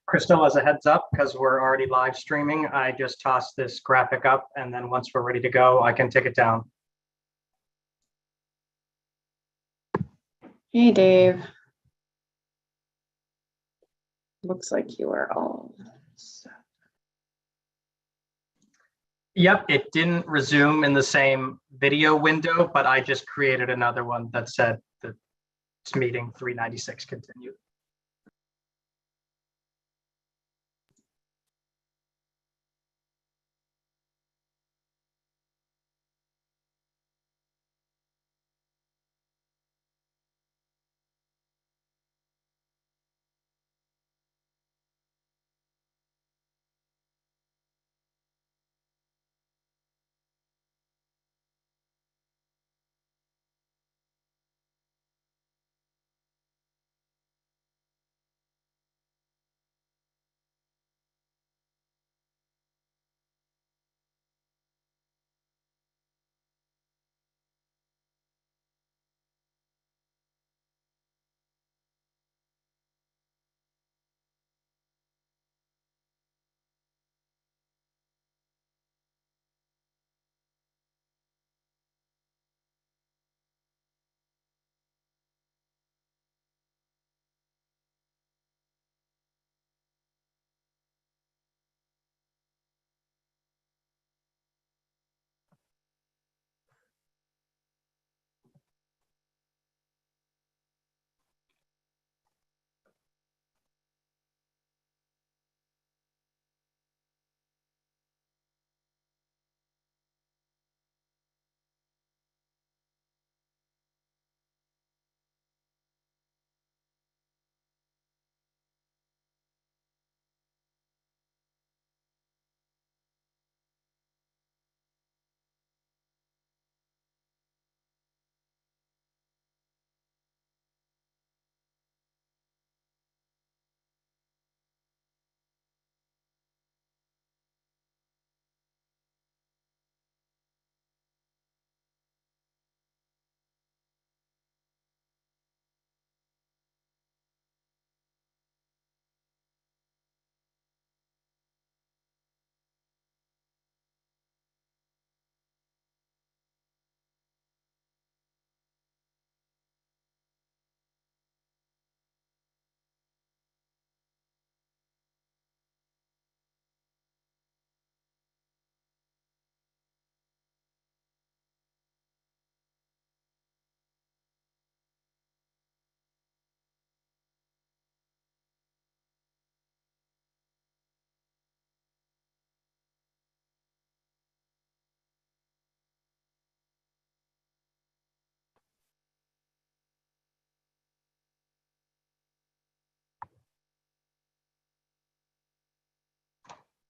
Crystal, as a heads up, because we're already live streaming, I just tossed this graphic up, and then once we're ready to go, I can take it down. Hey, Dave. Looks like you are all set. Yep, it didn't resume in the same video window, but I just created another one that said that it's meeting 396 continued.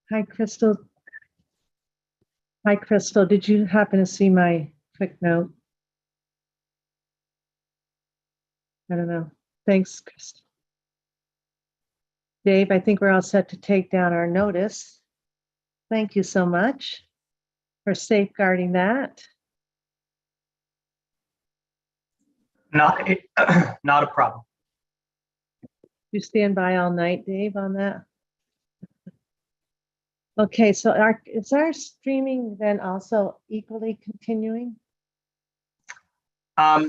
Hi, Crystal. Hi, Crystal. Did you happen to see my quick note? I don't know. Thanks, Crystal. Dave, I think we're all set to take down our notice. Thank you so much for safeguarding that. Not a problem. You stand by all night, Dave, on that? Okay, so is our streaming then also equally continuing?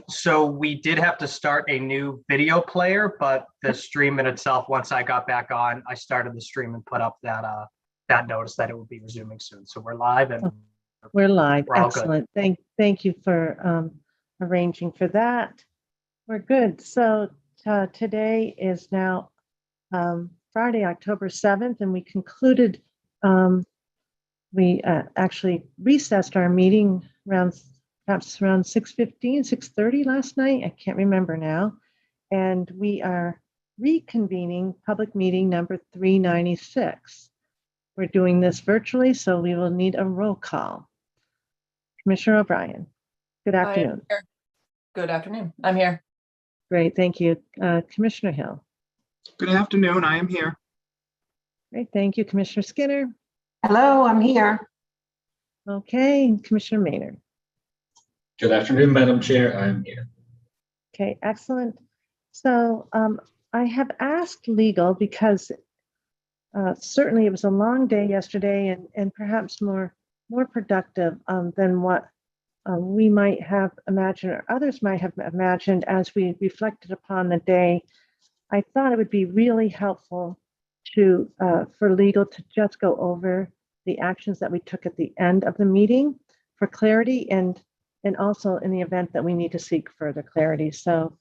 So we did have to start a new video player, but the stream in itself, once I got back on, I started the stream and put up that notice that it would be resuming soon. So we're live and we're live. We're all excellent. Thank you for arranging for that. We're good. So today is now Friday, October 7th, and we concluded. We actually recessed our meeting perhaps around 6:15, 6:30 last night. I can't remember now. And we are reconvening public meeting number 396. We're doing this virtually, so we will need a roll call. Commissioner O'Brien, good afternoon. Good afternoon. I'm here. Great, thank you. Commissioner Hill. Good afternoon. I am here. Great, thank you. Commissioner Skinner. Hello, I'm here. Okay, Commissioner Maynard. Good afternoon, Madam Chair. I'm here. Okay, excellent. So I have asked legal because Certainly, it was a long day yesterday, and perhaps more productive than what we might have imagined, or others might have imagined as we reflected upon the day. I thought it would be really helpful to for legal to just go over the actions that we took at the end of the meeting for clarity, and also in the event that we need to seek further clarity. So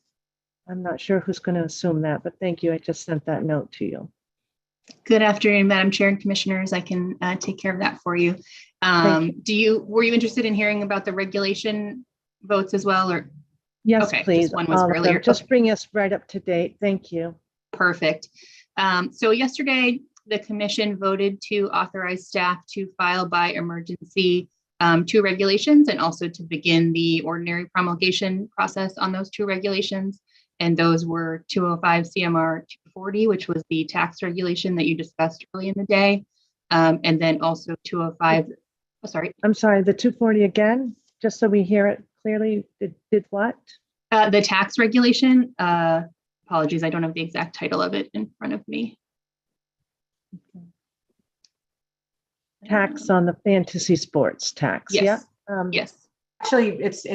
I'm not sure who's going to assume that, but thank you. I just sent that note to you. Good afternoon, Madam Chair and Commissioners. I can take care of that for you. Were you interested in hearing about the regulation votes as well, or? Yes, Okay, please. this one was all of them. earlier. Just bring us right up to date. Thank you. Perfect. So yesterday, the commission voted to authorize staff to file by emergency 2 regulations, and also to begin the ordinary promulgation process on those 2 regulations. And those were 205 CMR 240, which was the tax regulation that you discussed early in the day. And then also 205, I'm sorry, the 240 again, just so we hear it clearly. Did what? The tax regulation. Apologies, I don't have the exact title of it in front of me. Tax on the fantasy sports tax. Yes. Yeah. Yes. Actually, it's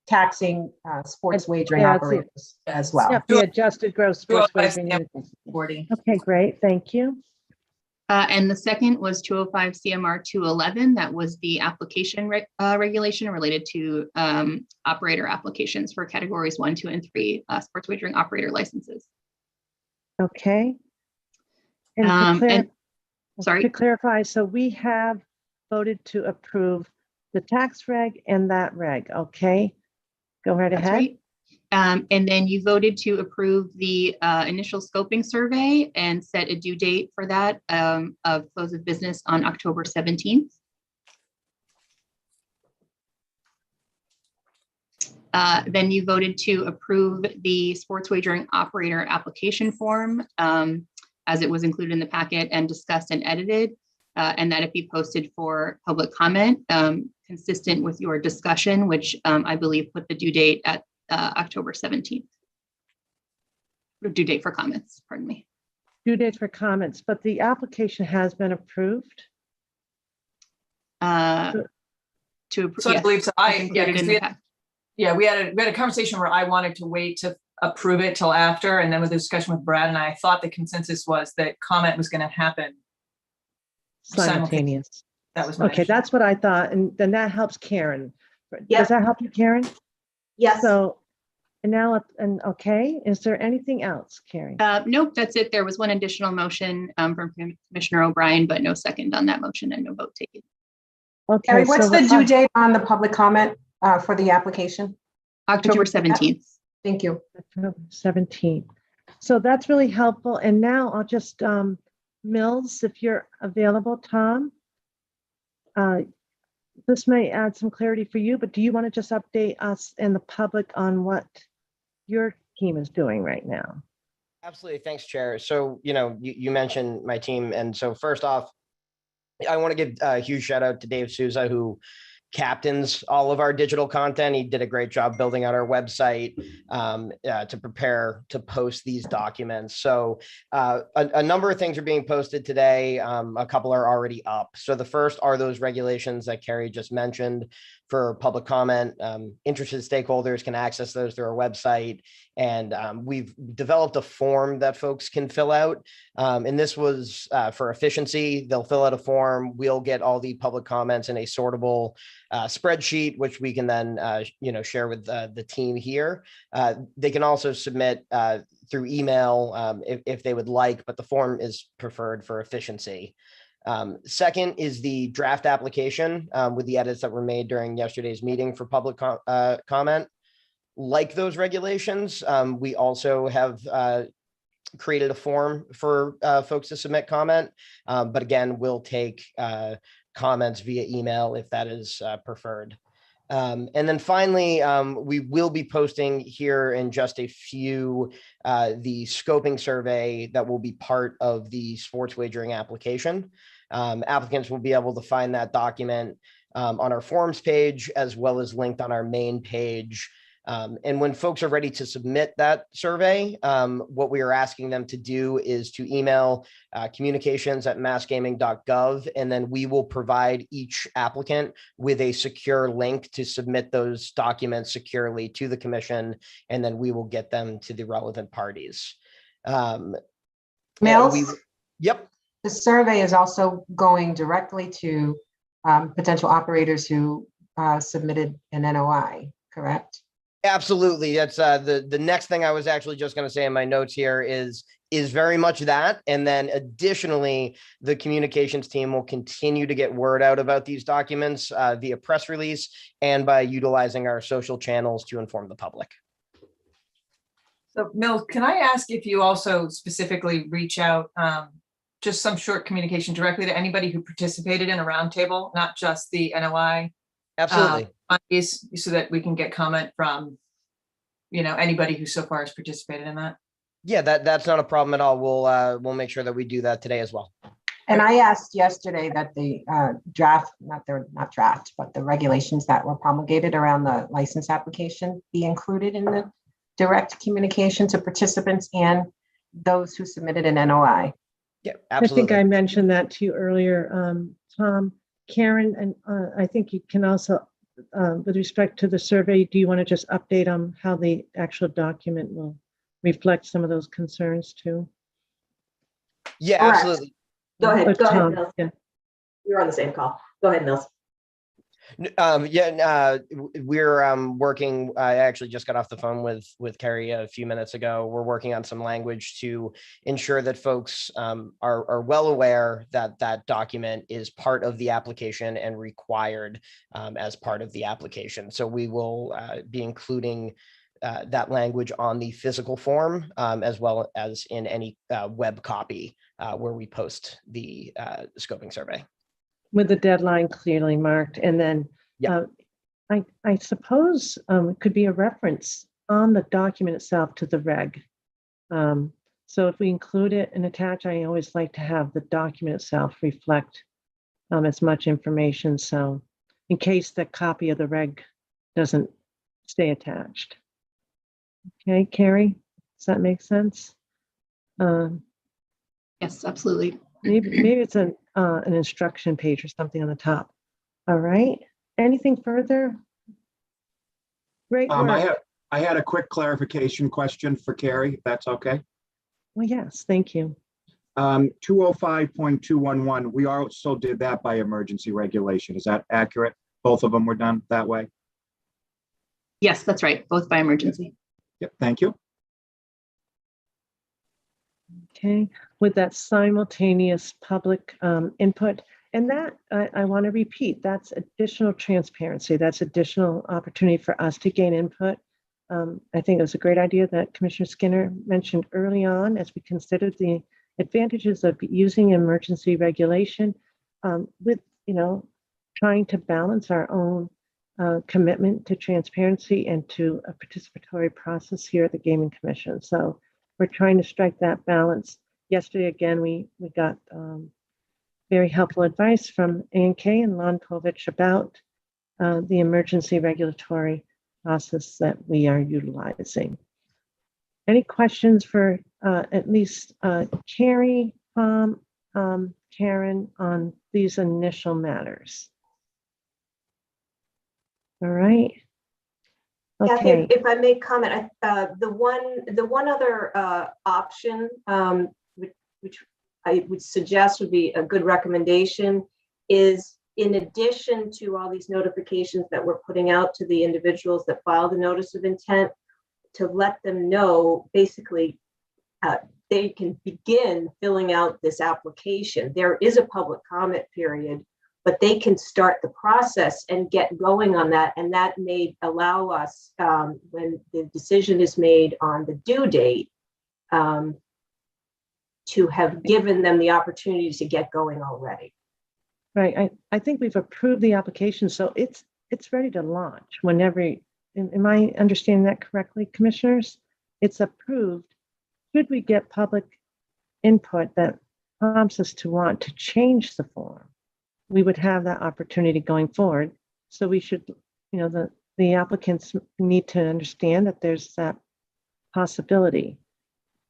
taxing sports wagering yeah, operators as well. Yep, the adjusted gross sports 205 wagering. Okay, great. Thank you. And the second was 205 CMR 211. That was the application regulation related to operator applications for categories 1, 2, and 3 sports wagering operator licenses. Okay. And sorry. To clarify, so we have voted to approve the tax reg and that reg. Okay, go right That's ahead. right. And then you voted to approve the initial scoping survey and set a due date for that of close of business on October 17th. Then you voted to approve the sports wagering operator application form as it was included in the packet and discussed and edited, and that it be posted for public comment, consistent with your discussion, which I believe put the due date at October 17th. Due date for comments, pardon me. Due date for comments, but the application has been approved. To approve. So I believe so. We had a conversation where I wanted to wait to approve it till after, and then with the discussion with Brad and I thought the consensus was that comment was going to happen Simultaneous. That was my Okay, understanding. that's what I thought, and then that helps Karen. Yep. Does that help you, Karen? Yes. So, and now, okay, is there anything else, Karen? Nope, that's it. There was one additional motion from Commissioner O'Brien, but no second on that motion and no vote taken. Okay, Carrie, what's so the due date on the public comment for the application? October 17th. Thank you. October 17th. So that's really helpful. And now I'll just, Mills, if you're available, Tom. This may add some clarity for you, but do you want to just update us and the public on what your team is doing right now? Absolutely. Thanks, Chair. So, you mentioned my team. And so first off, I want to give a huge shout out to Dave Souza, who captains all of our digital content. He did a great job building out our website to prepare to post these documents. So a number of things are being posted today. A couple are already up. So the first are those regulations that Carrie just mentioned for public comment. Interested stakeholders can access those through our website. And we've developed a form that folks can fill out. And this was for efficiency. They'll fill out a form. We'll get all the public comments in a sortable spreadsheet, which we can then share with the team here. They can also submit through email if they would like, but the form is preferred for efficiency. Second is the draft application with the edits that were made during yesterday's meeting for public comment. Like those regulations, we also have created a form for folks to submit comment, but again, we'll take comments via email if that is preferred. And then finally, we will be posting here in just a few the scoping survey that will be part of the sports wagering application. Applicants will be able to find that document on our forms page, as well as linked on our main page And when folks are ready to submit that survey, what we are asking them to do is to email communications@massgaming.gov, and then we will provide each applicant with a secure link to submit those documents securely to the commission, and then we will get them to the relevant parties. And Mills, Yep. the survey is also going directly to potential operators who submitted an NOI, correct? Absolutely. That's the next thing I was actually just going to say in my notes here is very much that. And then additionally, the communications team will continue to get word out about these documents via press release and by utilizing our social channels to inform the public. So Mil, can I ask if you also specifically reach out, just some short communication directly to anybody who participated in a roundtable, not just the NOI? Absolutely. So that we can get comment from, anybody who so far has participated in that. Yeah, that's not a problem at all. We'll make sure that we do that today as well. And I asked yesterday that the draft, not draft, but the regulations that were promulgated around the license application be included in the direct communication to participants and those who submitted an NOI. Yeah, absolutely. I think I mentioned that to you earlier, Tom. Karen, and I think you can also, with respect to the survey, do you want to just update on how the actual document will reflect some of those concerns too? Yeah, Correct. absolutely. Go ahead, But go ahead, Tom, Mills. yeah. You're on the same call. Go ahead, Mills. We're working. I actually just got off the phone with Carrie a few minutes ago. We're working on some language to ensure that folks are well aware that that document is part of the application and required as part of the application. So we will be including that language on the physical form as well as in any web copy where we post the scoping survey. With the deadline clearly marked, and then I suppose it could be a reference on the document itself to the reg. So if we include it and attach, I always like to have the document itself reflect as much information. So in case the copy of the reg doesn't stay attached. Okay, Carrie, does that make sense? Yes, absolutely. Maybe it's an instruction page or something on the top. All right. Anything further? Great work. I had a quick clarification question for Carrie, if that's okay. Well, yes, thank you. 205.211, we also did that by emergency regulation. Is that accurate? Both of them were done that way? Yes, that's right. Both by emergency. Yep, thank you. Okay, with that simultaneous public input. And that, I want to repeat, that's additional transparency. That's additional opportunity for us to gain input. I think it was a great idea that Commissioner Skinner mentioned early on as we considered the advantages of using emergency regulation with, trying to balance our own commitment to transparency and to a participatory process here at the Gaming Commission. So we're trying to strike that balance. Yesterday, again, we got very helpful advice from A&K and Lonkovich about the emergency regulatory process that we are utilizing. Any questions for at least Carrie, Tom, Karen on these initial matters? All right. Okay. If I may comment, the one other option, which I would suggest would be a good recommendation, is in addition to all these notifications that we're putting out to the individuals that file the notice of intent, to let them know basically they can begin filling out this application. There is a public comment period, but they can start the process and get going on that. And that may allow us, when the decision is made on the due date, to have given them the opportunity to get going already. Right. I think we've approved the application, so it's ready to launch whenever. Am I understanding that correctly, commissioners? It's approved. Should we get public input that prompts us to want to change the form, we would have that opportunity going forward. So we should, the the applicants need to understand that there's that possibility.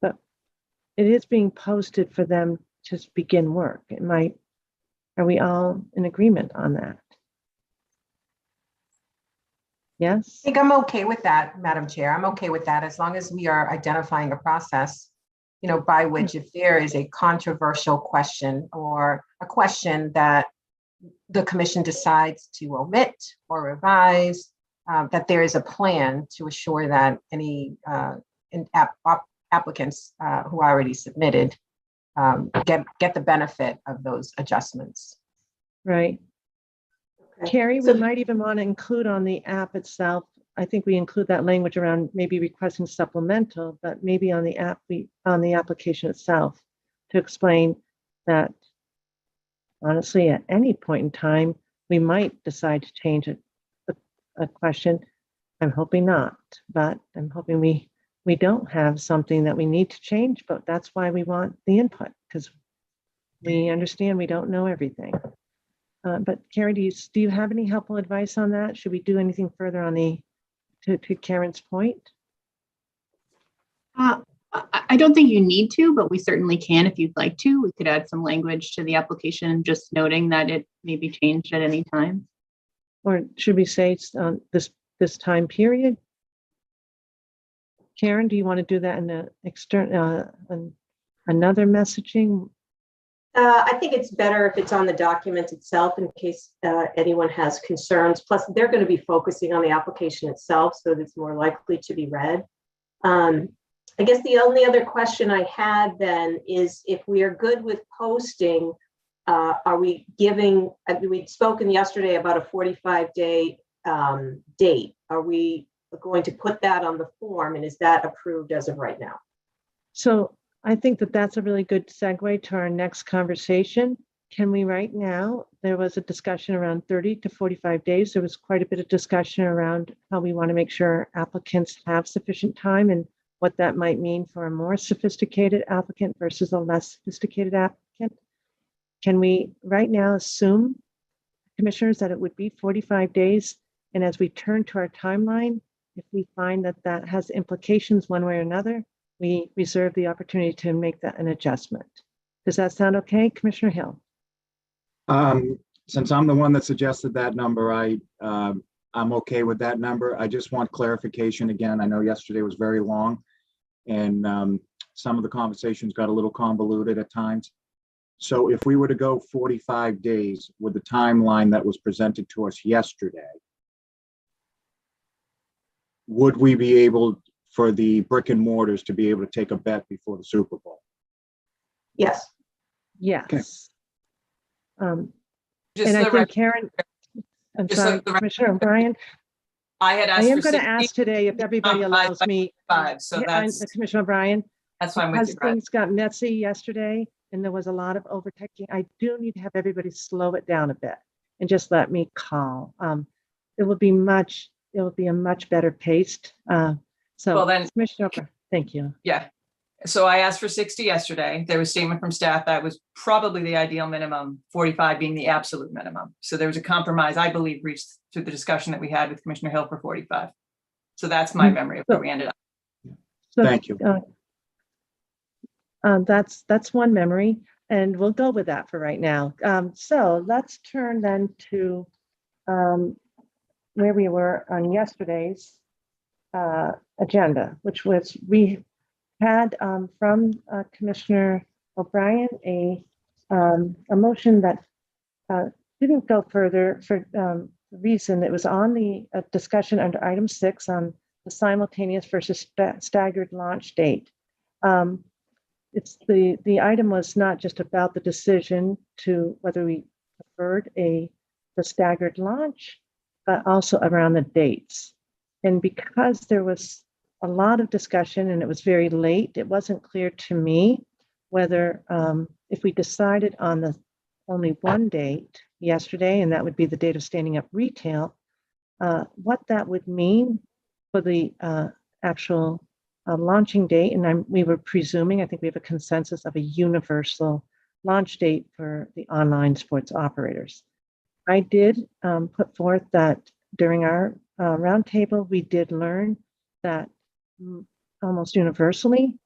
But it is being posted for them to begin work. Are we all in agreement on that? Yes? I think I'm okay with that, Madam Chair. I'm okay with that as long as we are identifying a process, by which if there is a controversial question or a question that the commission decides to omit or revise, that there is a plan to assure that any applicants who already submitted get the benefit of those adjustments. Right. Okay. Carrie, So- we might even want to include on the app itself. I think we include that language around maybe requesting supplemental, but maybe on the app, on the application itself to explain that honestly, at any point in time, we might decide to change a question. I'm hoping not, but I'm hoping we don't have something that we need to change, but that's why we want the input, because we understand we don't know everything. But Carrie, do you have any helpful advice on that? Should we do anything further on to Karen's point? I don't think you need to, but we certainly can if you'd like to. We could add some language to the application, just noting that it may be changed at any time. Or should we say it's this time period? Karen, do you want to do that in the external, another messaging? I think it's better if it's on the document itself in case anyone has concerns. Plus, they're going to be focusing on the application itself, so it's more likely to be read. I guess the only other question I had then is if we are good with posting, are we giving, we'd spoken yesterday about a 45-day date. Are we going to put that on the form, and is that approved as of right now? So I think that that's a really good segue to our next conversation. Can we right now, there was a discussion around 30 to 45 days. There was quite a bit of discussion around how we want to make sure applicants have sufficient time and what that might mean for a more sophisticated applicant versus a less sophisticated applicant. Can we right now assume, commissioners, that it would be 45 days? And as we turn to our timeline, if we find that that has implications one way or another, we reserve the opportunity to make that an adjustment. Does that sound okay, Commissioner Hill? Since I'm the one that suggested that number, I'm okay with that number. I just want clarification again. I know yesterday was very long and some of the conversations got a little convoluted at times. So if we were to go 45 days with the timeline that was presented to us yesterday, would we be able for the brick and mortars to be able to take a bet before the Super Bowl? Yes. Yes. Okay. Just And I the think record, Karen, I'm Just sorry, so the record- Commissioner O'Brien, I had I asked am for going to 60, ask today if everybody allows me. so that's Commissioner O'Brien, fine with because you, Brad. things got messy yesterday and there was a lot of overtaking, I do need to have everybody slow it down a bit and just let me call. It will be a much better paced. So Well, then- Commissioner O'Brien, thank you. Yeah. So I asked for 60 yesterday. There was statement from staff that was probably the ideal minimum, 45 being the absolute minimum. So there was a compromise, I believe, reached through the discussion that we had with Commissioner Hill for 45. So that's my memory of where we ended up. So, Thank you. That's one memory, and we'll go with that for right now. So let's turn then to where we were on yesterday's agenda, which was we had from Commissioner O'Brien a motion that didn't go further for the reason it was on the discussion under item 6 on the simultaneous versus staggered launch date. It's the item was not just about the decision to whether we preferred the staggered launch, but also around the dates. And because there was a lot of discussion and it was very late, it wasn't clear to me whether if we decided on the only one date yesterday, and that would be the date of standing up retail, what that would mean for the actual launching date. And we were presuming, I think we have a consensus of a universal launch date for the online sports operators. I did put forth that during our roundtable, we did learn that almost universally,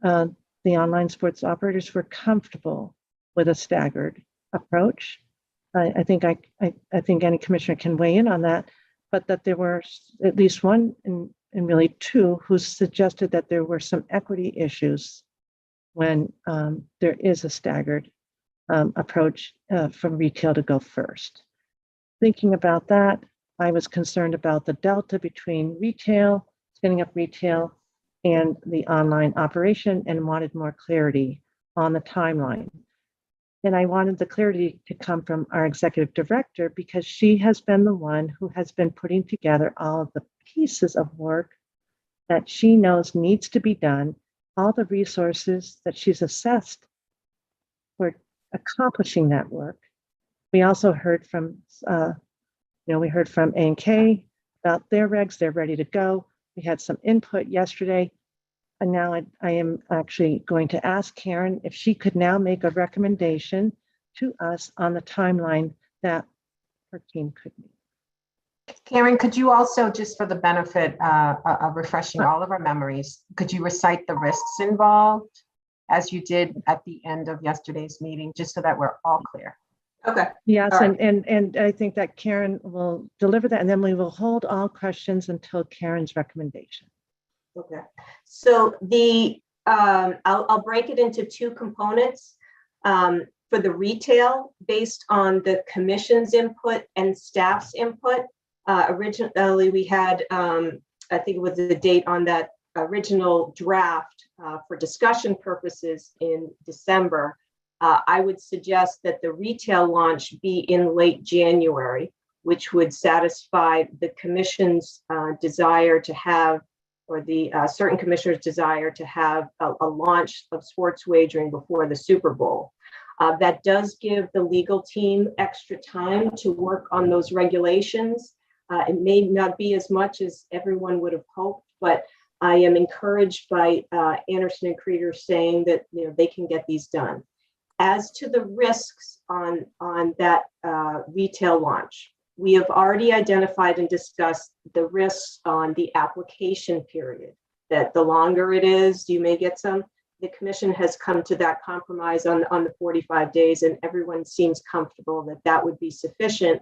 the online sports operators were comfortable with a staggered approach. I think any commissioner can weigh in on that, but that there were at least one and really two who suggested that there were some equity issues when there is a staggered approach from retail to go first. Thinking about that, I was concerned about the delta between retail, setting up retail, and the online operation, and wanted more clarity on the timeline. And I wanted the clarity to come from our executive director, because she has been the one who has been putting together all of the pieces of work that she knows needs to be done, all the resources that she's assessed for accomplishing that work. We also heard from, we heard from A&K about their regs. They're ready to go. We had some input yesterday. And now I am actually going to ask Karen if she could now make a recommendation to us on the timeline that her team could meet. Karen, could you also, just for the benefit of refreshing all of our memories, could you recite the risks involved as you did at the end of yesterday's meeting, just so that we're all clear? Okay. Yes, All right. and I think that Karen will deliver that, and then we will hold all questions until Karen's recommendation. Okay. So I'll break it into two components. For the retail, based on the commission's input and staff's input. Originally, we had, I think it was the date on that original draft for discussion purposes in December. I would suggest that the retail launch be in late January, which would satisfy the commission's desire to have, or the certain commissioners' desire to have a launch of sports wagering before the Super Bowl. That does give the legal team extra time to work on those regulations. It may not be as much as everyone would have hoped, but I am encouraged by Anderson and Creeder saying that they can get these done. As to the risks on that retail launch, we have already identified and discussed the risks on the application period, that the longer it is, you may get some. The commission has come to that compromise on the 45 days, and everyone seems comfortable that that would be sufficient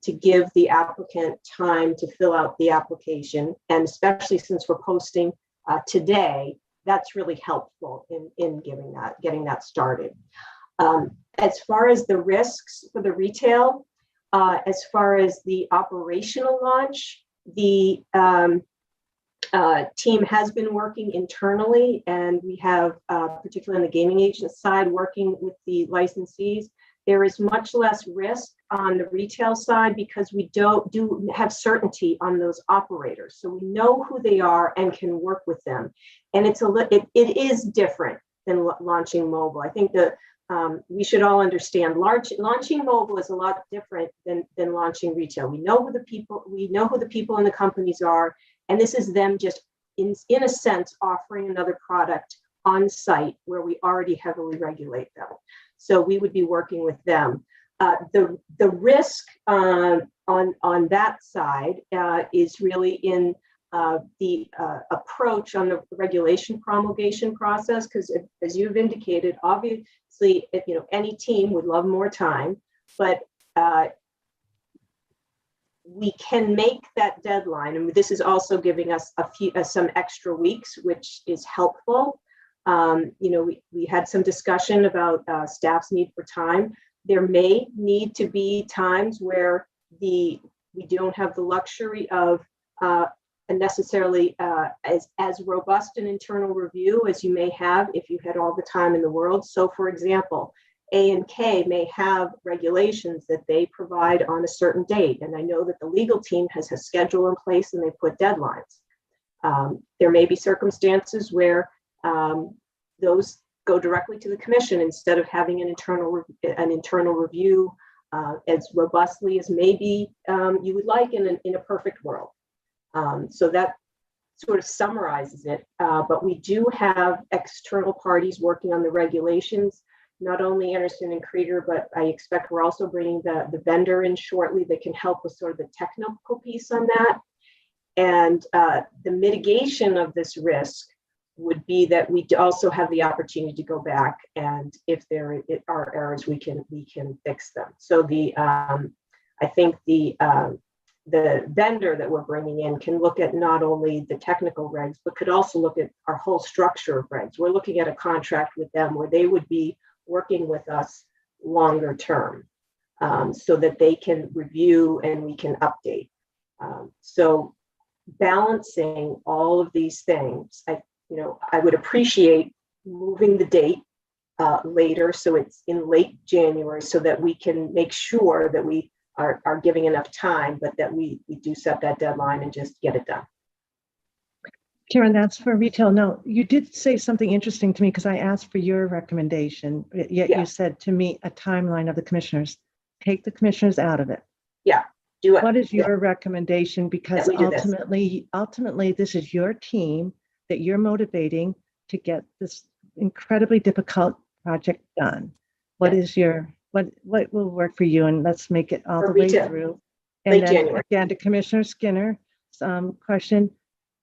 to give the applicant time to fill out the application. And especially since we're posting today, that's really helpful in getting that started. As far as the risks for the retail, as far as the operational launch, the team has been working internally, and we have, particularly on the gaming agent side, working with the licensees. There is much less risk on the retail side because we do have certainty on those operators. So we know who they are and can work with them. And it is different than launching mobile. I think that we should all understand launching mobile is a lot different than launching retail. We know who the people and the companies are, and this is them just in a sense offering another product on site where we already heavily regulate them. So we would be working with them. The risk on that side is really in the approach on the regulation promulgation process, because as you've indicated, obviously, any team would love more time, but we can make that deadline, and this is also giving us some extra weeks, which is helpful. We had some discussion about staff's need for time. There may need to be times where we don't have the luxury of necessarily as robust an internal review as you may have if you had all the time in the world. So, for example, A&K may have regulations that they provide on a certain date, and I know that the legal team has a schedule in place and they put deadlines. There may be circumstances where those go directly to the commission instead of having an internal review as robustly as maybe you would like in a perfect world. So that sort of summarizes it. But we do have external parties working on the regulations. not only Anderson and Krieger, but I expect we're also bringing the vendor in shortly that can help with sort of the technical piece on that. And the mitigation of this risk would be that we also have the opportunity to go back, and if there are errors, we can fix them. So I think the vendor that we're bringing in can look at not only the technical regs, but could also look at our whole structure of regs. We're looking at a contract with them where they would be working with us longer term, so that they can review and we can update. So balancing all of these things, I would appreciate moving the date later, so it's in late January, so that we can make sure that we are giving enough time, but that we do set that deadline and just get it done. Karen, that's for retail. No, you did say something interesting to me because I asked for your recommendation, yet Yeah. you said to me a timeline of the commissioners. Take the commissioners out of it. Yeah, do it. What is Yeah. your recommendation? Because That we do this. ultimately, this is your team that you're motivating to get this incredibly difficult project done. What is what will work for you? And let's make it all For the way retail. through. Late And then January. again, to Commissioner Skinner, question,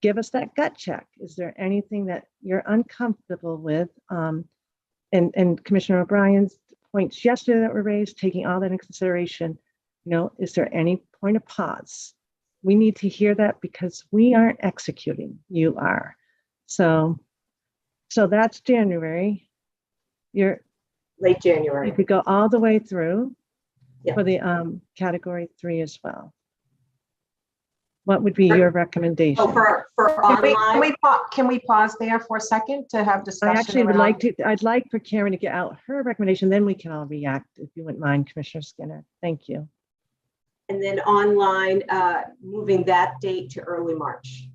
give us that gut check. Is there anything that you're uncomfortable with? And Commissioner O'Brien's points yesterday that were raised, taking all that in consideration, is there any point of pause? We need to hear that because we aren't executing, you are. So that's January. You're Late January. You could go all the way through Yeah. for the category 3 as well. What would be your recommendation? Oh, for online? Can we pause there for a second to have I discussion? actually would around- I'd like for Karen to get out her recommendation, then we can all react, if you wouldn't mind, Commissioner Skinner. Thank you. And then online, moving that date to early March.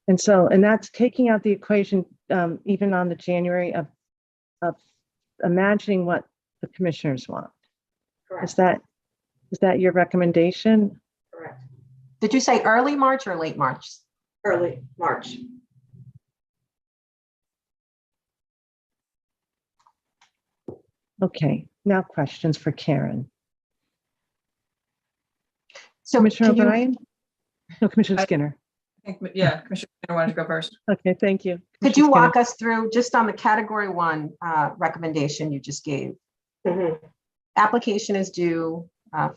And that's taking out the equation, even on the January of imagining what the commissioners want. Correct. Is that your recommendation? Correct. Did you say early March or late March? Early March. Okay, now questions for Karen. So Commissioner can you- O'Brien? No, Commissioner Skinner. Yeah, Commissioner Skinner wanted to go first. Okay, thank you. Could you Commissioner walk us through, just on the category 1 recommendation you just gave? Mhm. Application is due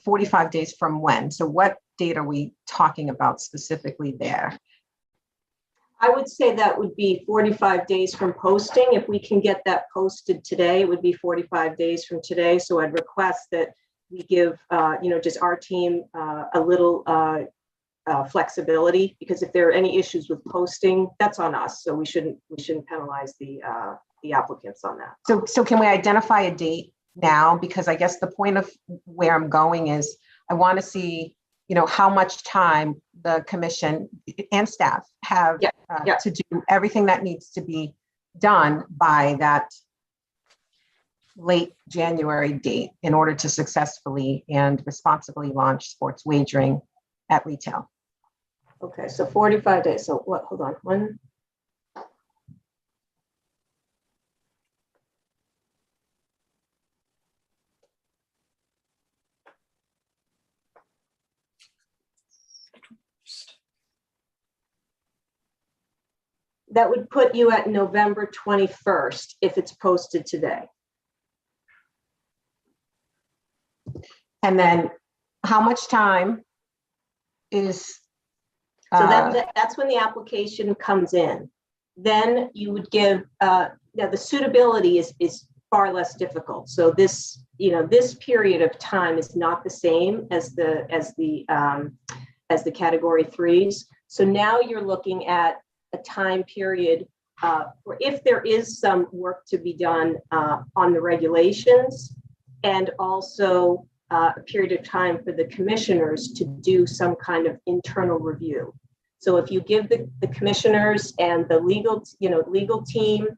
45 days from when? So what date are we talking about specifically there? I would say that would be 45 days from posting. If we can get that posted today, it would be 45 days from today. So I'd request that we give, just our team a little flexibility, because if there are any issues with posting, that's on us. So we shouldn't penalize the applicants on that. So can we identify a date now? Because I guess the point of where I'm going is I want to see, how much time the commission and staff have to do everything that needs to be done by that late January date in order to successfully and responsibly launch sports wagering at retail. Okay, so 45 days. So what, hold on, one. That would put you at November 21st if it's posted today. And then how much time is? So that's when the application comes in. Then you would give, the suitability is far less difficult. So this period of time is not the same as the category 3s. So now you're looking at a time period where if there is some work to be done on the regulations, and also a period of time for the commissioners to do some kind of internal review. So if you give the commissioners and the legal team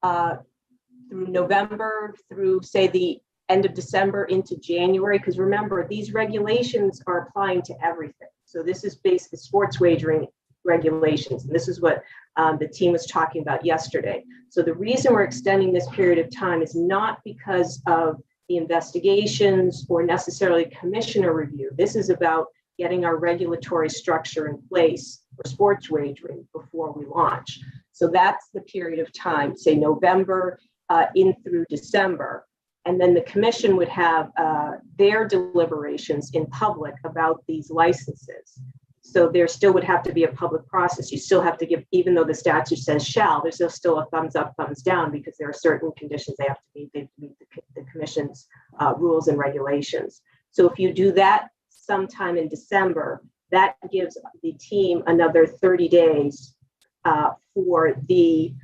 through November, through say the end of December into January, because remember, these regulations are applying to everything. So this is basically sports wagering regulations. And this is what the team was talking about yesterday. So the reason we're extending this period of time is not because of the investigations or necessarily commissioner review. This is about getting our regulatory structure in place for sports wagering before we launch. So that's the period of time, say November in through December. And then the commission would have their deliberations in public about these licenses. So there still would have to be a public process. You still have to give, even though the statute says shall, there's still a thumbs up, thumbs down, because there are certain conditions they have to meet. They have to meet the commission's rules and regulations. So if you do that sometime in December, that gives the team another 30 days for the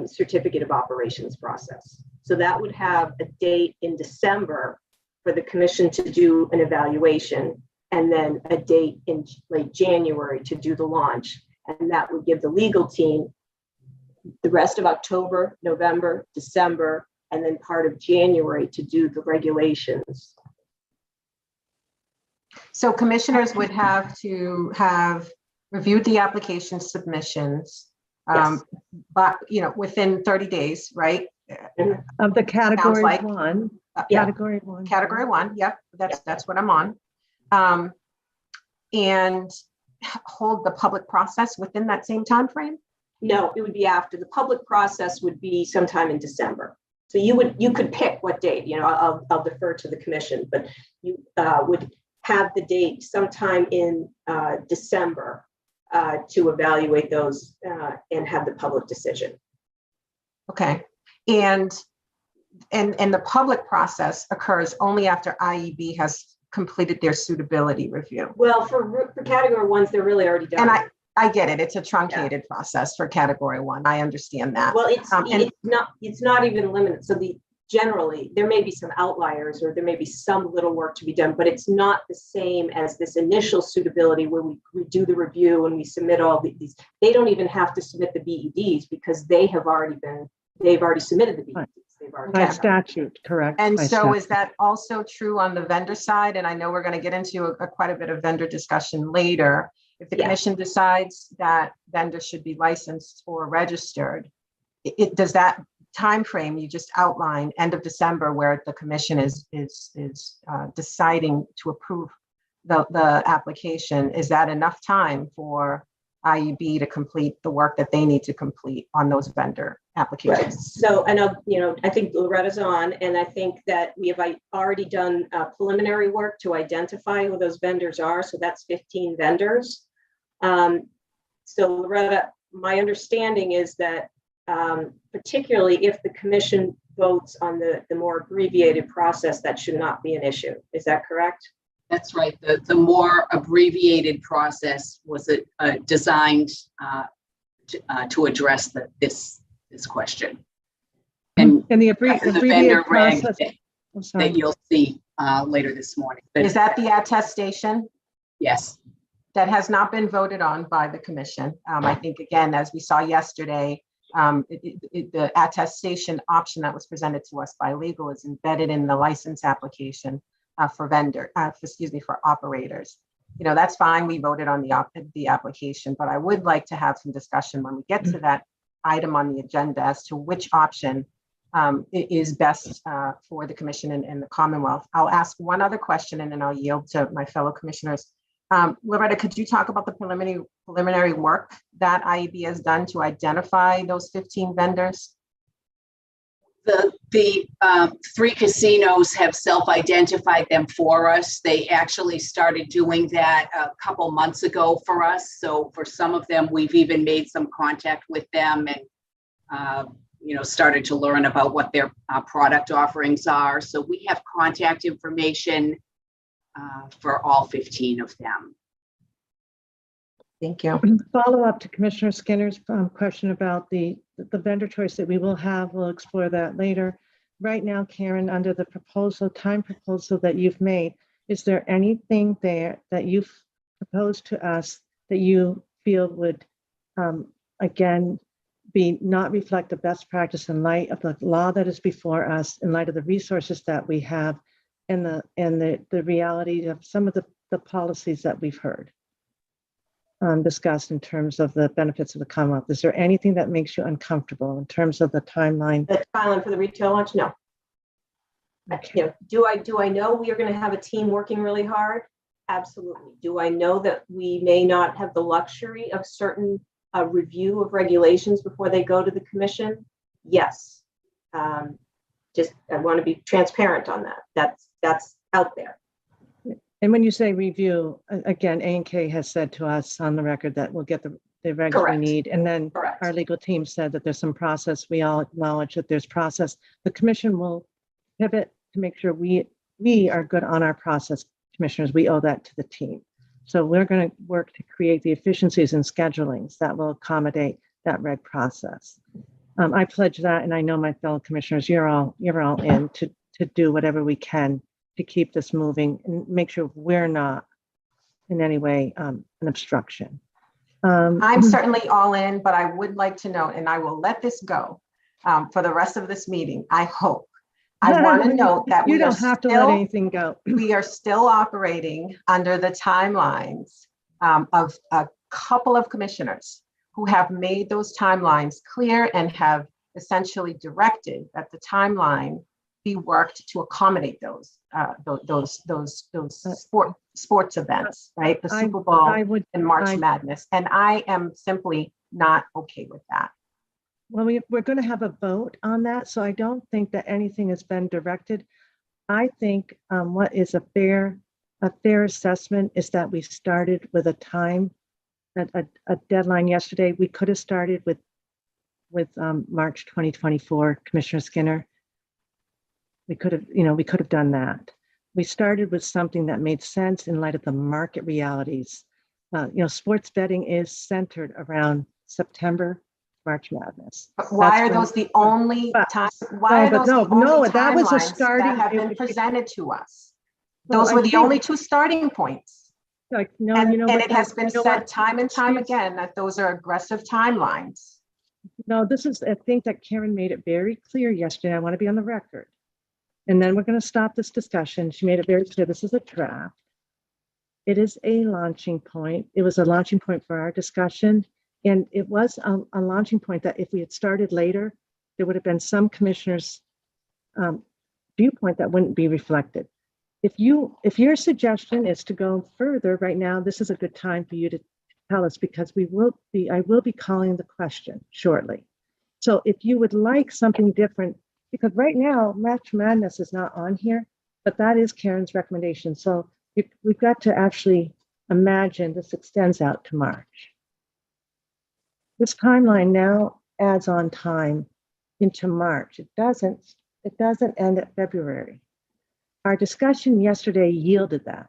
certificate of operations process. So that would have a date in December for the commission to do an evaluation, and then a date in late January to do the launch. And that would give the legal team the rest of October, November, December, and then part of January to do the regulations. So commissioners would have to have reviewed the application submissions, Yes. but within 30 days, right? Of the category like- one, Yeah. category one. Category one, yep, that's what I'm on. And hold the public process within that same time frame? No, it would be after. The public process would be sometime in December. So you could pick what date, I'll defer to the commission, but you would have the date sometime in December to evaluate those and have the public decision. Okay, and the public process occurs only after IEB has completed their suitability review. Well, for category ones, they're really already done. And I get it. It's a truncated process for category one. I understand that. Well, it's not even limited. So generally there may be some outliers, or there may be some little work to be done, but it's not the same as this initial suitability where we do the review and we submit all these. They don't even have to submit the BEDs because they've already submitted the BEDs. They've already By done them. statute, correct. And by so statute. is that also true on the vendor side? And I know we're going to get into quite a bit of vendor discussion later. If the Yeah. commission decides that vendors should be licensed or registered, does that time frame you just outlined, end of December, where the commission is deciding to approve the application, is that enough time for IEB to complete the work that they need to complete on those vendor Right. applications? So I know, I think Loretta's on, and I think that we have already done preliminary work to identify who those vendors are. So that's 15 vendors. So Loretta, my understanding is that particularly if the commission votes on the more abbreviated process, that should not be an issue. Is that correct? That's right. The more abbreviated process was designed to address this question. And And the the abbreviated vendor reg process. I'm sorry. that you'll see later this morning. Is that the attestation? Yes. That has not been voted on by the commission. I think, again, as we saw yesterday, the attestation option that was presented to us by legal is embedded in the license application for operators. That's fine. We voted on the application, but I would like to have some discussion when we get to that item on the agenda as to which option is best for the commission and the Commonwealth. I'll ask one other question and then I'll yield to my fellow commissioners. Loretta, could you talk about the preliminary work that IEB has done to identify those 15 vendors? The three casinos have self-identified them for us. They actually started doing that a couple months ago for us. So for some of them, we've even made some contact with them and started to learn about what their product offerings are. So we have contact information for all 15 of them. Thank you. Follow up to Commissioner Skinner's question about the vendor choice that we will have. We'll explore that later. Right now, Karen, under the time proposal that you've made, is there anything there that you've proposed to us that you feel would, again, not reflect the best practice in light of the law that is before us, in light of the resources that we have, and the reality of some of the policies that we've heard? discussed in terms of the benefits of the Commonwealth? Is there anything that makes you uncomfortable in terms of the timeline? The timeline for the retail launch? No. Okay. Do I know we are going to have a team working really hard? Absolutely. Do I know that we may not have the luxury of certain review of regulations before they go to the commission? Yes. Just I want to be transparent on that. That's out there. And when you say review, again, A&K has said to us on the record that we'll get the regs we Correct. need. And then Correct. our legal team said that there's some process. We all acknowledge that there's process. The commission will pivot to make sure we are good on our process. Commissioners, we owe that to the team. So we're going to work to create the efficiencies and schedulings that will accommodate that reg process. I pledge that, and I know my fellow commissioners, you're all in to do whatever we can to keep this moving and make sure we're not in any way an obstruction. I'm certainly all in, but I would like to note, and I will let this go for the rest of this meeting, I hope. I want to note that you don't have to let anything go. We are still operating under the timelines of a couple of commissioners who have made those timelines clear and have essentially directed that the timeline be worked to accommodate those sports events, right? The Super Bowl and March Madness. And I am simply not okay with that. Well, we're going to have a vote on that, so I don't think that anything has been directed. I think what is a fair assessment is that we started with a time, a deadline yesterday. We could have started with March 2024, Commissioner Skinner. We could have done that. We started with something that made sense in light of the market realities. Sports betting is centered around September, March Madness. But why are those the only times? Why are those the only timelines that have been presented to us? Those were the only two starting points. And it has been said time and time again that those are aggressive timelines. No, I think that Karen made it very clear yesterday. I want to be on the record. And then we're going to stop this discussion. She made it very clear this is a draft. It is a launching point. It was a launching point for our discussion. And it was a launching point that if we had started later, there would have been some commissioners' viewpoint that wouldn't be reflected. If your suggestion is to go further right now, this is a good time for you to tell us, because I will be calling the question shortly. So if you would like something different, because right now March Madness is not on here, but that is Karen's recommendation. So we've got to actually imagine this extends out to March. This timeline now adds on time into March. It doesn't end at February. Our discussion yesterday yielded that.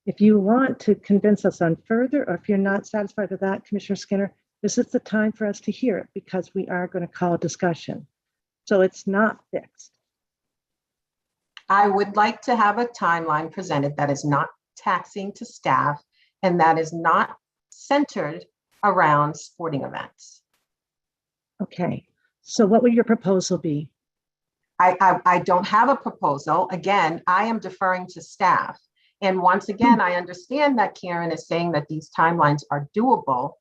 If you want to convince us on further, or if you're not satisfied with that, Commissioner Skinner, this is the time for us to hear it, because we are going to call a discussion. So it's not fixed. I would like to have a timeline presented that is not taxing to staff and that is not centered around sporting events. Okay, so what would your proposal be? I don't have a proposal. Again, I am deferring to staff. And once again, I understand that Karen is saying that these timelines are doable,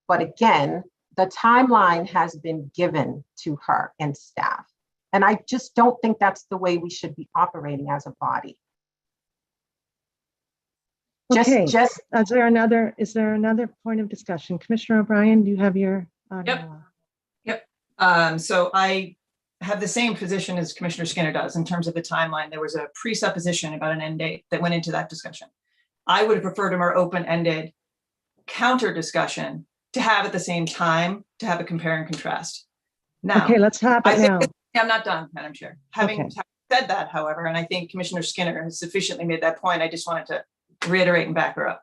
but again, the timeline has been given to her and staff. And I just don't think that's the way we should be operating as a body. Okay. Is there another point of discussion? Commissioner O'Brien, do you have your? Yep. So I have the same position as Commissioner Skinner does in terms of the timeline. There was a presupposition about an end date that went into that discussion. I would have preferred a more open-ended counter discussion to have at the same time to have a compare and contrast. Now, okay, let's have it now. I'm not done, Madam Chair. Having said that, however, and I think Commissioner Skinner has sufficiently made that point, I just wanted to reiterate and back her up.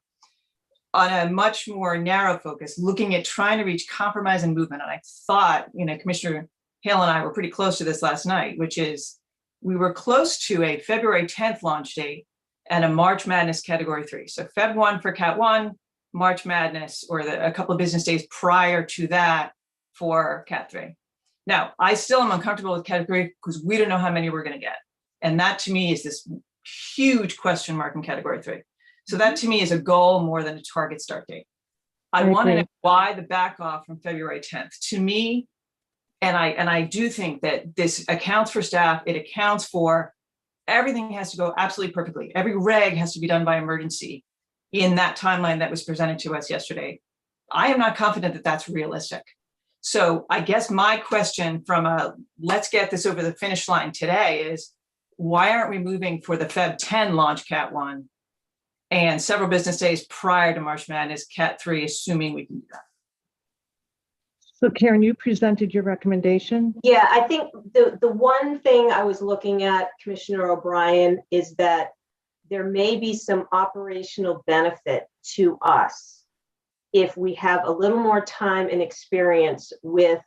On a much more narrow focus, looking at trying to reach compromise and movement. And I thought, Commissioner Hale and I were pretty close to this last night, which is we were close to a February 10th launch date and a March Madness Category 3. So Feb 1 for Cat 1, March Madness, or a couple of business days prior to that for Cat 3. Now, I still am uncomfortable with Category because we don't know how many we're going to get. And that to me is this huge question mark in Category 3. So that to me is a goal more than a target start date. I I want to agree. know why the back off from February 10th. To me, and I do think that this accounts for staff, it accounts for everything has to go absolutely perfectly. Every reg has to be done by emergency in that timeline that was presented to us yesterday. I am not confident that that's realistic. So I guess my question from a let's get this over the finish line today is, why aren't we moving for the Feb 10 launch Cat 1 and several business days prior to March Madness Cat 3, assuming we can do that? So Karen, you presented your recommendation. Yeah, I think the one thing I was looking at, Commissioner O'Brien, is that there may be some operational benefit to us if we have a little more time and experience with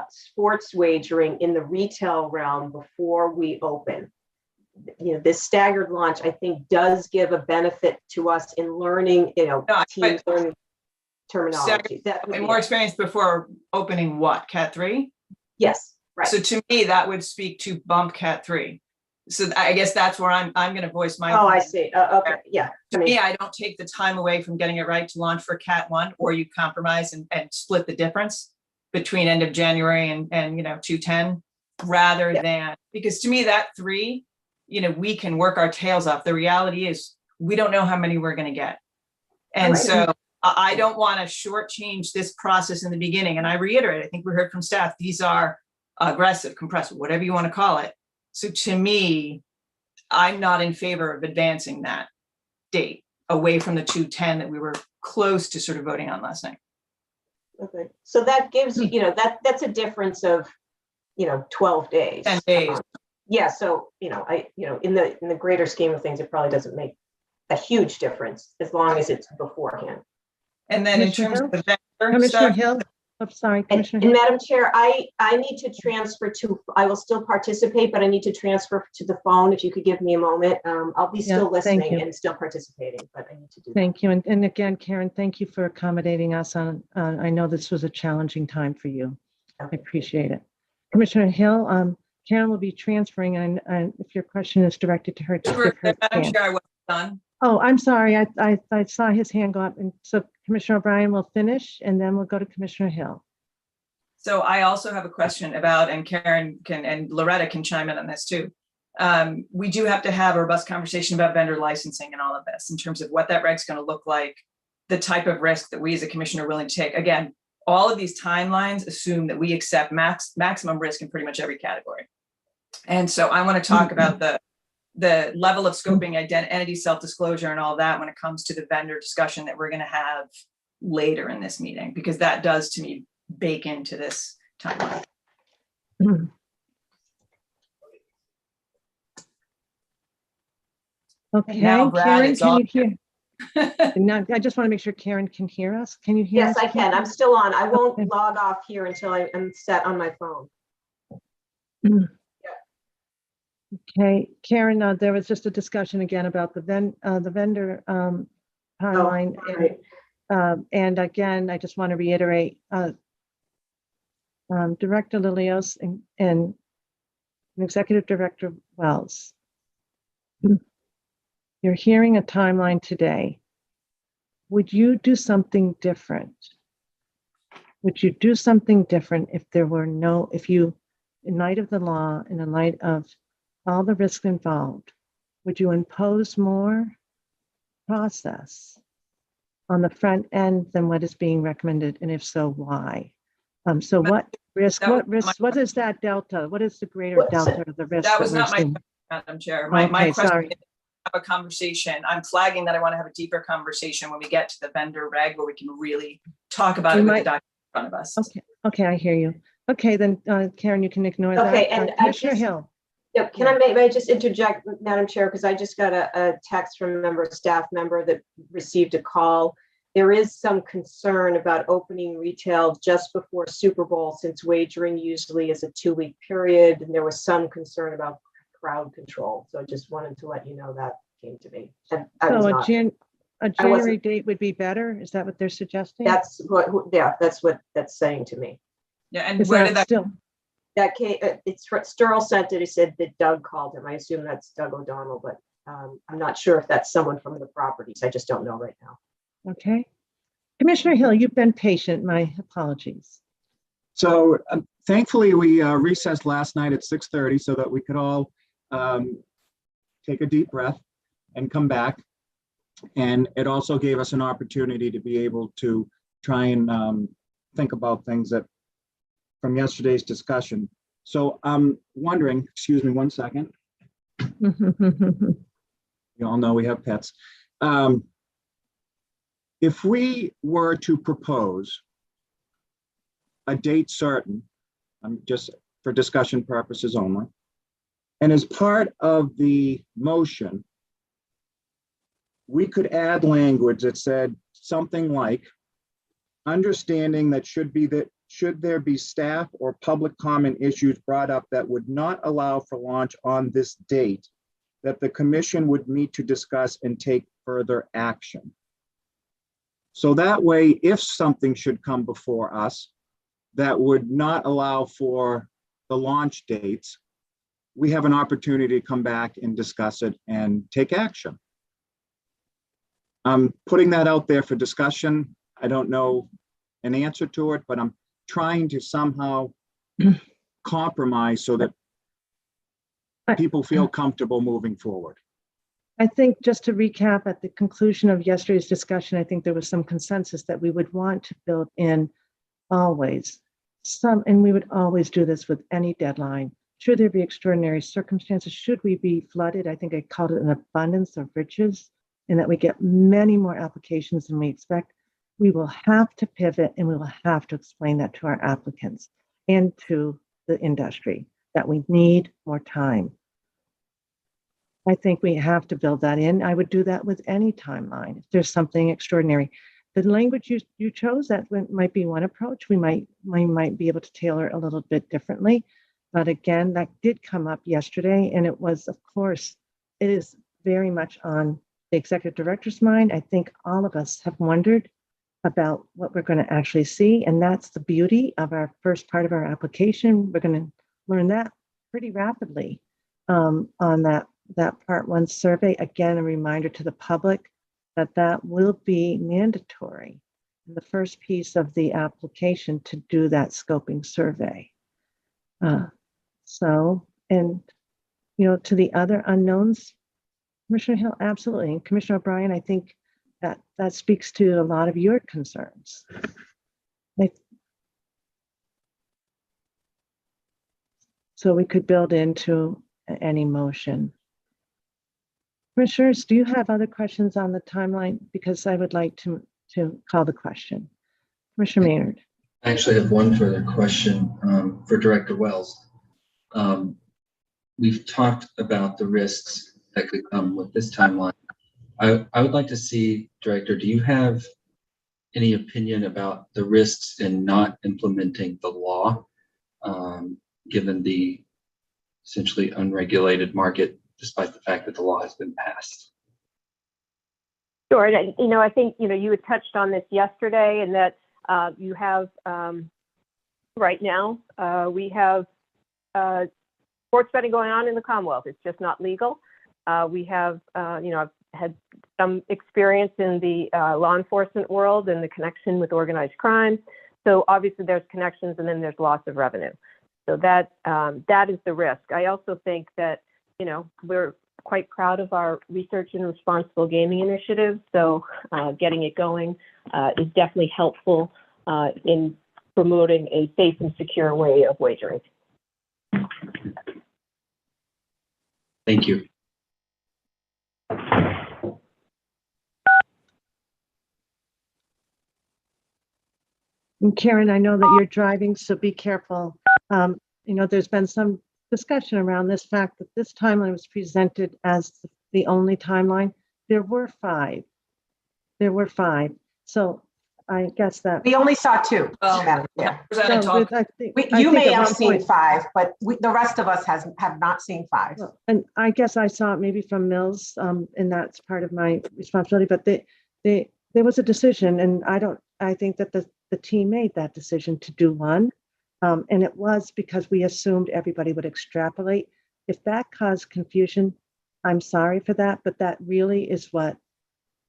sports wagering in the retail realm before we open. You know, this staggered launch, I think, does give a benefit to us in learning, teams learning terminology. That would be more it. experience before opening what, Cat 3? Yes, right. So to me, that would speak to bump Cat 3. So I guess that's where I'm going to voice my. Oh, I see. Okay, yeah. To me, I don't take the time away from getting it right to launch for Cat 1, or you compromise and split the difference between end of January and 210, rather than, because to me that 3, we can work our tails off. The reality is we don't know how many we're going to get. And so I don't want to shortchange this process in the beginning. And I reiterate, I think we heard from staff, these are aggressive, compressive, whatever you want to call it. So to me, I'm not in favor of advancing that date away from the 210 that we were close to sort of voting on last night. Okay, so that gives you, that's a difference of, 12 days. 10 days. Yeah, so, in the greater scheme of things, it probably doesn't make a huge difference as long as it's beforehand. And then in Commissioner terms of the vendor Commissioner stuff, Hill, I'm sorry, And, Commissioner and Hill. Madam Chair, I need to transfer I will still participate, but I need to transfer to the phone. If you could give me a moment, I'll be still Yeah, thank listening you. and still participating, but I need to do that. Thank you. And again, Karen, thank you for accommodating us on, I know this was a challenging time for you. I Okay. appreciate it. Commissioner Hill, Karen will be transferring, and if your question is directed to her, just give her a Madam chance. Chair, I was done. Oh, I'm sorry. I saw his hand go up. And so Commissioner O'Brien will finish, and then we'll go to Commissioner Hill. So I also have a question about, and Karen can, and Loretta can chime in on this too. We do have to have a robust conversation about vendor licensing and all of this in terms of what that reg's going to look like, the type of risk that we as a commission are willing to take. Again, all of these timelines assume that we accept maximum risk in pretty much every category. And so I want to talk about the level of scoping, identity, self-disclosure, and all that when it comes to the vendor discussion that we're going to have later in this meeting, because that does, to me, bake into this timeline. Okay, now, Brad, Karen, it's can all you hear? Now, I just want to make sure Karen can hear us. Can you hear us? Yes, I can. I'm still on. I won't Okay. log off here until I'm set on my phone. Okay, Karen, there was just a discussion again about the vendor timeline. right. And again, I just want to reiterate, Director Lilios and Executive Director Wells, you're hearing a timeline today. Would you do something different? Would you do something different if there were in light of the law and in light of all the risks involved, would you impose more process on the front end than what is being recommended? And if so, why? So what is that delta? What is the greater delta of the risk? That was we're not my seeing? question, Madam Chair. My Okay, question sorry. is to have a conversation. I'm flagging that I want to have a deeper conversation when we get to the vendor reg where we can really talk about it with the document in front of us. Okay, I hear you. Okay, then Karen, you can ignore that. Okay, and Commissioner Hill. Yeah, may I just interject, Madam Chair, because I just got a text from a staff member that received a call. There is some concern about opening retail just before Super Bowl, since wagering usually is a 2-week period, and there was some concern about crowd control. So I just wanted to let you know that came to me. And A January date would be better? Is that what they're suggesting? that's what that's saying to me. Yeah, and Is where that did that still? That came, Sterl sent it. He said that Doug called him. I assume that's Doug O'Donnell, but I'm not sure if that's someone from the properties. I just don't know right now. Okay. Commissioner Hill, you've been patient. My apologies. So thankfully, we recessed last night at 6:30 so that we could all take a deep breath and come back. And it also gave us an opportunity to be able to try and think about things that from yesterday's discussion. So I'm wondering, excuse me one second. You all know we have pets. If we were to propose a date certain, just for discussion purposes only, and as part of the motion, we could add language that said something like, understanding that should there be staff or public comment issues brought up that would not allow for launch on this date, that the commission would meet to discuss and take further action. So that way, if something should come before us that would not allow for the launch dates, we have an opportunity to come back and discuss it and take action. I'm putting that out there for discussion. I don't know an answer to it, but I'm trying to somehow compromise so that people feel comfortable moving forward. I think just to recap, at the conclusion of yesterday's discussion, I think there was some consensus that we would want to build in always and we would always do this with any deadline. Should there be extraordinary circumstances? Should we be flooded? I think I called it an abundance of riches, and that we get many more applications than we expect. We will have to pivot, and we will have to explain that to our applicants and to the industry that we need more time. I think we have to build that in. I would do that with any timeline. If there's something extraordinary, the language you chose, that might be one approach. We might be able to tailor a little bit differently. But again, that did come up yesterday, and it was, of course, it is very much on the executive director's mind. I think all of us have wondered about what we're going to actually see, and that's the beauty of our first part of our application. We're going to learn that pretty rapidly on that part one survey. Again, a reminder to the public that will be mandatory in the first piece of the application to do that scoping survey. And to the other unknowns, Commissioner Hill, absolutely. And Commissioner O'Brien, I think that speaks to a lot of your concerns. So we could build into any motion. Commissioners, do you have other questions on the timeline? Because I would like to call the question. Commissioner Maynard. I actually have one further question for Director Wells. We've talked about the risks that could come with this timeline. I would like to see, Director, do you have any opinion about the risks in not implementing the law, given the essentially unregulated market, despite the fact that the law has been passed? Sure. And, I think, you had touched on this yesterday, and that you have right now, we have sports betting going on in the Commonwealth. It's just not legal. We have, I've had some experience in the law enforcement world and the connection with organized crime. So obviously there's connections, and then there's loss of revenue. So that is the risk. I also think that, we're quite proud of our research and responsible gaming initiative. So getting it going is definitely helpful in promoting a safe and secure way of wagering. Thank you. And Karen, I know that you're driving, so be careful. There's been some discussion around this fact that this timeline was presented as the only timeline. There were five. So I guess that We only saw two, Well, Madam Chair. you may have seen five, but the rest of us have not seen five. And I guess I saw it maybe from Mills, and that's part of my responsibility. But there was a decision, and I think that the team made that decision to do one. And it was because we assumed everybody would extrapolate. If that caused confusion, I'm sorry for that, but that really is what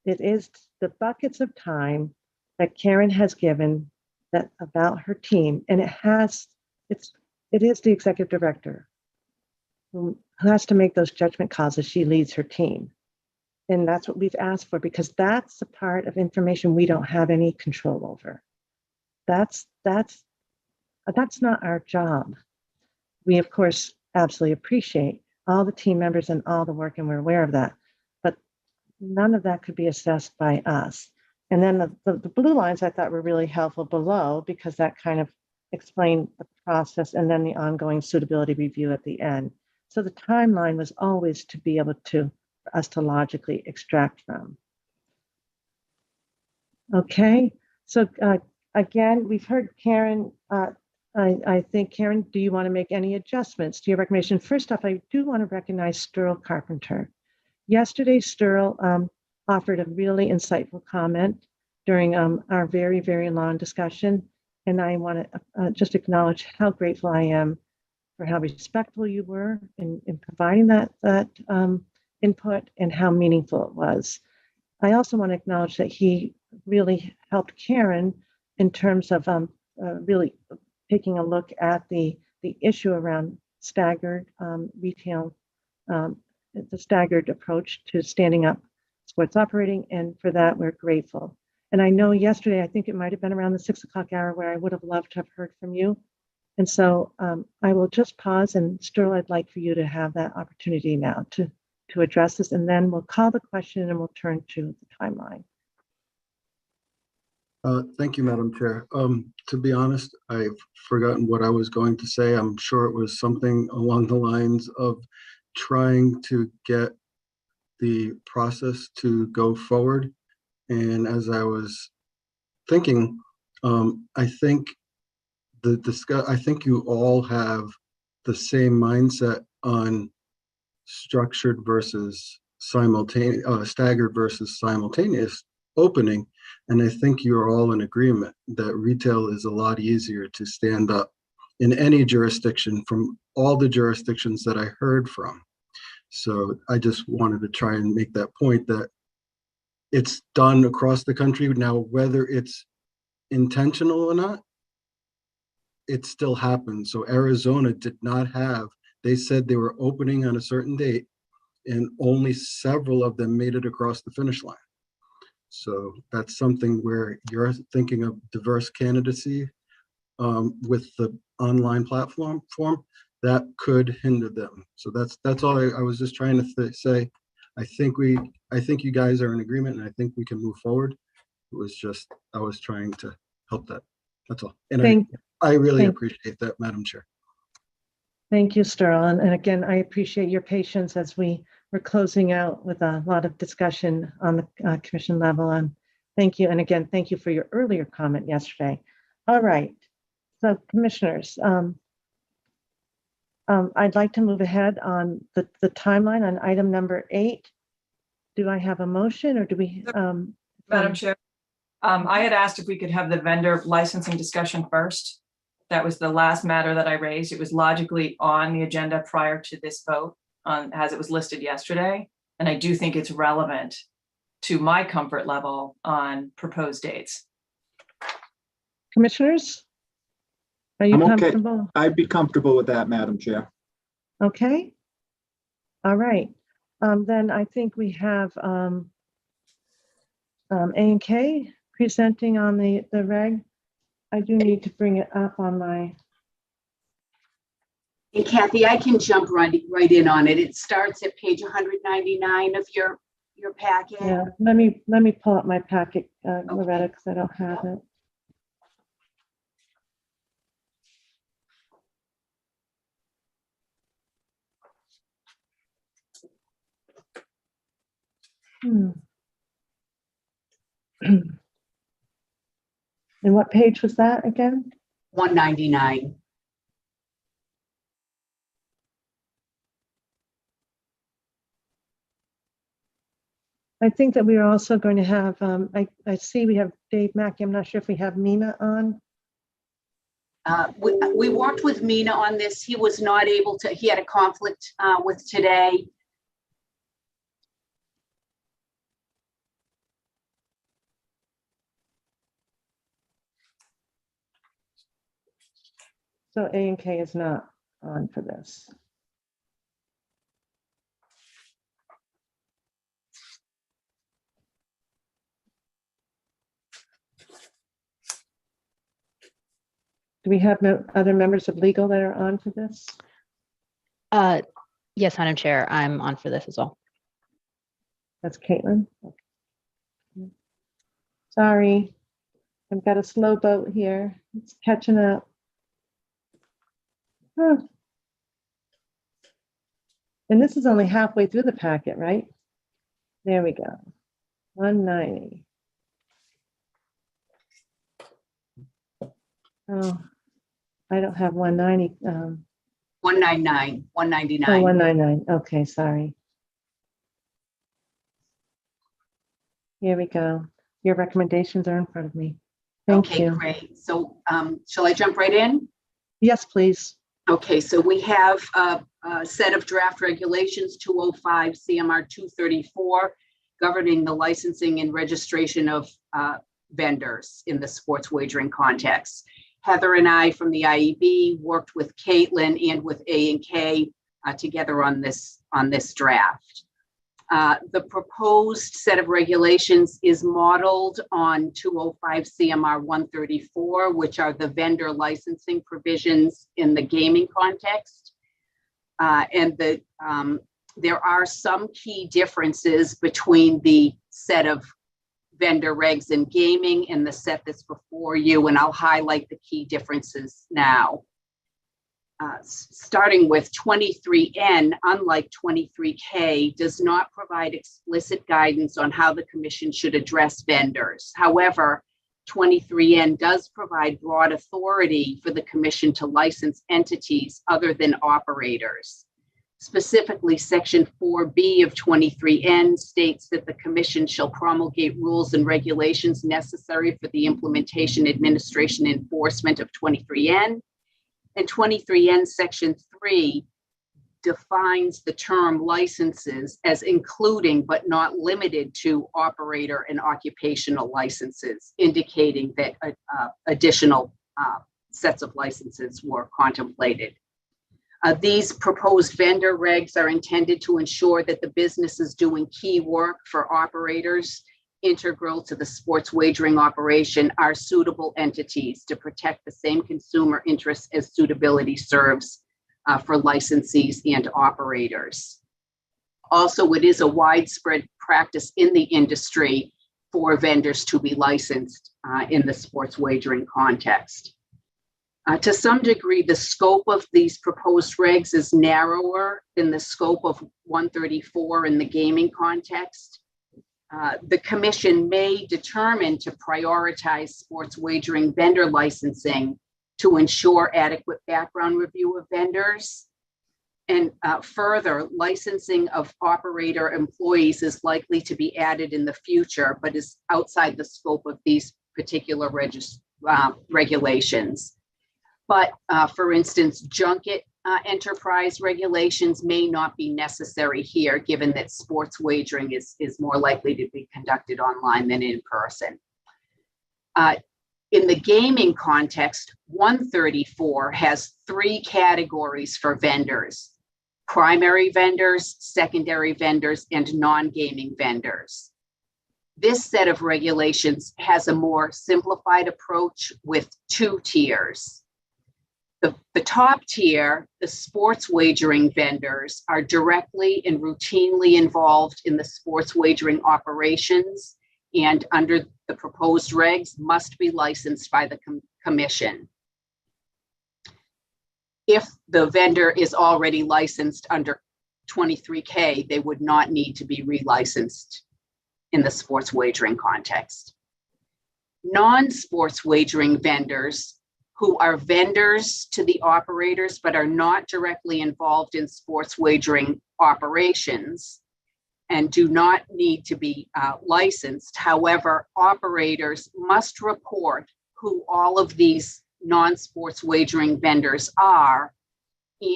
it is. The buckets of time that Karen has given that about her team, and it is the executive director who has to make those judgment calls as she leads her team. And that's what we've asked for, because that's the part of information we don't have any control over. That's not our job. We, of course, absolutely appreciate all the team members and all the work, and we're aware of that. But none of that could be assessed by us. And then the blue lines I thought were really helpful below, because that kind of explained the process and then the ongoing suitability review at the end. So the timeline was always to be able to, for us to logically extract from. Okay, so again, we've heard Karen. I think, Karen, do you want to make any adjustments to your recommendation? First off, I do want to recognize Sterl Carpenter. Yesterday, Sterl offered a really insightful comment during our very, very long discussion. And I want to just acknowledge how grateful I am for how respectful you were in providing that input and how meaningful it was. I also want to acknowledge that he really helped Karen in terms of really taking a look at the issue around staggered retail, the staggered approach to standing up sports operating. And for that, we're grateful. And I know yesterday, I think it might have been around the 6 o'clock hour where I would have loved to have heard from you. And so I will just pause, and Sterl, I'd like for you to have that opportunity now to address this, and then we'll call the question and we'll turn to the timeline. Thank you, Madam Chair. To be honest, I've forgotten what I was going to say. I'm sure it was something along the lines of trying to get the process to go forward. And as I was thinking, I think I think you all have the same mindset on structured versus simultaneous, staggered versus simultaneous opening. And I think you're all in agreement that retail is a lot easier to stand up in any jurisdiction from all the jurisdictions that I heard from. So I just wanted to try and make that point that it's done across the country. Now, whether it's intentional or not, it still happens. So Arizona did not have, they said they were opening on a certain date and only several of them made it across the finish line. So that's something where you're thinking of diverse candidacy with the online platform form that could hinder them. So that's all I was just trying to say. I think you guys are in agreement, and I think we can move forward. It was just, I was trying to help that. That's all. And I really appreciate that, Madam Chair. Thank you, Sterl. And again, I appreciate your patience as we're closing out with a lot of discussion on the commission level. And thank you. And again, thank you for your earlier comment yesterday. All right. So commissioners, I'd like to move ahead on the timeline on item number 8. Do I have a motion, or do we? Madam Chair, I had asked if we could have the vendor licensing discussion first. That was the last matter that I raised. It was logically on the agenda prior to this vote as it was listed yesterday. And I do think it's relevant to my comfort level on proposed dates. Commissioners, are you comfortable? I'd be comfortable with that, Madam Chair. Okay. All right. Then I think we have A&K presenting on the reg. I do need to bring it up on my. And Kathy, I can jump right in on it. It starts at page 199 of your packet. Yeah, let me pull up my packet, Loretta, because I don't have it. And what page was that again? 199. I think that we are also going to have, I see we have Dave Mackey. I'm not sure if we have Mina on. We worked with Mina on this. He was not able to, he had a conflict with today. So A and K is not on for this. Do we have other members of legal that are on for this? Yes, Madam Chair, I'm on for this as well. That's Caitlin. Sorry, I've got a slow boat here. It's catching up. Huh. And this is only halfway through the packet, right? There we go. 190. Oh, I don't have 190. 199, Oh, 199. 199. Okay, sorry. Here we go. Your recommendations are in front of me. Thank Okay, you. great. So shall I jump right in? Yes, please. Okay, so we have a set of draft regulations, 205 CMR 234, governing the licensing and registration of vendors in the sports wagering context. Heather and I from the IEB worked with Caitlin and with A&K together on this draft. The proposed set of regulations is modeled on 205 CMR 134, which are the vendor licensing provisions in the gaming context. There are some key differences between the set of vendor regs in gaming and the set that's before you, and I'll highlight the key differences now. Starting with 23N, unlike 23K, does not provide explicit guidance on how the commission should address vendors. However, 23N does provide broad authority for the commission to license entities other than operators. Specifically, Section 4B of 23N states that the commission shall promulgate rules and regulations necessary for the implementation, administration, and enforcement of 23N. And 23N Section 3 defines the term licenses as including but not limited to operator and occupational licenses, indicating that additional sets of licenses were contemplated. These proposed vendor regs are intended to ensure that the businesses doing key work for operators integral to the sports wagering operation are suitable entities to protect the same consumer interests as suitability serves for licensees and operators. Also, it is a widespread practice in the industry for vendors to be licensed in the sports wagering context. To some degree, the scope of these proposed regs is narrower than the scope of 134 in the gaming context. The commission may determine to prioritize sports wagering vendor licensing to ensure adequate background review of vendors. And further, licensing of operator employees is likely to be added in the future, but is outside the scope of these particular regulations. But for instance, junket enterprise regulations may not be necessary here, given that sports wagering is more likely to be conducted online than in person. In the gaming context, 134 has 3 categories for vendors: primary vendors, secondary vendors, and non-gaming vendors. This set of regulations has a more simplified approach with 2 tiers. The top tier, the sports wagering vendors, are directly and routinely involved in the sports wagering operations and under the proposed regs must be licensed by the commission. If the vendor is already licensed under 23K, they would not need to be relicensed in the sports wagering context. Non-sports wagering vendors who are vendors to the operators but are not directly involved in sports wagering operations and do not need to be licensed. However, operators must report who all of these non-sports wagering vendors are,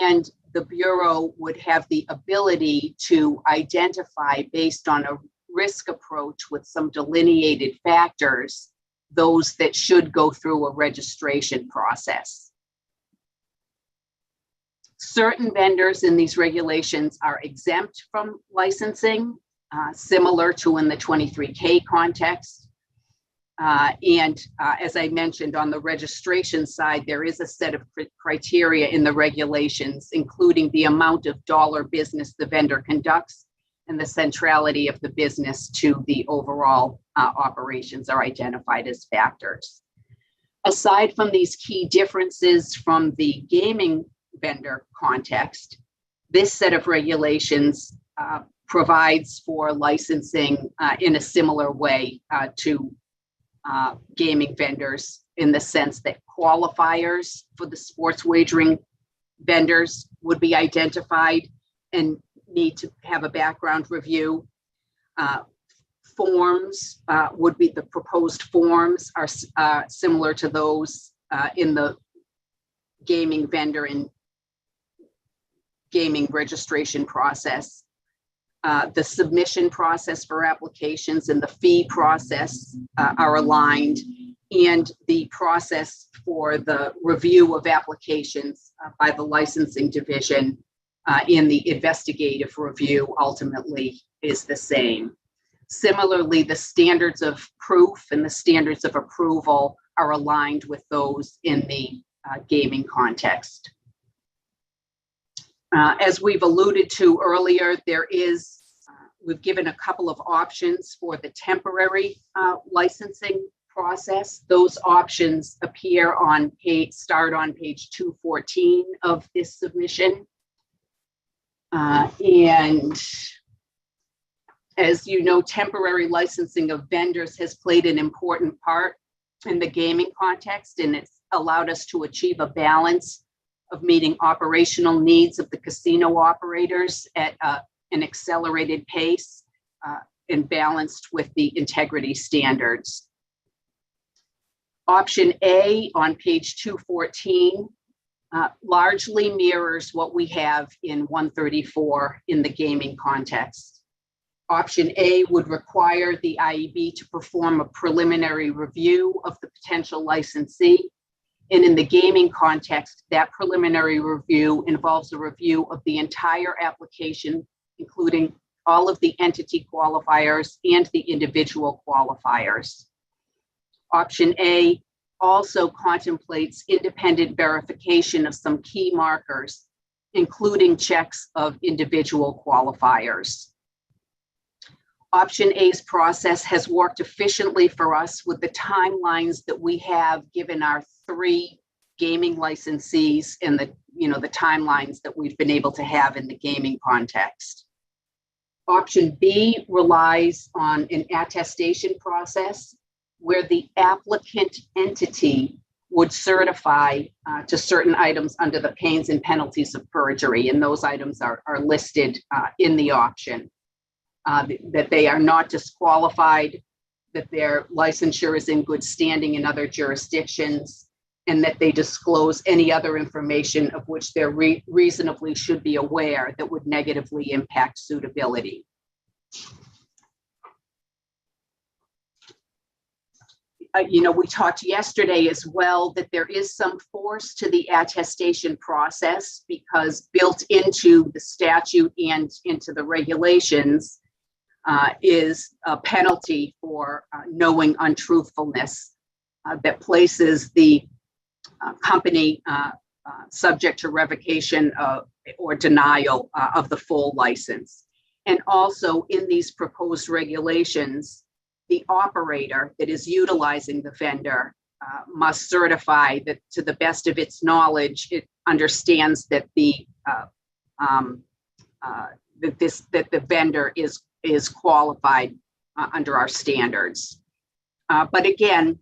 and the Bureau would have the ability to identify, based on a risk approach with some delineated factors, those that should go through a registration process. Certain vendors in these regulations are exempt from licensing, similar to in the 23K context. As I mentioned, on the registration side, there is a set of criteria in the regulations, including the amount of dollar business the vendor conducts and the centrality of the business to the overall operations are identified as factors. Aside from these key differences from the gaming vendor context, this set of regulations provides for licensing in a similar way to gaming vendors, in the sense that qualifiers for the sports wagering vendors would be identified and need to have a background review. Forms would be, the proposed forms are similar to those in the gaming vendor and gaming registration process. The submission process for applications and the fee process are aligned, and the process for the review of applications by the licensing division in the investigative review ultimately is the same. Similarly, the standards of proof and the standards of approval are aligned with those in the gaming context. As we've alluded to earlier, we've given a couple of options for the temporary licensing process. Those options appear on start on page 214 of this submission. And as you know, temporary licensing of vendors has played an important part in the gaming context, and it's allowed us to achieve a balance of meeting operational needs of the casino operators at an accelerated pace and balanced with the integrity standards. Option A on page 214 largely mirrors what we have in 134 in the gaming context. Option A would require the IEB to perform a preliminary review of the potential licensee. And in the gaming context, that preliminary review involves a review of the entire application, including all of the entity qualifiers and the individual qualifiers. Option A also contemplates independent verification of some key markers, including checks of individual qualifiers. Option A's process has worked efficiently for us with the timelines that we have given our 3 gaming licensees and the timelines that we've been able to have in the gaming context. Option B relies on an attestation process where the applicant entity would certify to certain items under the pains and penalties of perjury, and those items are listed in the option. That they are not disqualified, that their licensure is in good standing in other jurisdictions, and that they disclose any other information of which they reasonably should be aware that would negatively impact suitability. We talked yesterday as well that there is some force to the attestation process, because built into the statute and into the regulations is a penalty for knowing untruthfulness that places the company subject to revocation or denial of the full license. And also in these proposed regulations, the operator that is utilizing the vendor must certify that, to the best of its knowledge, it understands that the vendor is qualified under our standards. But again,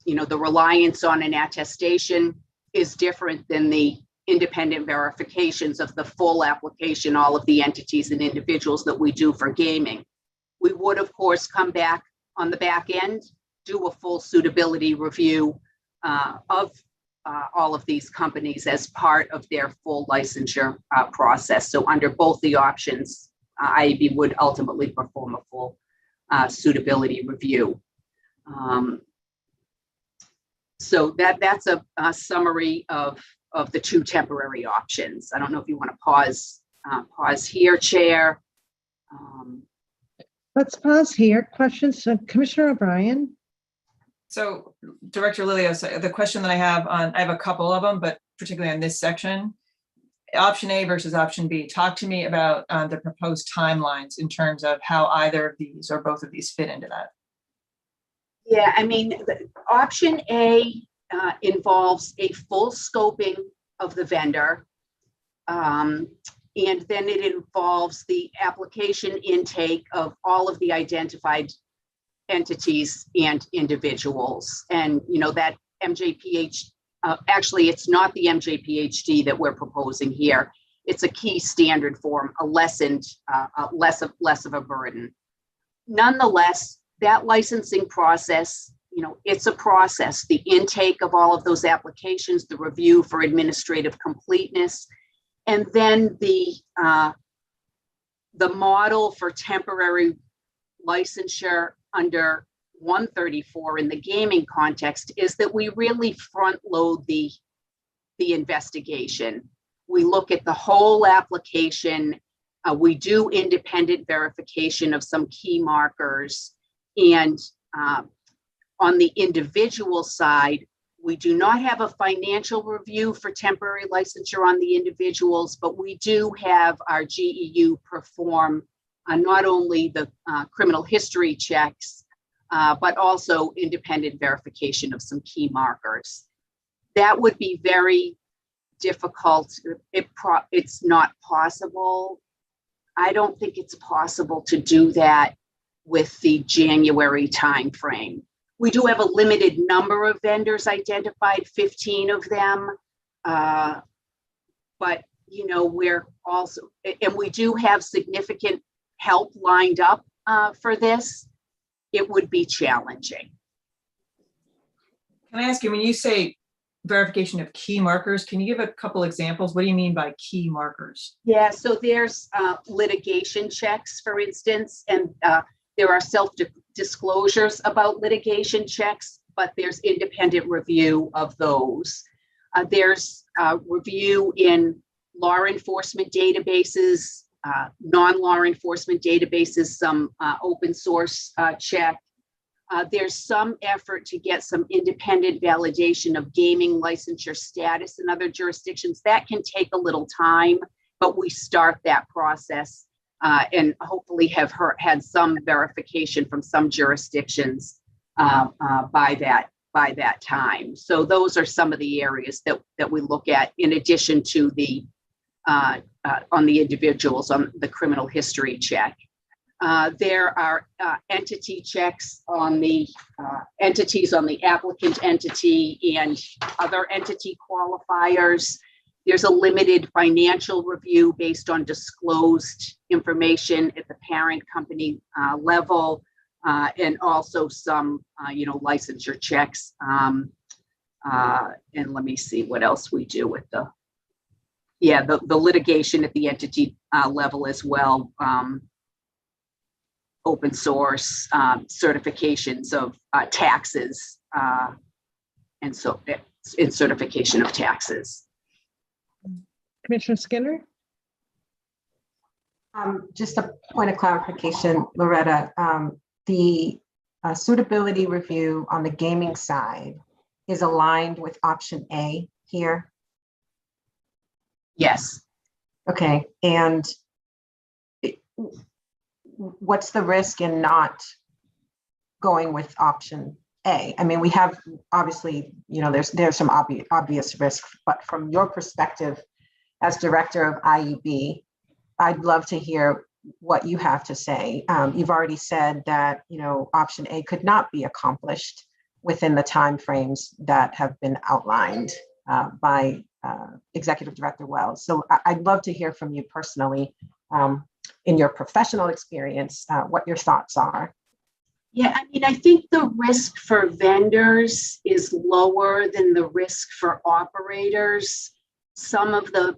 the reliance on an attestation is different than the independent verifications of the full application, all of the entities and individuals that we do for gaming. We would, of course, come back on the back end, do a full suitability review of all of these companies as part of their full licensure process. So under both the options, IAB would ultimately perform a full suitability review. So that's a summary of of the two temporary options. I don't know if you want to pause here, Chair. Let's pause here. Questions, Commissioner O'Brien? So Director Lilios, the question that I have I have a couple of them, but particularly on this section, option A versus option B. Talk to me about the proposed timelines in terms of how either of these or both of these fit into that. Yeah, I mean, option A involves a full scoping of the vendor. And then it involves the application intake of all of the identified entities and individuals. And, you know, that MJPH, actually, it's not the MJPHD that we're proposing here. It's a key standard form, a lessened, less of a burden. Nonetheless, that licensing process, you know, it's a process. The intake of all of those applications, the review for administrative completeness, and then the model for temporary licensure under 134 in the gaming context is that we really front load the investigation. We look at the whole application. We do independent verification of some key markers. And on the individual side, we do not have a financial review for temporary licensure on the individuals, but we do have our GEU perform not only the criminal history checks, but also independent verification of some key markers. That would be very difficult. It's not possible. I don't think it's possible to do that with the January timeframe. We do have a limited number of vendors identified, 15 of them. But, you know, we're also, and we do have significant help lined up for this. It would be challenging. Can I ask you, when you say verification of key markers, can you give a couple examples? What do you mean by key markers? Yeah, so there's litigation checks, for instance, and there are self-disclosures about litigation checks, but there's independent review of those. There's review in law enforcement databases, non-law enforcement databases, some open source check. There's some effort to get some independent validation of gaming licensure status in other jurisdictions. That can take a little time, but we start that process and hopefully have had some verification from some jurisdictions by that time. So those are some of the areas that we look at in addition to the on the individuals on the criminal history check. There are entity checks on the entities on the applicant entity and other entity qualifiers. There's a limited financial review based on disclosed information at the parent company level, and also some, you know, licensure checks. And let me see what else we do with the litigation at the entity level as well. Open source certifications of taxes, and so in certification of taxes. Commissioner Skinner? Just a point of clarification, Loretta. The suitability review on the gaming side is aligned with option A here? Yes. Okay, and what's the risk in not going with option A? I mean, we have obviously, you know, there's some obvious risk, but from your perspective as director of IEB, I'd love to hear what you have to say. You've already said that, you know, option A could not be accomplished within the timeframes that have been outlined by Executive Director Wells. So I'd love to hear from you personally, in your professional experience, what your thoughts are. Yeah, I mean, I think the risk for vendors is lower than the risk for operators. Some of the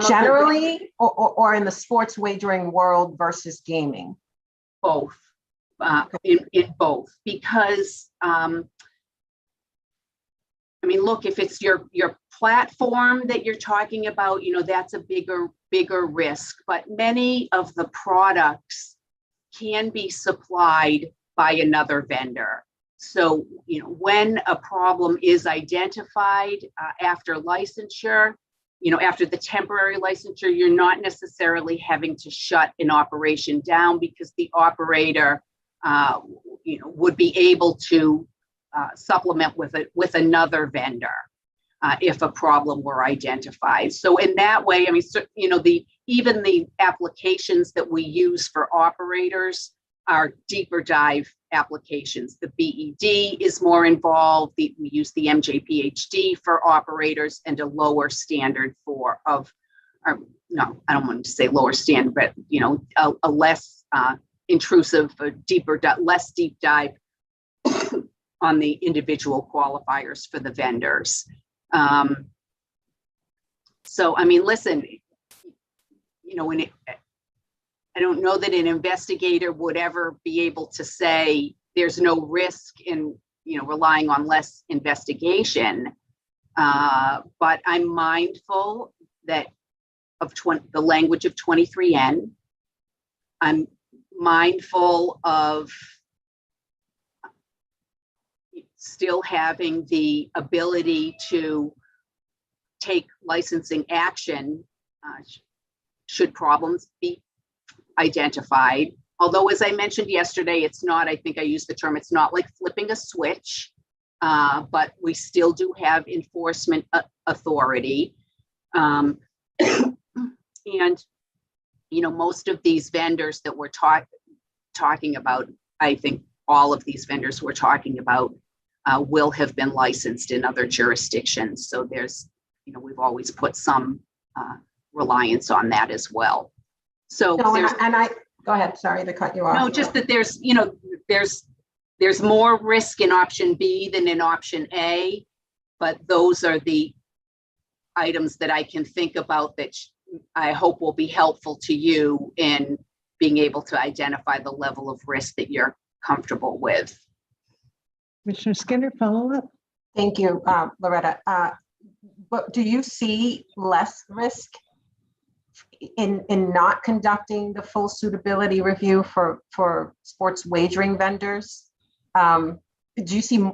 generally, or in the sports wagering world versus gaming? Both, in both, because I mean, look, if it's your platform that you're talking about, that's a bigger risk, but many of the products can be supplied by another vendor. So, when a problem is identified after licensure, after the temporary licensure, you're not necessarily having to shut an operation down because the operator, would be able to supplement with another vendor if a problem were identified. So in that way, I mean, even the applications that we use for operators are deeper dive applications. The BED is more involved. We use the MJPHD for operators and a lower standard no, I don't want to say lower standard, but a less intrusive, less deep dive on the individual qualifiers for the vendors. So, I mean, listen, I don't know that an investigator would ever be able to say there's no risk in, relying on less investigation. But I'm mindful of the language of 23N. I'm mindful of still having the ability to take licensing action should problems be identified. Although, as I mentioned yesterday, it's not, I think I used the term, it's not like flipping a switch, but we still do have enforcement authority. And, most of these vendors that we're talking about, I think all of these vendors we're talking about will have been licensed in other jurisdictions. So there's, we've always put some reliance on that as well. So No, go ahead. Sorry to cut you off. No, just that there's more risk in option B than in option A, but those are the items that I can think about that I hope will be helpful to you in being able to identify the level of risk that you're comfortable with. Commissioner Skinner, follow up? Thank you, Loretta. But do you see less risk in not conducting the full suitability review for sports wagering vendors? Do you see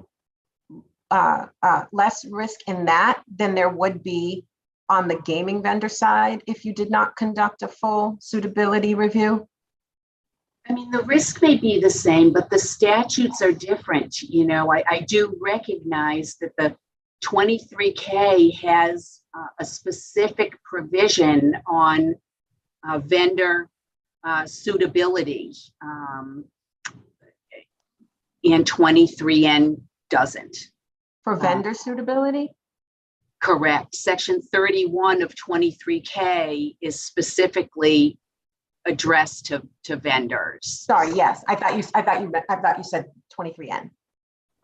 less risk in that than there would be on the gaming vendor side if you did not conduct a full suitability review? I mean, the risk may be the same, but the statutes are different. I do recognize that the 23K has a specific provision on vendor suitability, and 23N doesn't. For vendor suitability? Correct. Section 31 of 23K is specifically addressed to vendors. Sorry, yes, I thought you said 23N.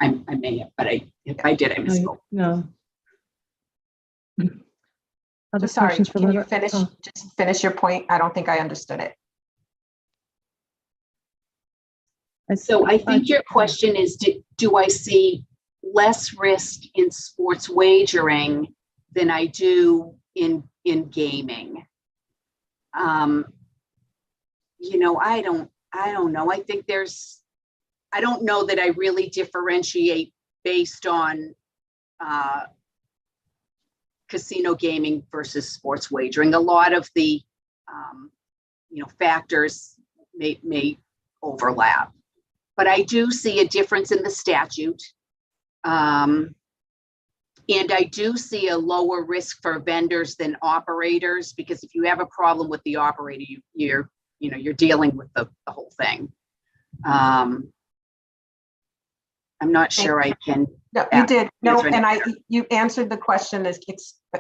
I may have, but if I did, I misspoke. No. Other Sorry, questions for can you Loretta? just finish your point? I don't think I understood it. So I think your question is, do I see less risk in sports wagering than I do in gaming? I don't know. I think I don't know that I really differentiate based on casino gaming versus sports wagering. A lot of the factors may overlap, but I do see a difference in the statute. And I do see a lower risk for vendors than operators, because if you have a problem with the operator, you're dealing with the whole thing. I'm not sure I can. No, you did. No, and you answered the question as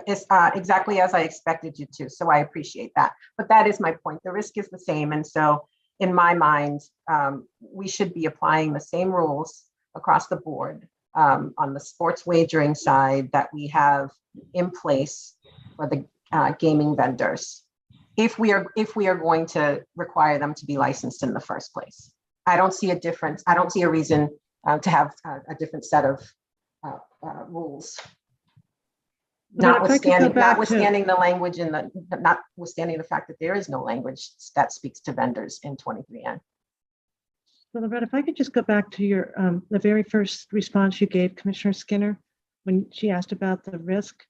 exactly as I expected you to. So I appreciate that. But that is my point. The risk is the same, and so in my mind, we should be applying the same rules across the board on the sports wagering side that we have in place for the gaming vendors, if we are going to require them to be licensed in the first place. I don't see a difference. I don't see a reason to have a different set of rules. But if I could go back to- Notwithstanding the language in the, notwithstanding the fact that there is no language that speaks to vendors in 23N. So Loretta, if I could just go back to your, the very first response you gave Commissioner Skinner, when she asked about the risk,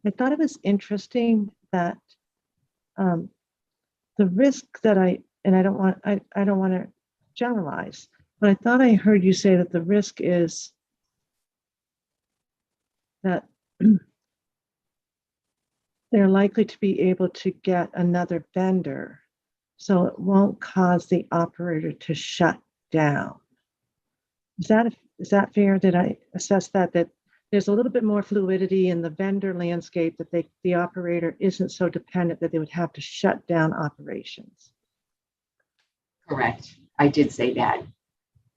I thought it was interesting that the risk that I don't want to generalize, but I thought I heard you say that the risk is that they're likely to be able to get another vendor, so it won't cause the operator to shut down. Is that fair? Did I assess that there's a little bit more fluidity in the vendor landscape, that the operator isn't so dependent that they would have to shut down operations? Correct. I did say that.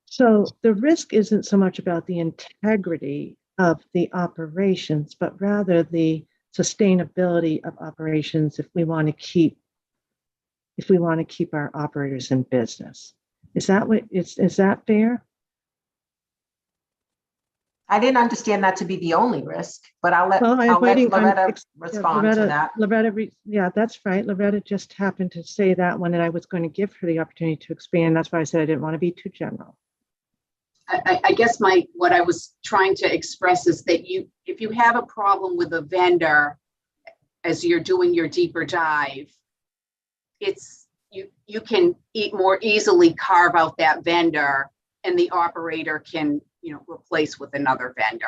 So the risk isn't so much about the integrity of the operations, but rather the sustainability of operations if we want to keep our operators in business. Is that fair? I didn't understand that to be the only risk, but I'll let waiting on Loretta respond to that. Yeah, that's right. Loretta just happened to say that one, and I was going to give her the opportunity to expand. That's why I said I didn't want to be too general. I guess what I was trying to express is that if you have a problem with a vendor as you're doing your deeper dive, you can more easily carve out that vendor, and the operator can replace with another vendor.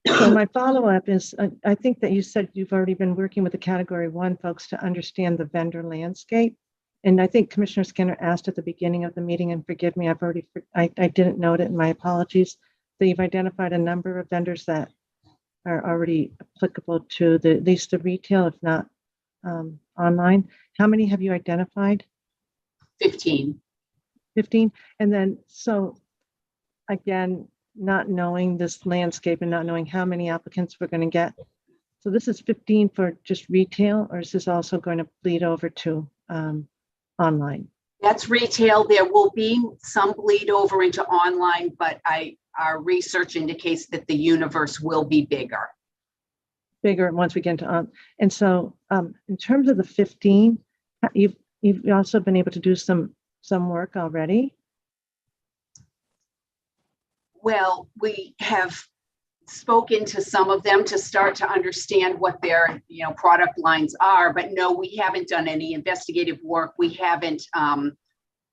So my follow-up is, I think that you said you've already been working with the Category 1 folks to understand the vendor landscape. And I think Commissioner Skinner asked at the beginning of the meeting, and forgive me, I didn't note it, and my apologies, that you've identified a number of vendors that are already applicable to at least the retail, if not online. How many have you identified? 15. 15. And then, so again, not knowing this landscape and not knowing how many applicants we're going to get. So this is 15 for just retail, or is this also going to bleed over to online? That's retail. There will be some bleed over into online, but our research indicates that the universe will be bigger. Bigger once we get into and so in terms of the 15, you've also been able to do some work already. Well, we have spoken to some of them to start to understand what their product lines are, but no, we haven't done any investigative work. We haven't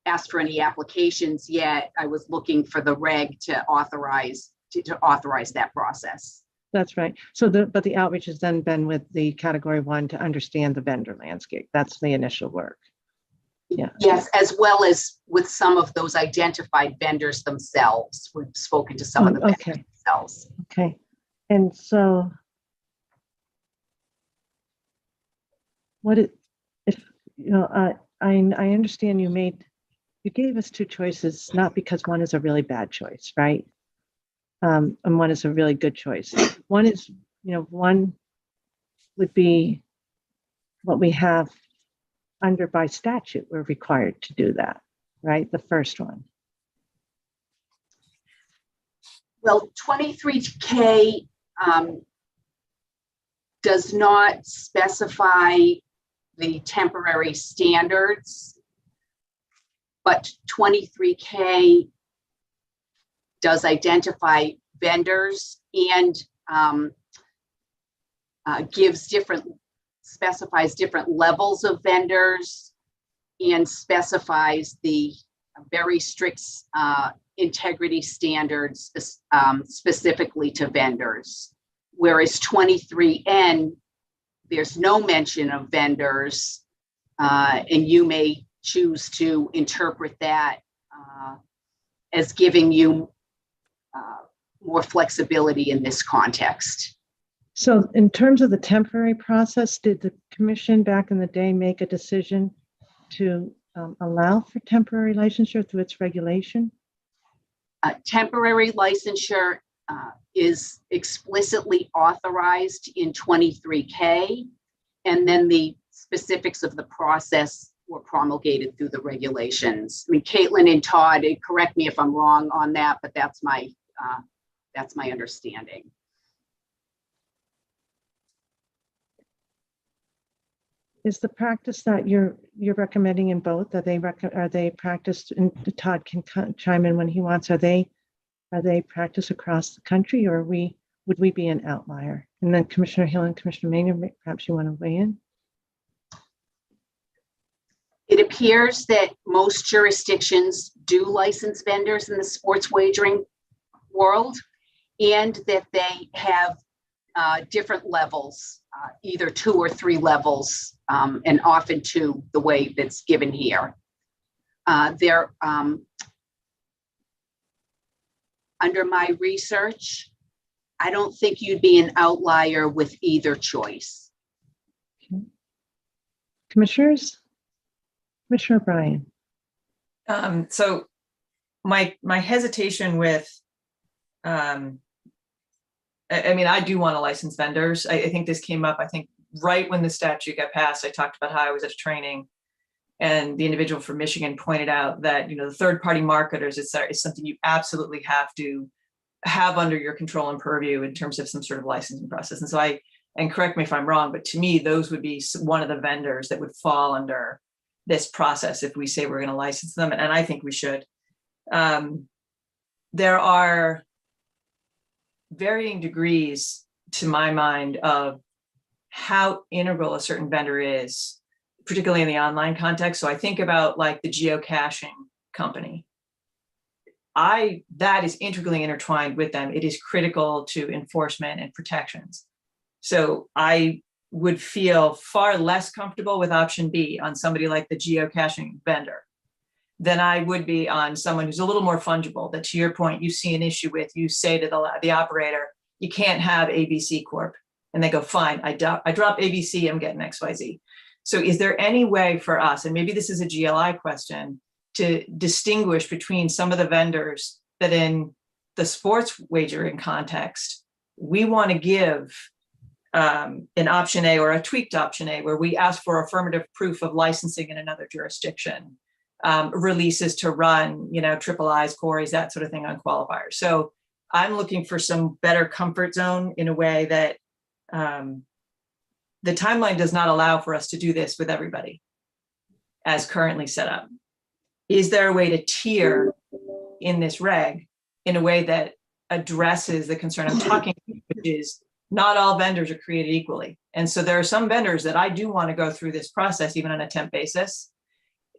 asked for any applications yet. I was looking for the reg to authorize that process. That's right. So but the outreach has then been with the Category 1 to understand the vendor landscape. That's the initial work. Yeah. Yes, as well as with some of those identified vendors themselves. We've spoken to some of the vendors themselves. Okay. And so I understand you gave us two choices, not because one is a really bad choice, right? And one is a really good choice. One is, one would be what we have by statute. We're required to do that, right? The first one. Well, 23K does not specify the temporary standards, but 23K does identify vendors and specifies different levels of vendors and specifies the very strict integrity standards specifically to vendors. Whereas 23N, there's no mention of vendors, and you may choose to interpret that as giving you more flexibility in this context. So in terms of the temporary process, did the commission back in the day make a decision to allow for temporary licensure through its regulation? Temporary licensure is explicitly authorized in 23K, and then the specifics of the process were promulgated through the regulations. I mean, Caitlin and Todd, correct me if I'm wrong on that, but that's my That's my understanding. Is the practice that you're recommending in both, are they practiced, and Todd can chime in when he wants, are they practiced across the country, or would we be an outlier? And then Commissioner Hill and Commissioner Maynard, perhaps you want to weigh in? It appears that most jurisdictions do license vendors in the sports wagering world, and that they have different levels, either 2 or 3 levels, and often 2, the way that's given here. Under my research, I don't think you'd be an outlier with either choice. Okay. Commissioners? Commissioner O'Brien. So my hesitation with, I mean, I do want to license vendors. I think this came up, I think, right when the statute got passed. I talked about how I was at a training, and the individual from Michigan pointed out that, you know, the third-party marketers is something you absolutely have to have under your control and purview in terms of some sort of licensing process. And so and correct me if I'm wrong, but to me, those would be one of the vendors that would fall under this process if we say we're going to license them. And I think we should. There are varying degrees, to my mind, of how integral a certain vendor is, particularly in the online context. So I think about like the geocaching company. That is integrally intertwined with them. It is critical to enforcement and protections. So I would feel far less comfortable with option B on somebody like the geocaching vendor than I would be on someone who's a little more fungible, that, to your point, you see an issue with, you say to the operator, you can't have ABC Corp. And they go, fine, I drop ABC, I'm getting XYZ. So is there any way for us, and maybe this is a GLI question, to distinguish between some of the vendors that in the sports wagering context, we want to give an option A or a tweaked option A, where we ask for affirmative proof of licensing in another jurisdiction, releases to run, you know, triple I's, Corey's, that sort of thing on qualifiers. So I'm looking for some better comfort zone in a way that the timeline does not allow for us to do this with everybody as currently set up. Is there a way to tier in this reg in a way that addresses the concern I'm talking about, which is not all vendors are created equally. And so there are some vendors that I do want to go through this process, even on a temp basis.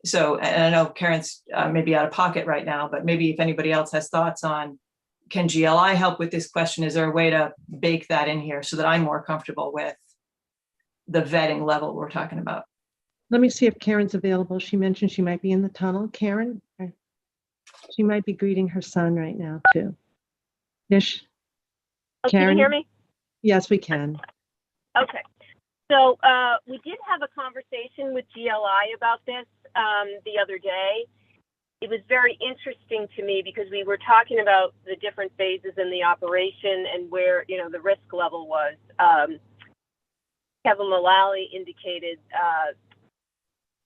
So, and I know Karen's maybe out of pocket right now, but maybe if anybody else has thoughts on, can GLI help with this question? Is there a way to bake that in here so that I'm more comfortable with the vetting level we're talking about? Let me see if Karen's available. She mentioned she might be in the tunnel. Karen, she might be greeting her son right now too. Ish. Can you hear me? Yes, we can. Okay. So we did have a conversation with GLI about this the other day. It was very interesting to me because we were talking about the different phases in the operation and where, you know, the risk level was. Kevin Mullally indicated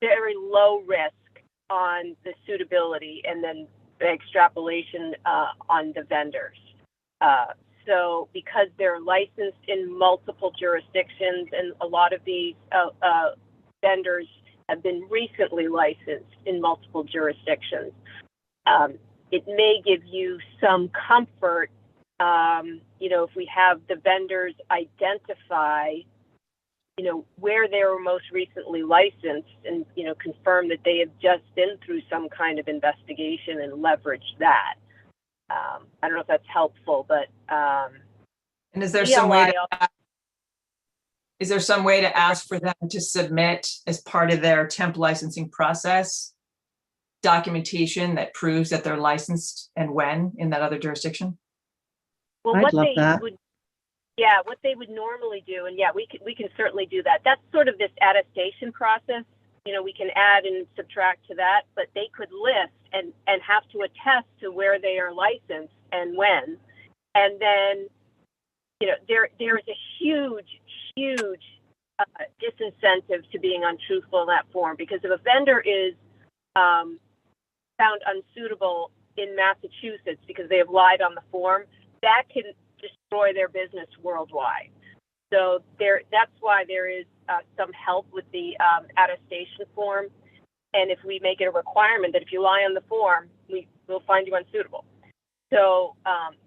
very low risk on the suitability, and then the extrapolation on the vendors. So because they're licensed in multiple jurisdictions, and a lot of these vendors have been recently licensed in multiple jurisdictions, it may give you some comfort, you know, if we have the vendors identify, you know, where they were most recently licensed, and, you know, confirm that they have just been through some kind of investigation and leverage that. I don't know if that's helpful, but and is there some way to ask for them to submit, as part of their temp licensing process, documentation that proves that they're licensed and when in that other jurisdiction? Well, what they would normally do, and yeah, we can certainly do that. That's sort of this attestation process. You know, we can add and subtract to that, but they could list and have to attest to where they are licensed and when. And then, you know, there's a huge disincentive to being untruthful in that form, because if a vendor is found unsuitable in Massachusetts because they have lied on the form, that can destroy their business worldwide. So that's why there is some help with the attestation form. And if we make it a requirement that if you lie on the form, we'll find you unsuitable. So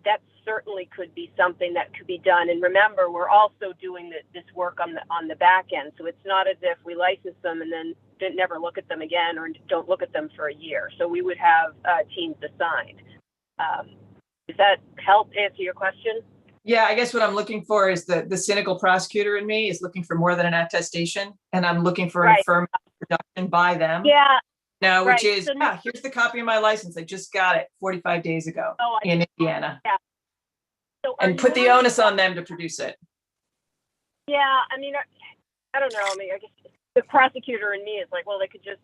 that certainly could be something that could be done. And remember, we're also doing this work on the back end. So it's not as if we license them and then never look at them again or don't look at them for a year. So we would have teams assigned. Does that help answer your question? Yeah, I guess what I'm looking for is the cynical prosecutor in me is looking for more than an attestation, and I'm looking for an affirmative production by them. Yeah. No, which right. is, So here's the copy of my license. I just got it 45 days ago in Indiana. Yeah. So and put the onus on them to produce it. Yeah, I mean, I don't know. I mean, I guess the prosecutor in me is like, well, they could just,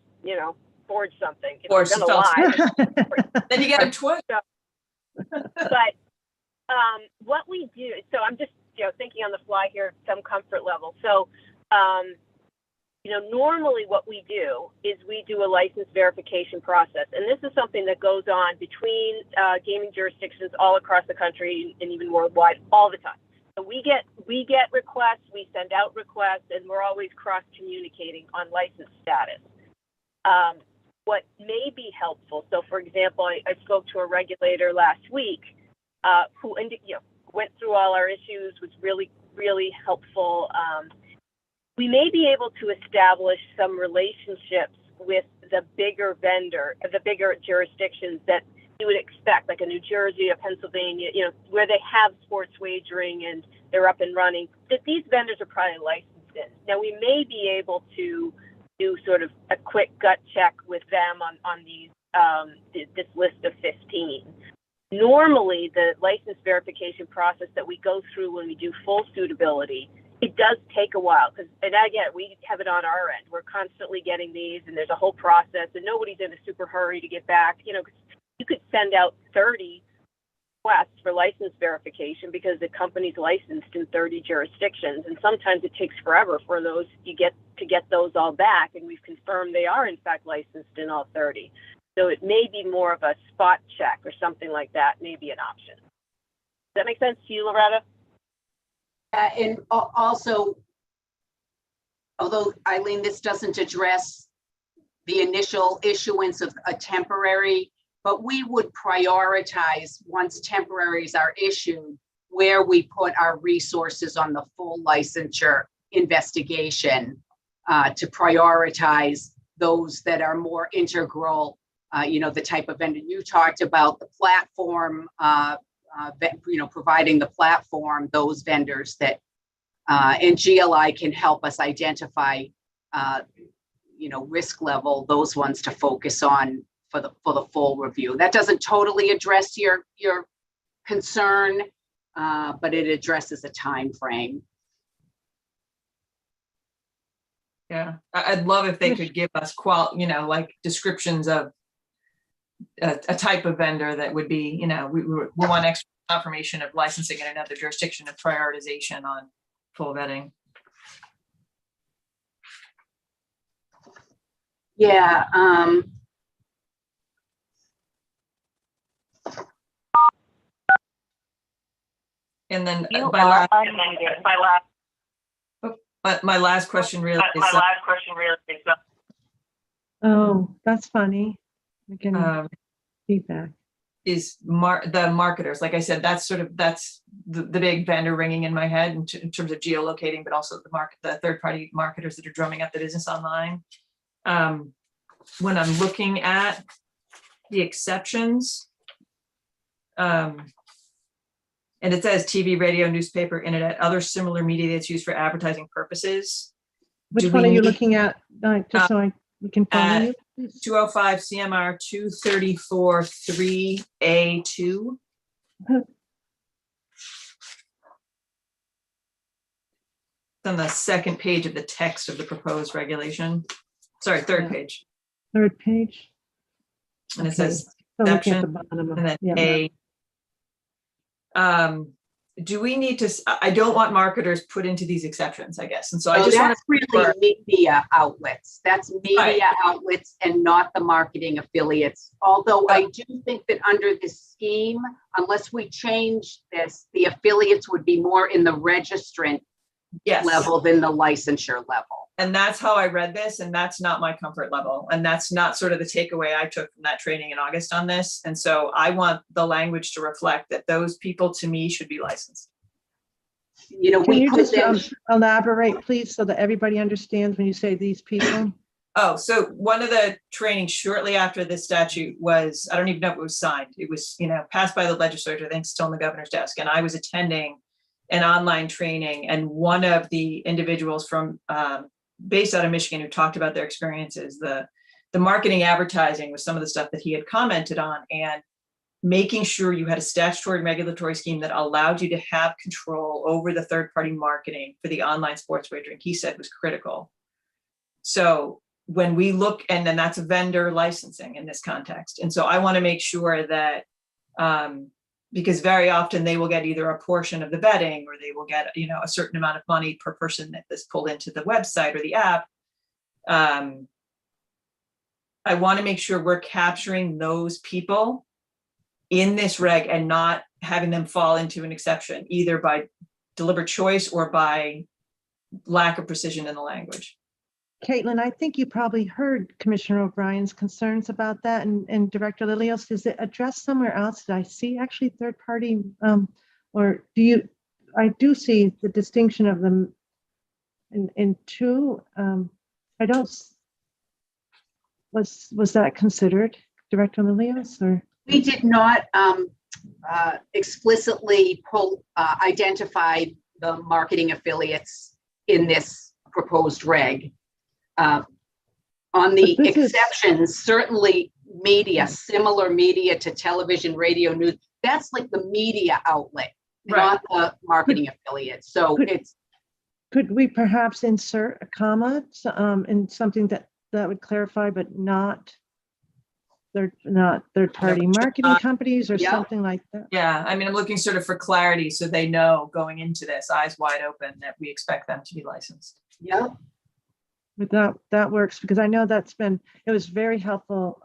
forge something. If Forge they're gonna lie. Then you get them twice. But what we do, so I'm just, thinking on the fly here, some comfort level. So, normally what we do is we do a license verification process. And this is something that goes on between gaming jurisdictions all across the country and even worldwide all the time. So we get requests, we send out requests, and we're always cross-communicating on license status. What may be helpful, so for example, I spoke to a regulator last week who went through all our issues, was really, really helpful. We may be able to establish some relationships with the bigger vendor, the bigger jurisdictions that you would expect, like a New Jersey, a Pennsylvania, where they have sports wagering and they're up and running, that these vendors are probably licensed in. Now, we may be able to do sort of a quick gut check with them on these this list of 15. Normally, the license verification process that we go through when we do full suitability, it does take a while and again, we have it on our end. We're constantly getting these, and there's a whole process, and nobody's in a super hurry to get back. You could send out 30 requests for license verification because the company's licensed in 30 jurisdictions, and sometimes it takes forever for those to get those all back, and we've confirmed they are in fact licensed in all 30. So it may be more of a spot check or something like that, may be an option. Does that make sense to you, Loretta? And also, although Eileen, this doesn't address the initial issuance of a temporary, but we would prioritize once temporaries are issued, where we put our resources on the full licensure investigation to prioritize those that are more integral, the type of vendor you talked about, the platform, providing the platform, those vendors that, and GLI can help us identify, risk level, those ones to focus on for the full review. That doesn't totally address your concern, but it addresses a time frame. Yeah, I'd love if they could give us like descriptions of a type of vendor that would be, we want extra confirmation of licensing in another jurisdiction and prioritization on full vetting. Yeah. And then You are unmuted. my last question really is, Oh, that's funny. We're getting feedback. Is the marketers. Like I said, that's the big vendor ringing in my head in terms of geolocating, but also the third-party marketers that are drumming up the business online. When I'm looking at the exceptions, and it says TV, radio, newspaper, internet, other similar media that's used for advertising purposes. Which one are you looking at? Just so we can follow you. 205 CMR 234 3A2. It's on the second page of the text of the proposed regulation. Sorry, third page. Third page. And it says So looking at exception, the bottom of and then yeah. A. do we need to, I don't want marketers put into these exceptions, I guess. And so I So just want that's really media outlets. That's media Right. outlets and not the marketing affiliates. Although I do think that under this scheme, unless we change this, the affiliates would be more in the registrant yes. level than the licensure level. And that's how I read this, and that's not my comfort level. And that's not sort of the takeaway I took from that training in August on this. And so I want the language to reflect that those people to me should be licensed. You know, Can we you could just then, elaborate, please, so that everybody understands when you say these people? Oh, so one of the trainings shortly after this statute was, I don't even know if it was signed. It was, passed by the legislature, I think still on the governor's desk. And I was attending an online training, and one of the individuals from based out of Michigan who talked about their experiences, the marketing advertising was some of the stuff that he had commented on, and making sure you had a statutory and regulatory scheme that allowed you to have control over the third-party marketing for the online sports wagering, he said was critical. So when we look, and then that's vendor licensing in this context. And so I want to make sure that, because very often they will get either a portion of the betting, or they will get, a certain amount of money per person that is pulled into the website or the app. I want to make sure we're capturing those people in this reg and not having them fall into an exception, either by deliberate choice or by lack of precision in the language. Caitlin, I think you probably heard Commissioner O'Brien's concerns about that, and Director Lilios, is it addressed somewhere else? Did I see actually third party, or do you? I do see the distinction of them in two. I don't. Was that considered, Director Lilios, or? we did not explicitly identify the marketing affiliates in this proposed reg. On the exceptions, certainly media, similar media to television, radio, news, that's like the media outlet, not the marketing affiliate. So Could we perhaps insert a comma in something that would clarify, but not third-party marketing companies or something like that? Yeah, I mean, I'm looking sort of for clarity so they know going into this, eyes wide open, that we expect them to be licensed. Yeah. But that works, because I know it was very helpful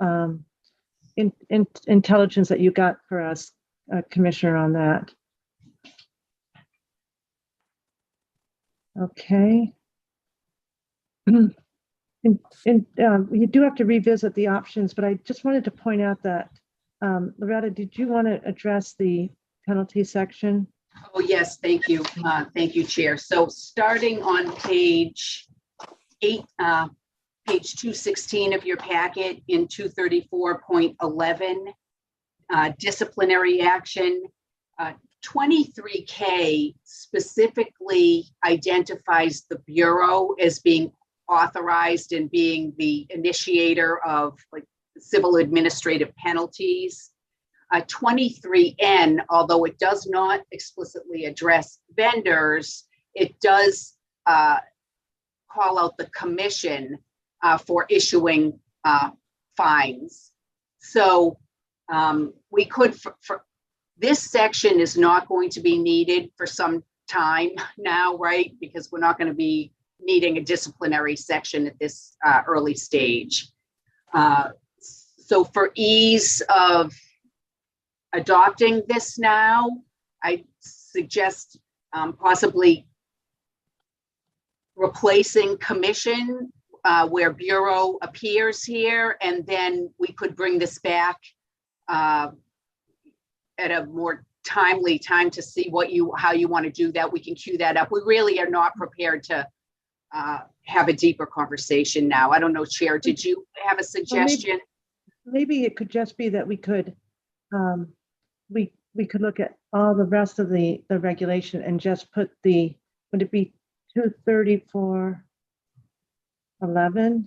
intelligence that you got for us, Commissioner, on that. Okay. And you do have to revisit the options, but I just wanted to point out that, Loretta, did you want to address the penalty section? Oh, yes, thank you. Thank you, Chair. So starting on page 216 of your packet in 234.11, disciplinary action, 23K specifically identifies the Bureau as being authorized and being the initiator of like civil administrative penalties. 23N, although it does not explicitly address vendors, it does call out the commission for issuing fines. So we could, for this section is not going to be needed for some time now, right? Because we're not going to be needing a disciplinary section at this early stage. So for ease of adopting this now, I suggest possibly replacing commission where Bureau appears here, and then we could bring this back at a more timely time to see how you want to do that. We can queue that up. We really are not prepared to have a deeper conversation now. I don't know, Chair, did you have a suggestion? Well, maybe it could just be that we could we could look at all the rest of the regulation and just put would it be 234.11?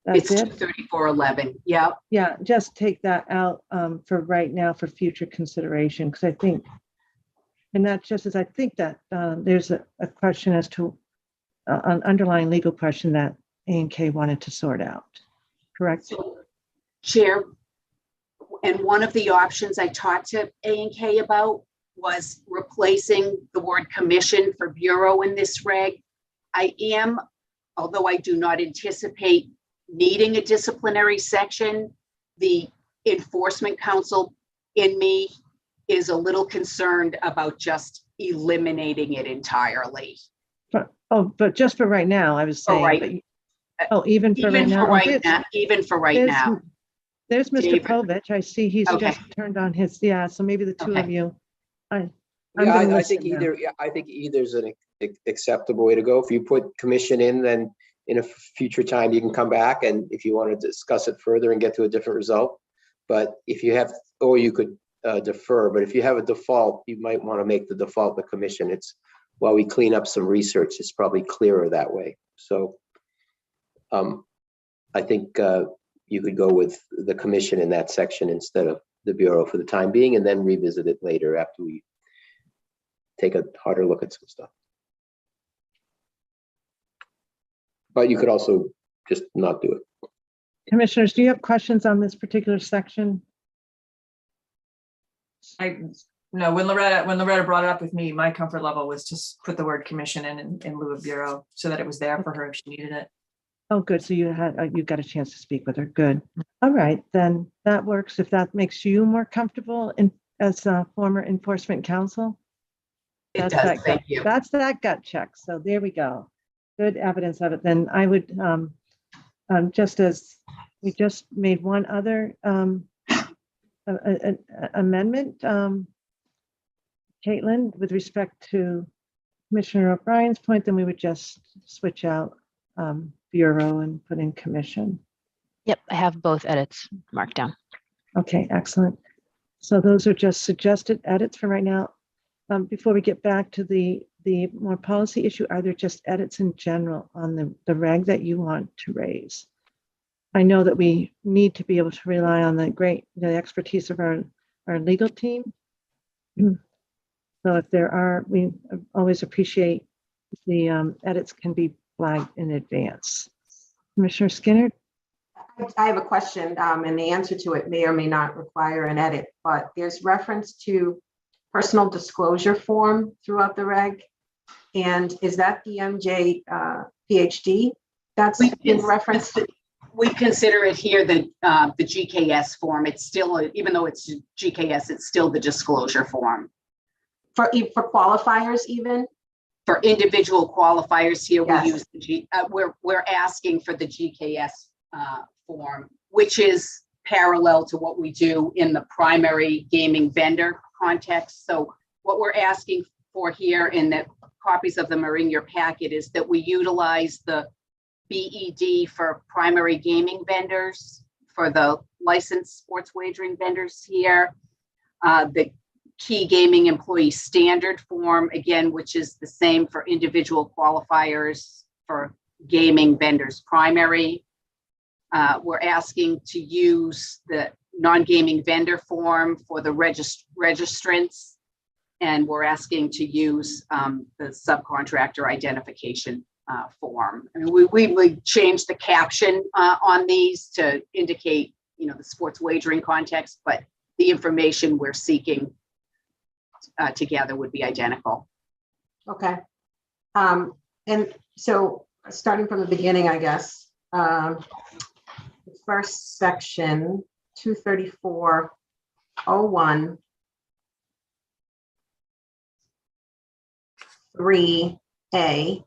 It's 234.11. Yeah. Yeah, just take that out for right now for future consideration, because I think, and that's just as I think that there's a question as to an underlying legal question that A&K wanted to sort out. Correct? So, Chair, and one of the options I talked to A&K about was replacing the word commission for bureau in this reg. Although I do not anticipate needing a disciplinary section, the enforcement council in me is a little concerned about just eliminating it entirely. But just for right now, I was saying. right. Even for right now. Even for right now. There's Mr. David. Povich. I see he's Okay. just turned on his, so maybe the two of you. I'm Yeah, gonna I think listen now. either, I think either's an acceptable way to go. If you put commission in, then in a future time, you can come back and if you want to discuss it further and get to a different result. But if you have, or you could defer, but if you have a default, you might want to make the default the commission. It's, while we clean up some research, it's probably clearer that way. So I think you could go with the commission in that section instead of the bureau for the time being, and then revisit it later after we take a harder look at some stuff. But you could also just not do it. Commissioners, do you have questions on this particular section? No, when Loretta brought it up with me, my comfort level was to put the word commission in lieu of bureau so that it was there for her if she needed it. Oh, good. So you got a chance to speak with her. Good. All right, then that works. If that makes you more comfortable as a former enforcement counsel. It does, thank you. That's that gut check. So there we go. Good evidence of it. Then I would, just as we just made one other amendment, Caitlin, with respect to Commissioner O'Brien's point, then we would just switch out bureau and put in commission. Yep, I have both edits marked down. Okay, excellent. So those are just suggested edits for right now. Before we get back to the more policy issue, are there just edits in general on the reg that you want to raise? I know that we need to be able to rely on the expertise of our legal team. So if there are, we always appreciate the edits can be flagged in advance. Commissioner Skinner? I have a question, and the answer to it may or may not require an edit, but there's reference to personal disclosure form throughout the reg. And is that the MJ PhD that's in reference to? We consider it here the GKS form. It's still, even though it's GKS, it's still the disclosure form. For qualifiers even? For individual qualifiers here, Yes. we use we're asking for the GKS form, which is parallel to what we do in the primary gaming vendor context. So what we're asking for here, and that copies of them are in your packet, is that we utilize the BED for primary gaming vendors, for the licensed sports wagering vendors here. The key gaming employee standard form, again, which is the same for individual qualifiers for gaming vendors primary. We're asking to use the non-gaming vendor form for the registrants, and we're asking to use the subcontractor identification form. I mean, we changed the caption on these to indicate, the sports wagering context, but the information we're seeking together would be identical. Okay. And so starting from the beginning, I guess, the first section, 234.01, 3A.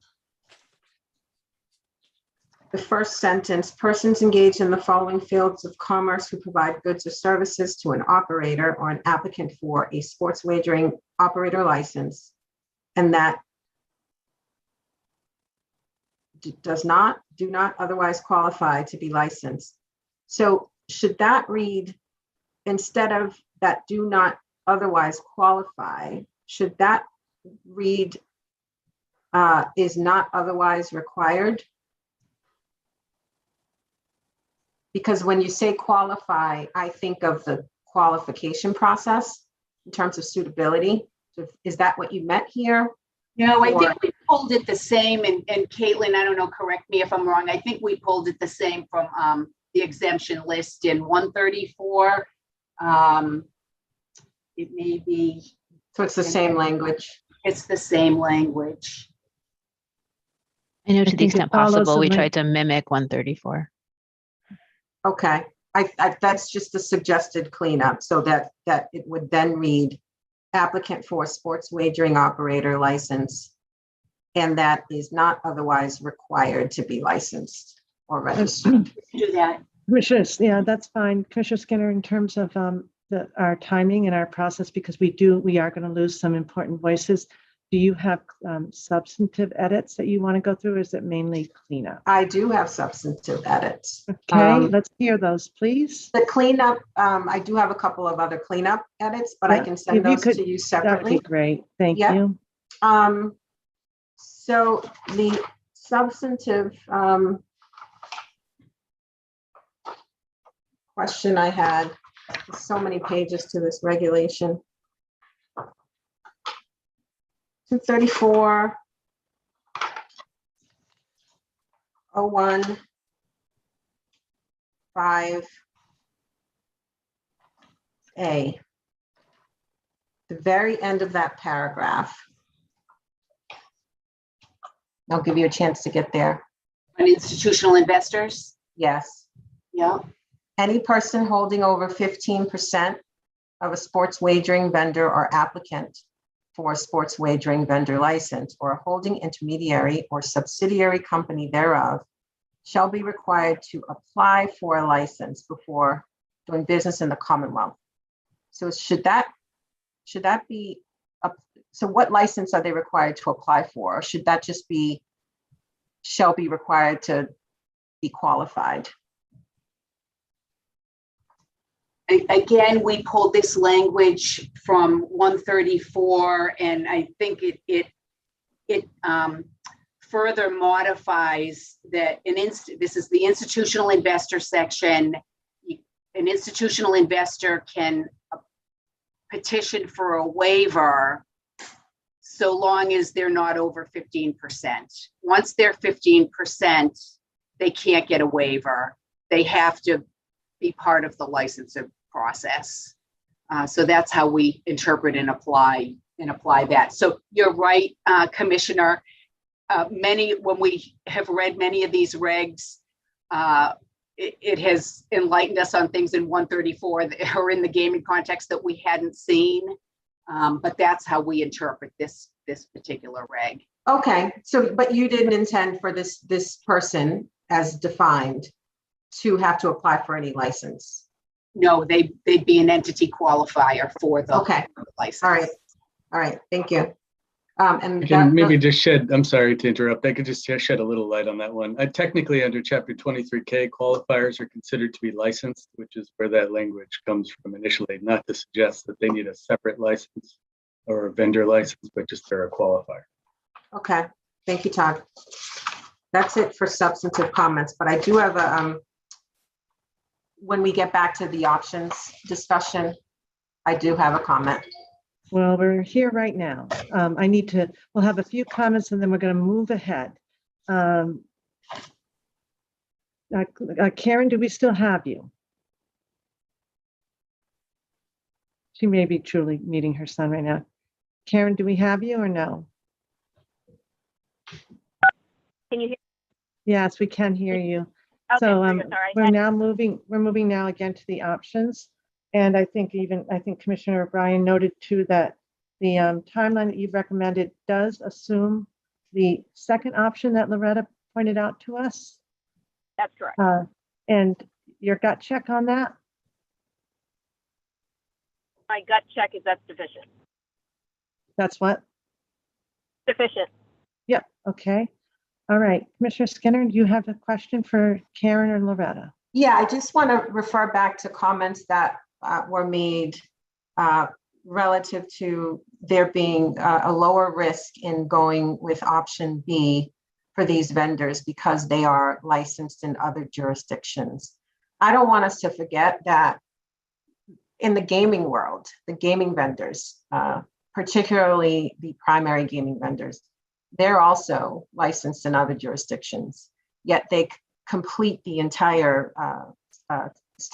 The first sentence, persons engaged in the following fields of commerce who provide goods or services to an operator or an applicant for a sports wagering operator license, and that do not otherwise qualify to be licensed. So should that read, instead of that do not otherwise qualify, should that read is not otherwise required? Because when you say qualify, I think of the qualification process in terms of suitability. So is that what you meant here? No, I think we pulled it the same, and Caitlin, I don't know, correct me if I'm wrong. I think we pulled it the same from the exemption list in 134. It may be So it's the same language. It's the same language. I know I to the think it extent follows possible, the we link. tried to mimic 134. Okay, that's just the suggested cleanup, so that it would then read applicant for sports wagering operator license, and that is not otherwise required to be licensed or registered. Do that. Commissioners, yeah, that's fine. Commissioner Skinner, in terms of our timing and our process, because we are going to lose some important voices. Do you have substantive edits that you want to go through, or is it mainly cleanup? I do have substantive edits. Okay, let's hear those, please. The cleanup, I do have a couple of other cleanup edits, but I can If send you those could- to you That would be separately. great. Thank Yep. you. So the substantive question I had, there's so many pages to this regulation. 234, 01, 5A. The very end of that paragraph. I'll give you a chance to get there. On institutional investors? Yes. Yeah. Any person holding over 15% of a sports wagering vendor or applicant for a sports wagering vendor license or a holding intermediary or subsidiary company thereof shall be required to apply for a license before doing business in the Commonwealth. So should that be, so what license are they required to apply for? Or should that just be, shall be required to be qualified? Again, we pulled this language from 134, and I think it further modifies that this is the institutional investor section. An institutional investor can petition for a waiver so long as they're not over 15%. Once they're 15%, they can't get a waiver. They have to be part of the licensing process. So that's how we interpret and apply that. So you're right, Commissioner. When we have read many of these regs, it has enlightened us on things in 134 or in the gaming context that we hadn't seen. But that's how we interpret this particular reg. Okay, so, but you didn't intend for this person as defined to have to apply for any license? No, they'd be an entity qualifier for the license. All right, thank you. And I can maybe just shed, I'm sorry to interrupt, I could just shed a little light on that one. Technically under chapter 23K, qualifiers are considered to be licensed, which is where that language comes from initially, not to suggest that they need a separate license or a vendor license, but just they're a qualifier. Okay, thank you, Todd. That's it for substantive comments, but I do have when we get back to the options discussion, I do have a comment. Well, we're here right now. We'll have a few comments and then we're going to move ahead. Karen, do we still have you? She may be truly meeting her son right now. Karen, do we have you or no? Can you hear? Yes, we can hear you. Okay, So sorry. we're moving now again to the options. And I think Commissioner O'Brien noted too that the timeline that you've recommended does assume the second option that Loretta pointed out to us. That's correct. And your gut check on that? My gut check is that's sufficient. That's what? Sufficient. Yep. Okay. All right. Commissioner Skinner, do you have a question for Karen or Loretta? Yeah, I just want to refer back to comments that were made relative to there being a lower risk in going with option B for these vendors because they are licensed in other jurisdictions. I don't want us to forget that in the gaming world, the gaming vendors, particularly the primary gaming vendors, they're also licensed in other jurisdictions, yet they complete the entire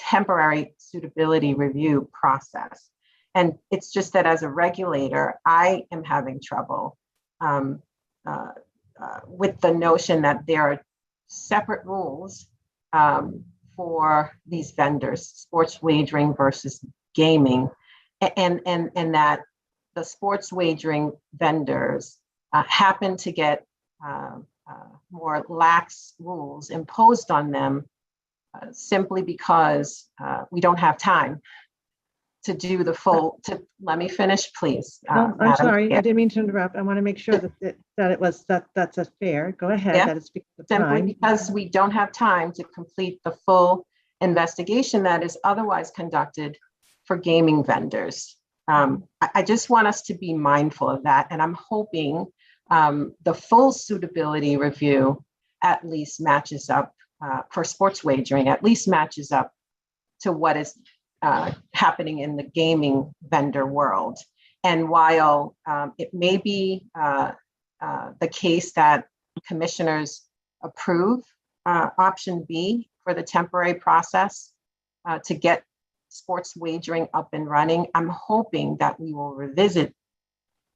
temporary suitability review process. And it's just that as a regulator, I am having trouble with the notion that there are separate rules for these vendors, sports wagering versus gaming, and that the sports wagering vendors happen to get more lax rules imposed on them simply because we don't have time to do the full, let me finish, please. No, I'm Madam sorry, Chair. I didn't mean to interrupt. I want to make sure that's a fair. Go ahead. Yeah. That is because of Simply time. because we don't have time to complete the full investigation that is otherwise conducted for gaming vendors. I just want us to be mindful of that. And I'm hoping the full suitability review at least matches up for sports wagering, at least matches up to what is happening in the gaming vendor world. And while it may be the case that commissioners approve option B for the temporary process to get sports wagering up and running, I'm hoping that we will revisit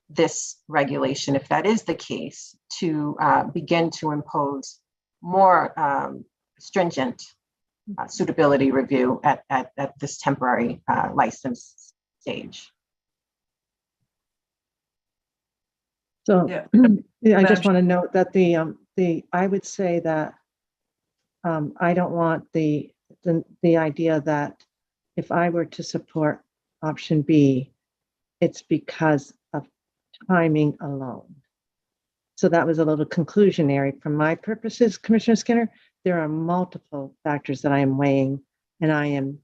this regulation, if that is the case, to begin to impose more stringent suitability review at this temporary license stage. So Yeah. I just want to note that I would say that I don't want the idea that if I were to support option B, it's because of timing alone. So that was a little conclusionary from my purposes, Commissioner Skinner. There are multiple factors that I am weighing, and I am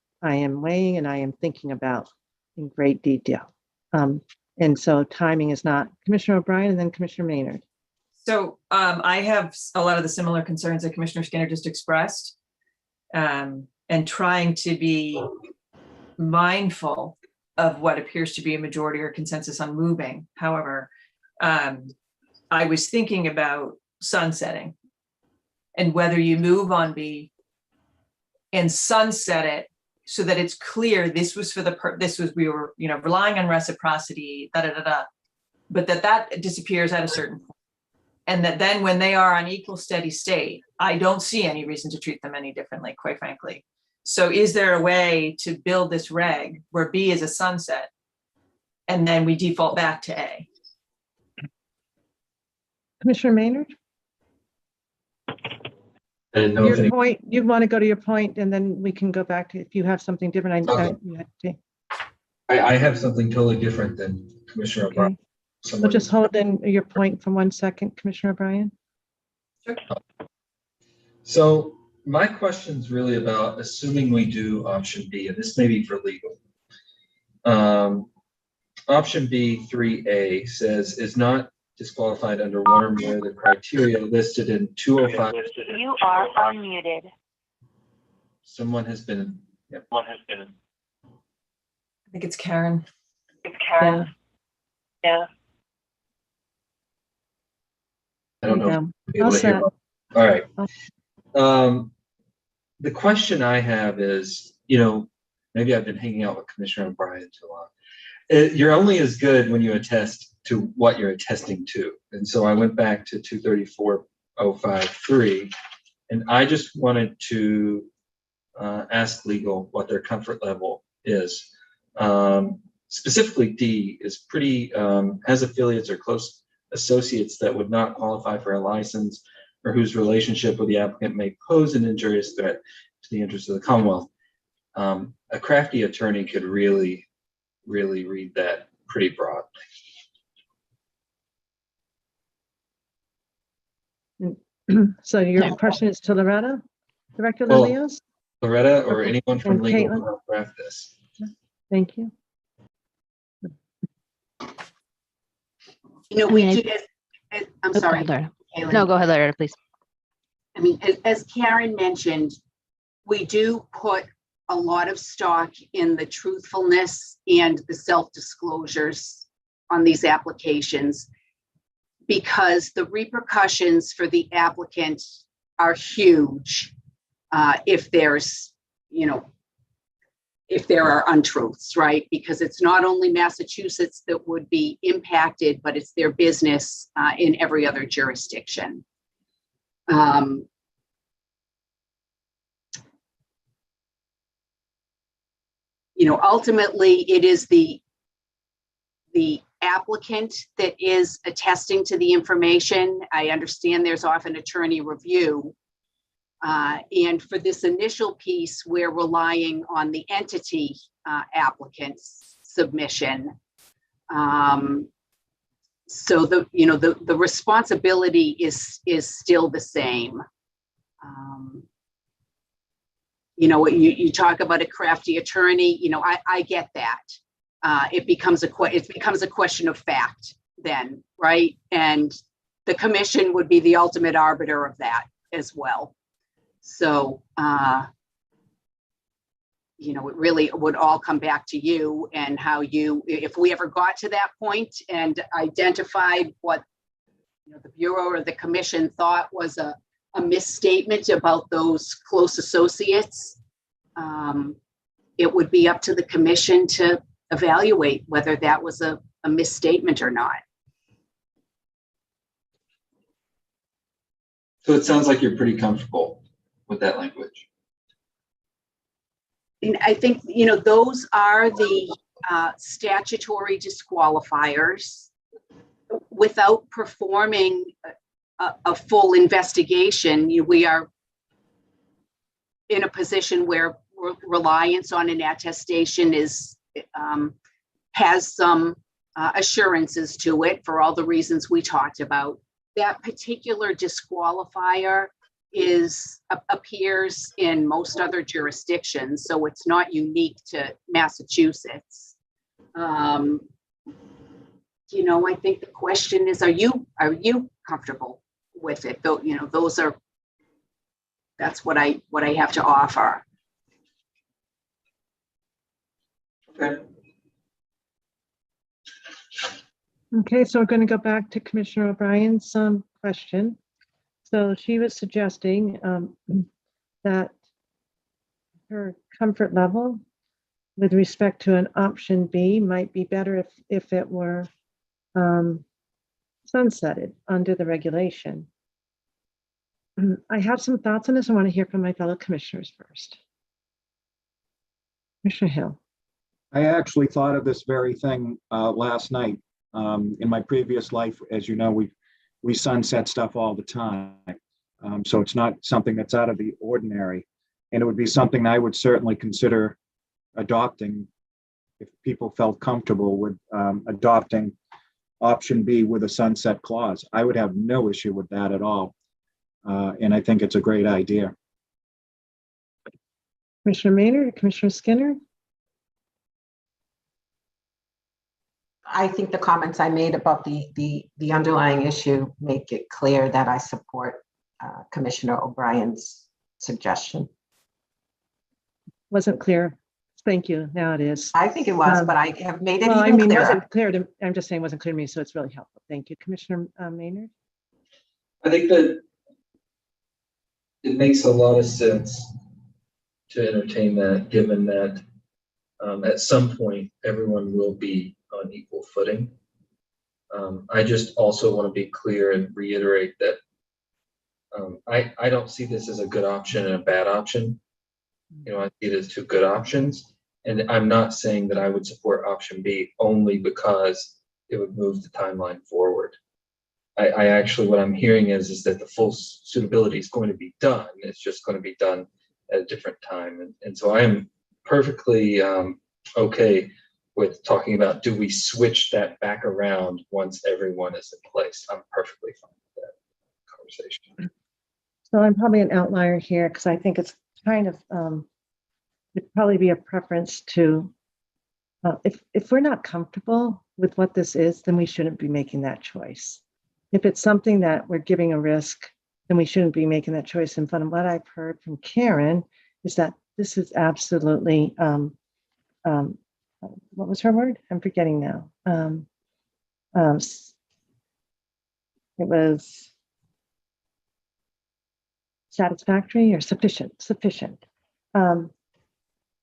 weighing and I am thinking about in great detail. And so timing is not. Commissioner O'Brien and then Commissioner Maynard. So I have a lot of the similar concerns that Commissioner Skinner just expressed, and trying to be mindful of what appears to be a majority or consensus on moving. However, I was thinking about sunsetting and whether you move on B and sunset it so that it's clear this was for we were, relying on reciprocity, but that disappears at a certain point. And that then when they are on equal steady state, I don't see any reason to treat them any differently, quite frankly. So is there a way to build this reg where B is a sunset and then we default back to A? Commissioner Maynard? I didn't know if Your any, point, you want to go to your point and then we can go back to, if you have something different. I have something totally different than Commissioner O'Brien. Okay. We'll just hold in your point for 1 second, Commissioner O'Brien. Sure. So my question's really about assuming we do option B, and this may be for legal. Option B 3A says is not disqualified under one or more of the criteria listed in 205. You are unmuted. Someone has been. Yep. I think it's Karen. It's Karen. Yeah. I don't know. Yeah. If you'll be able to hear. All right. The question I have is, maybe I've been hanging out with Commissioner O'Brien too long. You're only as good when you attest to what you're attesting to. And so I went back to 234.053, and I just wanted to ask legal what their comfort level is. Specifically, D is pretty, has affiliates or close associates that would not qualify for a license or whose relationship with the applicant may pose an injurious threat to the interests of the Commonwealth. A crafty attorney could really read that pretty broadly. So your question is to Loretta, Director Well, Lilios? Loretta or anyone from And legal Caitlin? will craft this. Thank you. We do, I'm Oh, sorry. go ahead, Loretta. Kaylin. No, go ahead, Loretta, please. I mean, as Karen mentioned, we do put a lot of stock in the truthfulness and the self-disclosures on these applications because the repercussions for the applicant are huge if there's, if there are untruths, right? Because it's not only Massachusetts that would be impacted, but it's their business in every other jurisdiction. You know, ultimately, it is the applicant that is attesting to the information. I understand there's often attorney review. And for this initial piece, we're relying on the entity applicant's submission. So the responsibility is still the same. You know, you talk about a crafty attorney, you know, I get that. It becomes a question of fact then, right? And the commission would be the ultimate arbiter of that as well. So, you know, it really would all come back to you and how you, if we ever got to that point and identified what, you know, the Bureau or the commission thought was a misstatement about those close associates, it would be up to the commission to evaluate whether that was a misstatement or not. So it sounds like you're pretty comfortable with that language. And I think, you know, those are the statutory disqualifiers. Without performing a full investigation, we are in a position where reliance on an attestation is has some assurances to it for all the reasons we talked about. That particular disqualifier appears in most other jurisdictions, so it's not unique to Massachusetts. You know, I think the question is, are you comfortable with it? Though, you know, that's what I have to offer. Okay. Okay, so we're going to go back to Commissioner O'Brien's question. So she was suggesting that her comfort level with respect to an option B might be better if it were sunsetted under the regulation. I have some thoughts on this. I want to hear from my fellow commissioners first. Commissioner Hill. I actually thought of this very thing last night. In my previous life, as you know, we sunset stuff all the time. So it's not something that's out of the ordinary. And it would be something I would certainly consider adopting if people felt comfortable with adopting option B with a sunset clause. I would have no issue with that at all. And I think it's a great idea. Commissioner Maynard, Commissioner Skinner. I think the comments I made about the underlying issue make it clear that I support Commissioner O'Brien's suggestion. Wasn't clear. Thank you. Now it is. I think it was, but I have made it well, even clearer. Wasn't clear to, I'm just saying wasn't clear to me, so it's really helpful. Thank you. Commissioner Maynard. I think that it makes a lot of sense to entertain that, given that at some point everyone will be on equal footing. I just also want to be clear and reiterate that I don't see this as a good option and a bad option. You know, I see it as two good options. And I'm not saying that I would support option B only because it would move the timeline forward. I actually, what I'm hearing is that the full suitability is going to be done. It's just going to be done at a different time. And so I am perfectly okay with talking about, do we switch that back around once everyone is in place? I'm perfectly fine with that conversation. So I'm probably an outlier here because I think it's kind of, it'd probably be a preference to, if we're not comfortable with what this is, then we shouldn't be making that choice. If it's something that we're giving a risk, then we shouldn't be making that choice. And from what I've heard from Karen is that this is absolutely, what was her word? I'm forgetting now. It was satisfactory or sufficient.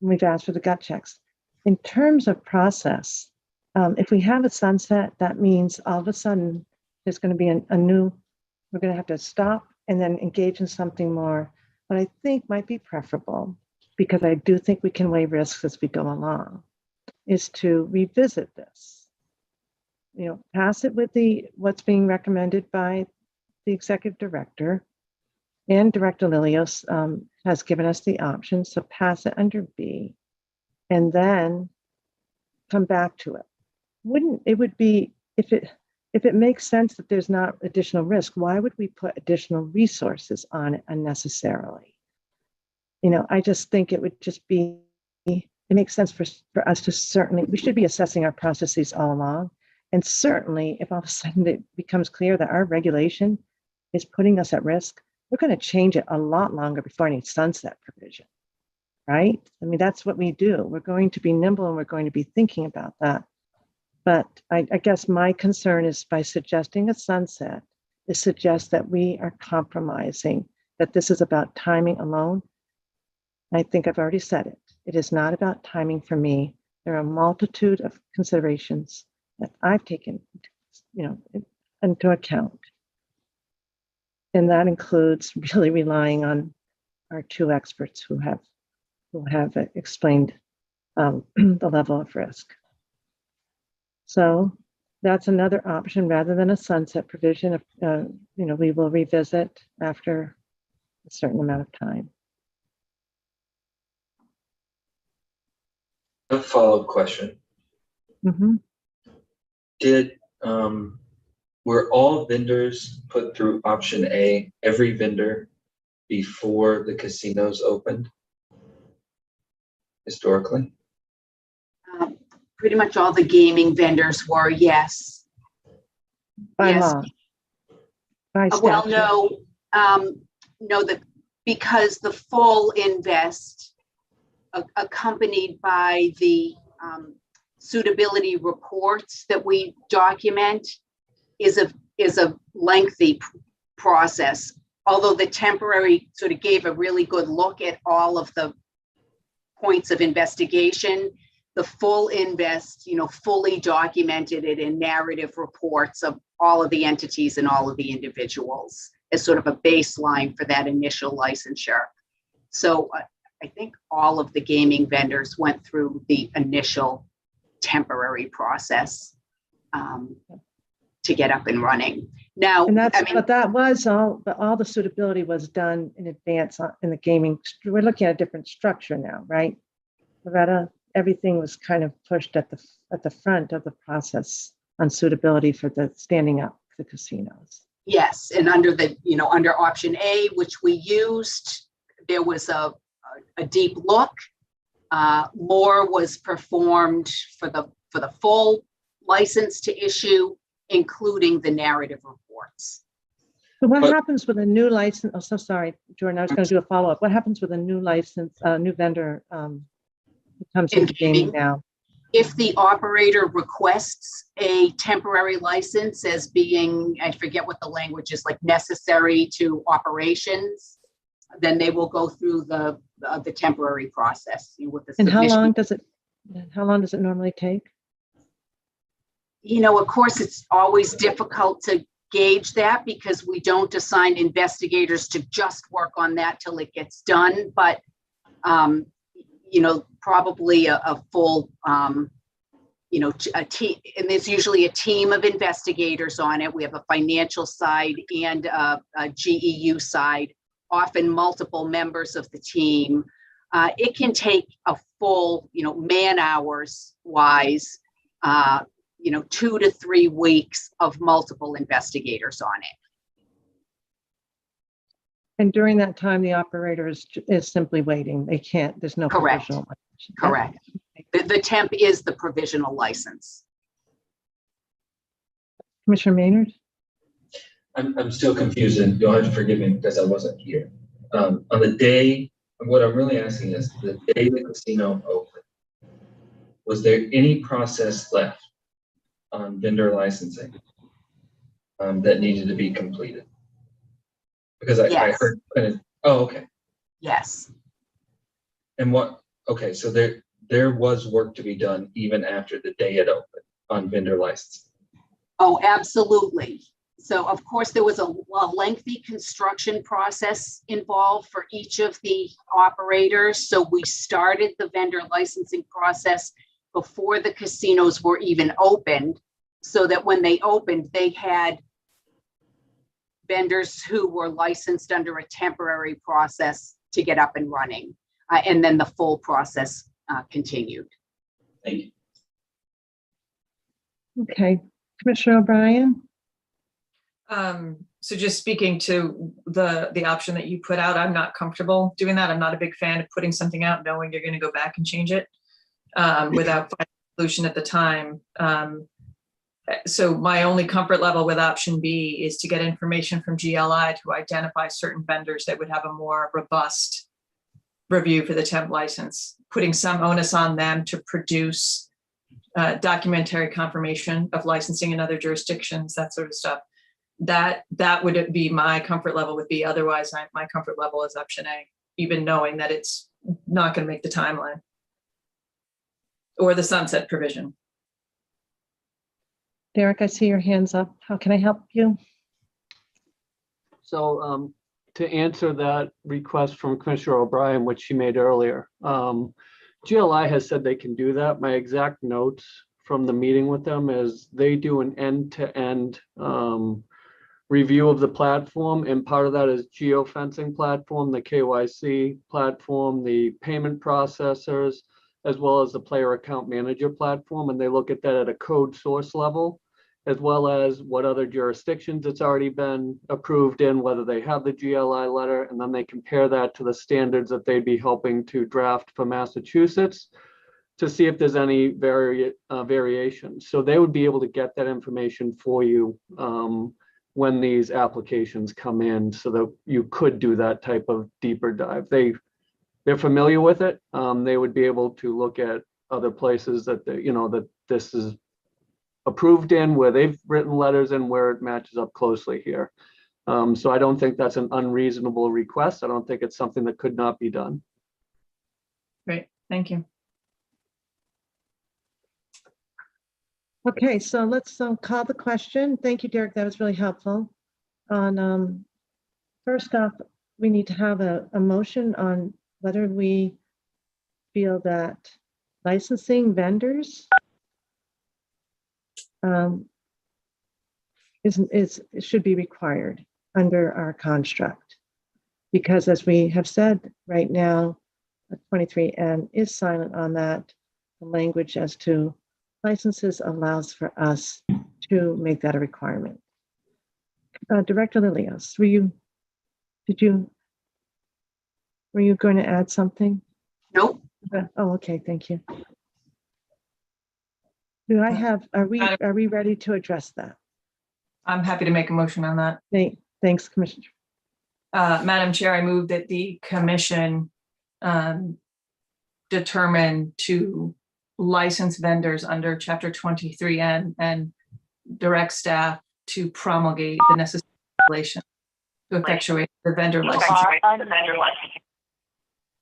We've asked for the gut checks. In terms of process, if we have a sunset, that means all of a sudden there's going to be a new, we're going to have to stop and then engage in something more. What I think might be preferable, because I do think we can weigh risks as we go along, is to revisit this. You know, pass it with what's being recommended by the executive director, and Director Lilios has given us the option, so pass it under B, and then come back to it. It would be, if it makes sense that there's not additional risk, why would we put additional resources on it unnecessarily? You know, I just think it would just be, it makes sense for us to certainly, we should be assessing our processes all along. And certainly if all of a sudden it becomes clear that our regulation is putting us at risk, we're going to change it a lot longer before any sunset provision, right? I mean, that's what we do. We're going to be nimble and we're going to be thinking about that. But I guess my concern is by suggesting a sunset, it suggests that we are compromising, that this is about timing alone. I think I've already said it. It is not about timing for me. There are a multitude of considerations that I've taken, you know, into account. And that includes really relying on our two experts who have explained the level of risk. So that's another option rather than a sunset provision. You know, we will revisit after a certain amount of time. A follow-up question. Mm-hmm. Were all vendors put through option A, every vendor, before the casinos opened historically? Pretty much all the gaming vendors were, yes. By Yes. law. By Well, statute. no, because the full invest accompanied by the suitability reports that we document is a lengthy process. Although the temporary sort of gave a really good look at all of the points of investigation, the full invest, you know, fully documented it in narrative reports of all of the entities and all of the individuals as sort of a baseline for that initial licensure. So I think all of the gaming vendors went through the initial temporary process to get up and running. Now, And that's, I mean, but that was all, but all the suitability was done in advance in the gaming. We're looking at a different structure now, right? Loretta, everything was kind of pushed at the front of the process on suitability for the standing up the casinos. yes, and under the, you know, under option A, which we used, there was a deep look. More was performed for the full license to issue, including the narrative reports. So what happens with a new license? Oh, so sorry, Jordan, I was going to do a follow-up. What happens with a new license, new vendor who comes into gaming now? If the operator requests a temporary license as being, I forget what the language is, like necessary to operations, then they will go through the temporary process with the And submission. how long does it normally take? You know, of course, it's always difficult to gauge that because we don't assign investigators to just work on that till it gets done. But, you know, probably a full, you know, a team, and there's usually a team of investigators on it. We have a financial side and a GEU side, often multiple members of the team. It can take a full, you know, man hours wise, you know, 2 to 3 weeks of multiple investigators on it. And during that time, the operator is simply waiting. They can't, there's no Correct. provisional. Correct. The temp is the provisional license. Commissioner Maynard? I'm still confused, and you'll have to forgive me because I wasn't here. On the day, what I'm really asking is, the day the casino opened, was there any process left on vendor licensing that needed to be completed? Because I Yes. heard, oh, okay. Yes. And what Okay, so there was work to be done even after the day it opened on vendor license. Oh, absolutely. So of course, there was a lengthy construction process involved for each of the operators. So we started the vendor licensing process before the casinos were even opened, so that when they opened, they had vendors who were licensed under a temporary process to get up and running. And then the full process continued. Thank you. Okay, Commissioner O'Brien? So just speaking to the option that you put out, I'm not comfortable doing that. I'm not a big fan of putting something out knowing you're going to go back and change it without finding a solution at the time. So my only comfort level with option B is to get information from GLI to identify certain vendors that would have a more robust review for the temp license, putting some onus on them to produce documentary confirmation of licensing in other jurisdictions, that sort of stuff. That would be my comfort level would be. Otherwise, my comfort level is option A, even knowing that it's not going to make the timeline or the sunset provision. Derek, I see your hands up. How can I help you? So to answer that request from Commissioner O'Brien, which she made earlier, GLI has said they can do that. My exact notes from the meeting with them is they do an end-to-end review of the platform, and part of that is geofencing platform, the KYC platform, the payment processors, as well as the player account manager platform, and they look at that at a code source level, as well as what other jurisdictions it's already been approved in, whether they have the GLI letter, and then they compare that to the standards that they'd be helping to draft for Massachusetts to see if there's any variation. So they would be able to get that information for you when these applications come in, so that you could do that type of deeper dive. They're familiar with it. They would be able to look at other places that that this is approved in, where they've written letters and where it matches up closely here. So I don't think that's an unreasonable request. I don't think it's something that could not be done. Great, thank you. Okay, so let's call the question. Thank you, Derek. That was really helpful. On first off, we need to have a motion on whether we feel that licensing vendors should be required under our construct, because as we have said right now, 23N is silent on that. The language as to licenses allows for us to make that a requirement. Director Lilios, were you going to add something? Nope. Oh, okay, thank you. Are we ready to address that? I'm happy to make a motion on that. Thanks, Commissioner. Madam Chair, I move that the commission determine to license vendors under Chapter 23N and direct staff to promulgate the necessary regulation to effectuate the vendor license.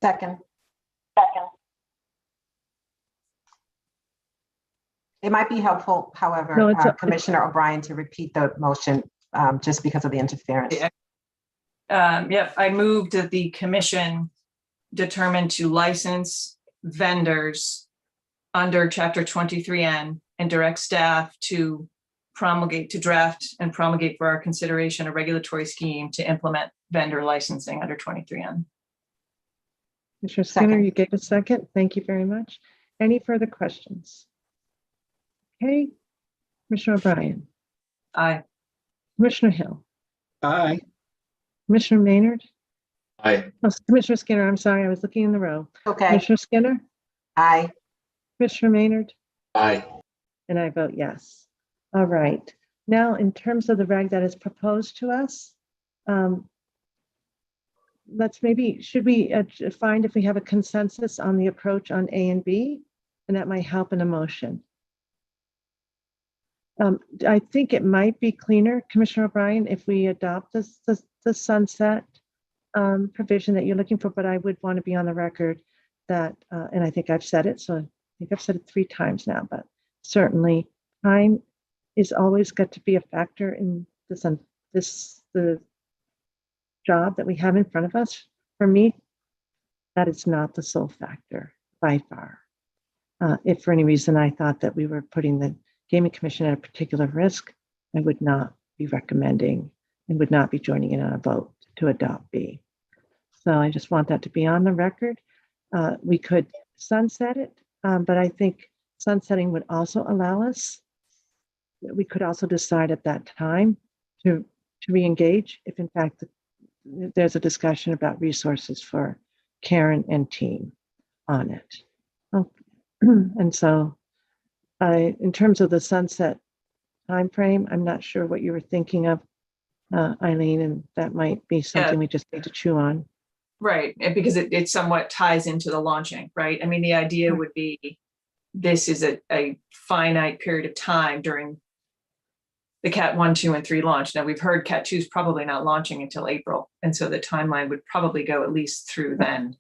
Second. It might be helpful, however, No, Commissioner O'Brien, to repeat the motion just because of the interference. Yep, I moved that the commission determine to license vendors under Chapter 23N and direct staff to draft and promulgate for our consideration a regulatory scheme to implement vendor licensing under 23N. Commissioner Skinner, you gave a second. Thank you very much. Any further questions? Okay, Commissioner O'Brien. Aye. Commissioner Hill. Aye. Commissioner Maynard. Aye. Oh, Commissioner Skinner, I'm sorry, I was looking in the row. Okay. Commissioner Skinner. Aye. Commissioner Maynard. Aye. And I vote yes. All right. Now, in terms of the reg that is proposed to us, should we find if we have a consensus on the approach on A and B, and that might help in a motion. I think it might be cleaner, Commissioner O'Brien, if we adopt the sunset provision that you're looking for, but I would want to be on the record that, and I think I've said it, so I think I've said it 3 times now, but certainly time is always got to be a factor in the job that we have in front of us. For me, that is not the sole factor by far. If for any reason I thought that we were putting the Gaming Commission at a particular risk, I would not be recommending and would not be joining in on a vote to adopt B. So I just want that to be on the record. We could sunset it, but I think sunsetting would also allow us, we could also decide at that time to re-engage if in fact there's a discussion about resources for Karen and team on it. And so in terms of the sunset timeframe, I'm not sure what you were thinking of, Eileen, and that might be something we just need to chew on. Right, and because it somewhat ties into the launching, right? I mean, the idea would be this is a finite period of time during the Cat 1, 2, and 3 launch. Now, we've heard Cat 2 is probably not launching until April, and so the timeline would probably go at least through then.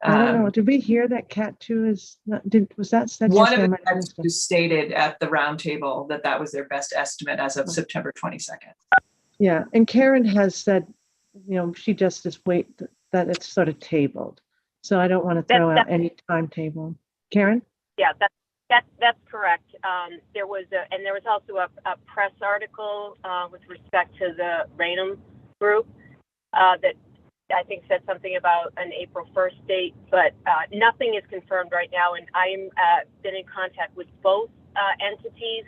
I don't know. Did we hear that Cat 2 is not, was that said? One of the Cats who stated at the roundtable that was their best estimate as of September 22nd. Yeah, and Karen has said, she just is that it's sort of tabled. So I don't want to throw out any timetable. Karen? Yeah, that's correct. There was also a press article with respect to the Raynham group that I think said something about an April 1st date, but nothing is confirmed right now. And I'm been in contact with both entities,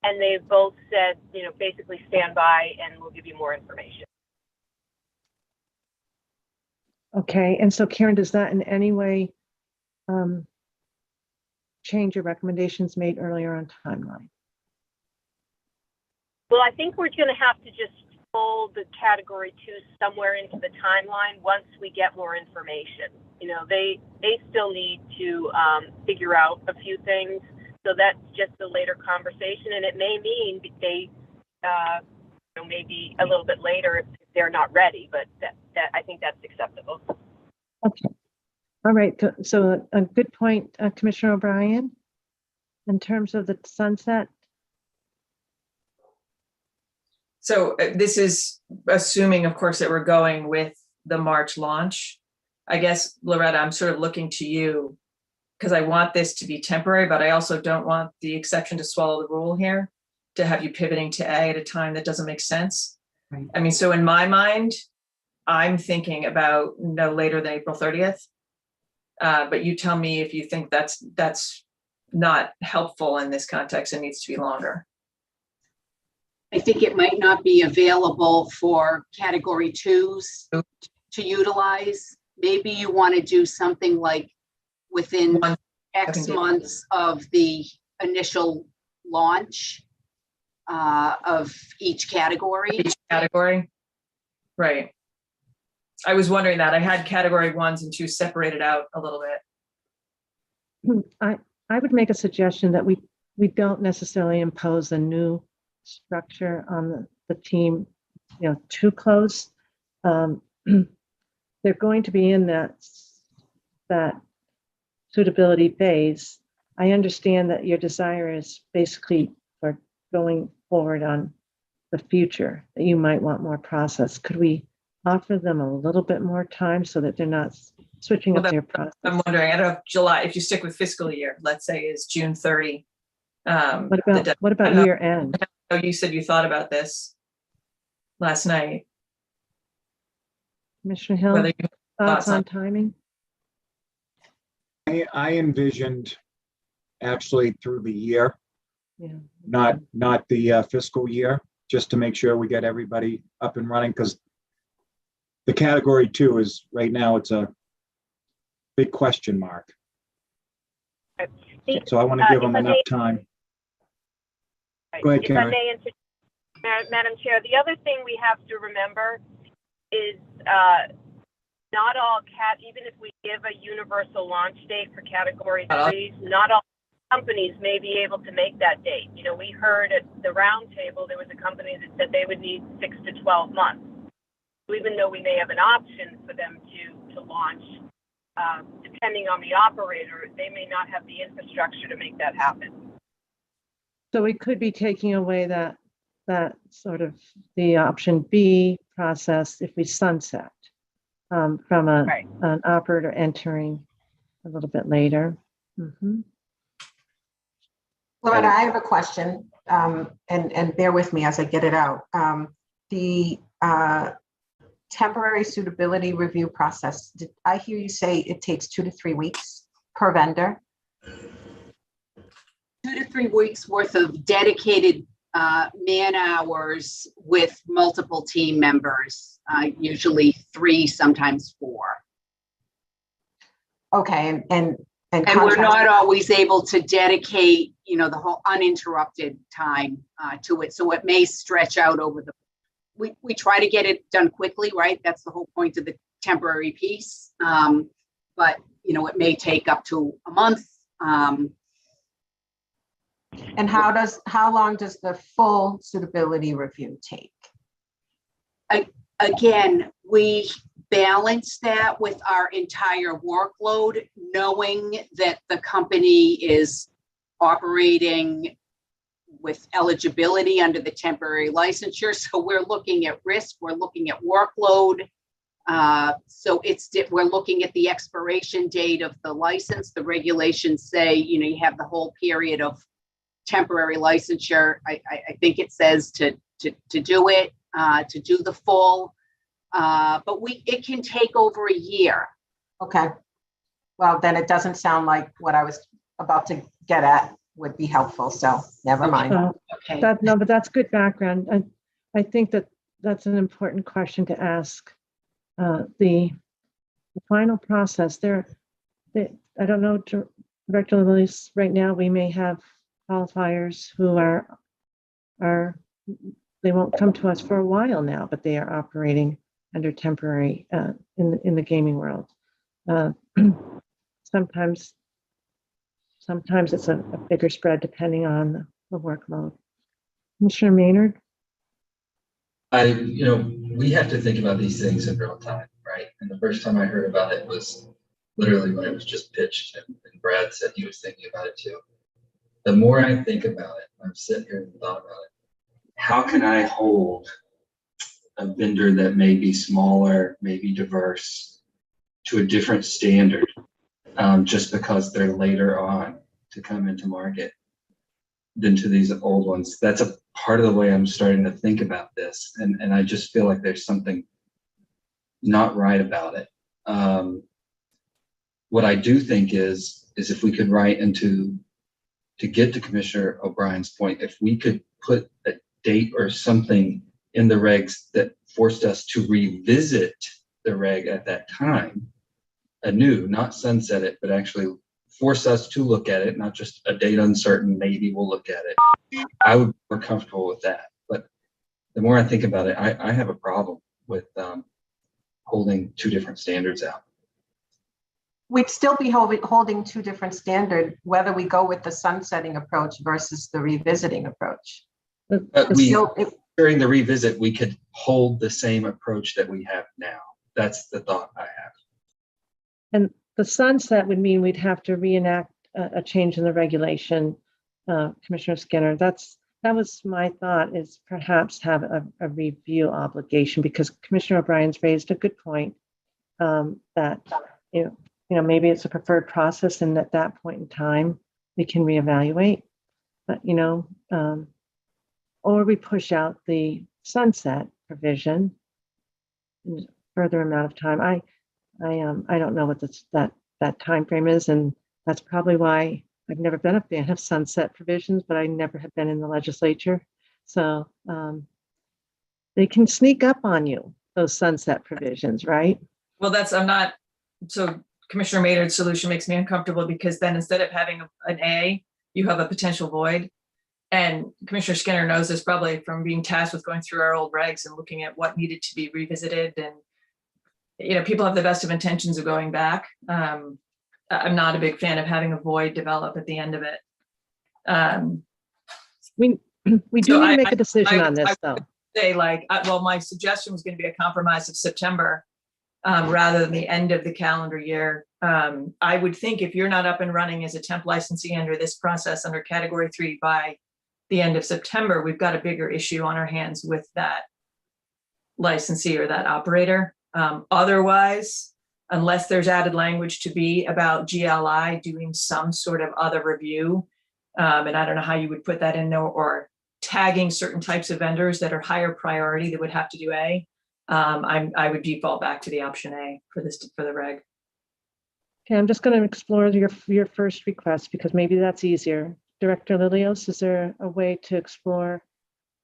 and they've both said, basically stand by and we'll give you more information. Okay, and so Karen, does that in any way change your recommendations made earlier on timeline? Well, I think we're going to have to just pull the category 2 somewhere into the timeline once we get more information. They still need to figure out a few things, so that's just a later conversation, and it may mean they maybe a little bit later if they're not ready, but that I think that's acceptable. Okay. All right. So a good point, Commissioner O'Brien, in terms of the sunset. So this is assuming, of course, that we're going with the March launch. I guess, Loretta, I'm sort of looking to you because I want this to be temporary, but I also don't want the exception to swallow the rule here, to have you pivoting to A at a time that doesn't make sense. Right. I mean, so in my mind, I'm thinking about no later than April 30th. But you tell me if you think that's not helpful in this context and needs to be longer. I think it might not be available for category 2s to utilize. Maybe you want to do something like within X months of the initial launch of each category. Right. I was wondering that. I had category 1s and 2s separated out a little bit. I would make a suggestion that we don't necessarily impose a new structure on the team, too close. They're going to be in that suitability phase. I understand that your desire is basically for going forward on the future, that you might want more process. Could we offer them a little bit more time so that they're not switching up their process? I'm wondering, I don't know if July, if you stick with fiscal year, let's say is June 30. What about year end? Oh, you said you thought about this last night. Commissioner Hill, thoughts on timing? I envisioned actually through the year, Yeah. not the fiscal year, just to make sure we get everybody up and running, because the category 2 is right now, it's a big question mark. So I want to give them enough time. Go ahead, Karen. If I may interject, Madam Chair, the other thing we have to remember is not all even if we give a universal launch date for category 3s, not all companies may be able to make that date. We heard at the roundtable there was a company that said they would need 6 to 12 months. So even though we may have an option for them to launch depending on the operator, they may not have the infrastructure to make that happen. So we could be taking away that sort of the option B process if we sunset from an operator entering a little bit later. Mhm. Loretta, I have a question, and bear with me as I get it out. The temporary suitability review process, did I hear you say it takes 2 to 3 weeks per vendor? 2 to 3 weeks worth of dedicated man hours with multiple team members, usually 3, sometimes 4. Okay, and we're not always able to dedicate, the whole uninterrupted time to it. So it may stretch out over we try to get it done quickly, right? That's the whole point of the temporary piece. But, it may take up to a month. And how long does the full suitability review take? Again, we balance that with our entire workload, knowing that the company is operating with eligibility under the temporary licensure. So we're looking at risk, we're looking at workload. So we're looking at the expiration date of the license. The regulations say, you have the whole period of temporary licensure. I think it says to do it, to do the full, but it can take over a year. Okay. Well, then it doesn't sound like what I was about to get at would be helpful. So never mind. Okay. But that's good background. I think that's an important question to ask. The final process there, I don't know, Director Lillis, right now we may have qualifiers who they won't come to us for a while now, but they are operating under temporary in the gaming world. Sometimes it's a bigger spread depending on the workload. Commissioner Maynard? We have to think about these things in real time, right? And the first time I heard about it was literally when it was just pitched, and Brad said he was thinking about it too. The more I think about it, I'm sitting here and thought about it. How can I hold a vendor that may be smaller, maybe diverse, to a different standard just because they're later on to come into market than to these old ones? That's a part of the way I'm starting to think about this. And I just feel like there's something not right about it. What I do think is if we could write to get to Commissioner O'Brien's point, if we could put a date or something in the regs that forced us to revisit the reg at that time anew, not sunset it, but actually force us to look at it, not just a date uncertain, maybe we'll look at it. I would be more comfortable with that. But the more I think about it, I have a problem with holding 2 different standards out. We'd still be holding 2 different standards, whether we go with the sunsetting approach versus the revisiting approach. But during the revisit, we could hold the same approach that we have now. That's the thought I have. And the sunset would mean we'd have to reenact a change in the regulation, Commissioner Skinner. That was my thought, is perhaps have a review obligation, because Commissioner O'Brien's raised a good point that maybe it's a preferred process, and at that point in time we can reevaluate. But or we push out the sunset provision in a further amount of time. I don't know what that time frame is, and that's probably why I've never been a fan of sunset provisions, but I never have been in the legislature. So they can sneak up on you, those sunset provisions, right? Well, so Commissioner Maynard's solution makes me uncomfortable, because then instead of having an A, you have a potential void. And Commissioner Skinner knows this probably from being tasked with going through our old regs and looking at what needed to be revisited. And people have the best of intentions of going back. I'm not a big fan of having a void develop at the end of it. We do need to make a decision on this, though. Say my suggestion was going to be a compromise of September, rather than the end of the calendar year. I would think if you're not up and running as a temp licensee under this process under category 3 by the end of September, we've got a bigger issue on our hands with that licensee or that operator. Otherwise, unless there's added language to be about GLI doing some sort of other review, and I don't know how you would put that in there, or tagging certain types of vendors that are higher priority that would have to do A, I would default back to the option A for the reg. Okay, I'm just going to explore your first request because maybe that's easier. Director Lilios, is there a way to explore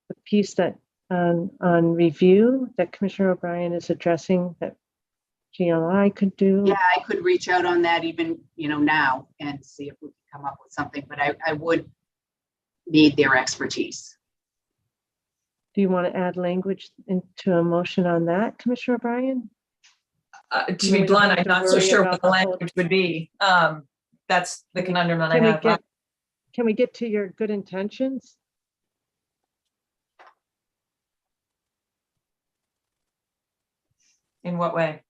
the piece that on review that Commissioner O'Brien is addressing that GLI could do? Yeah, I could reach out on that even, now and see if we can come up with something, but I would need their expertise. Do you want to add language into a motion on that, Commissioner O'Brien? To be blunt, I'm not so sure what the language would be. That's the conundrum that I have. Can we get to your good intentions? In what way?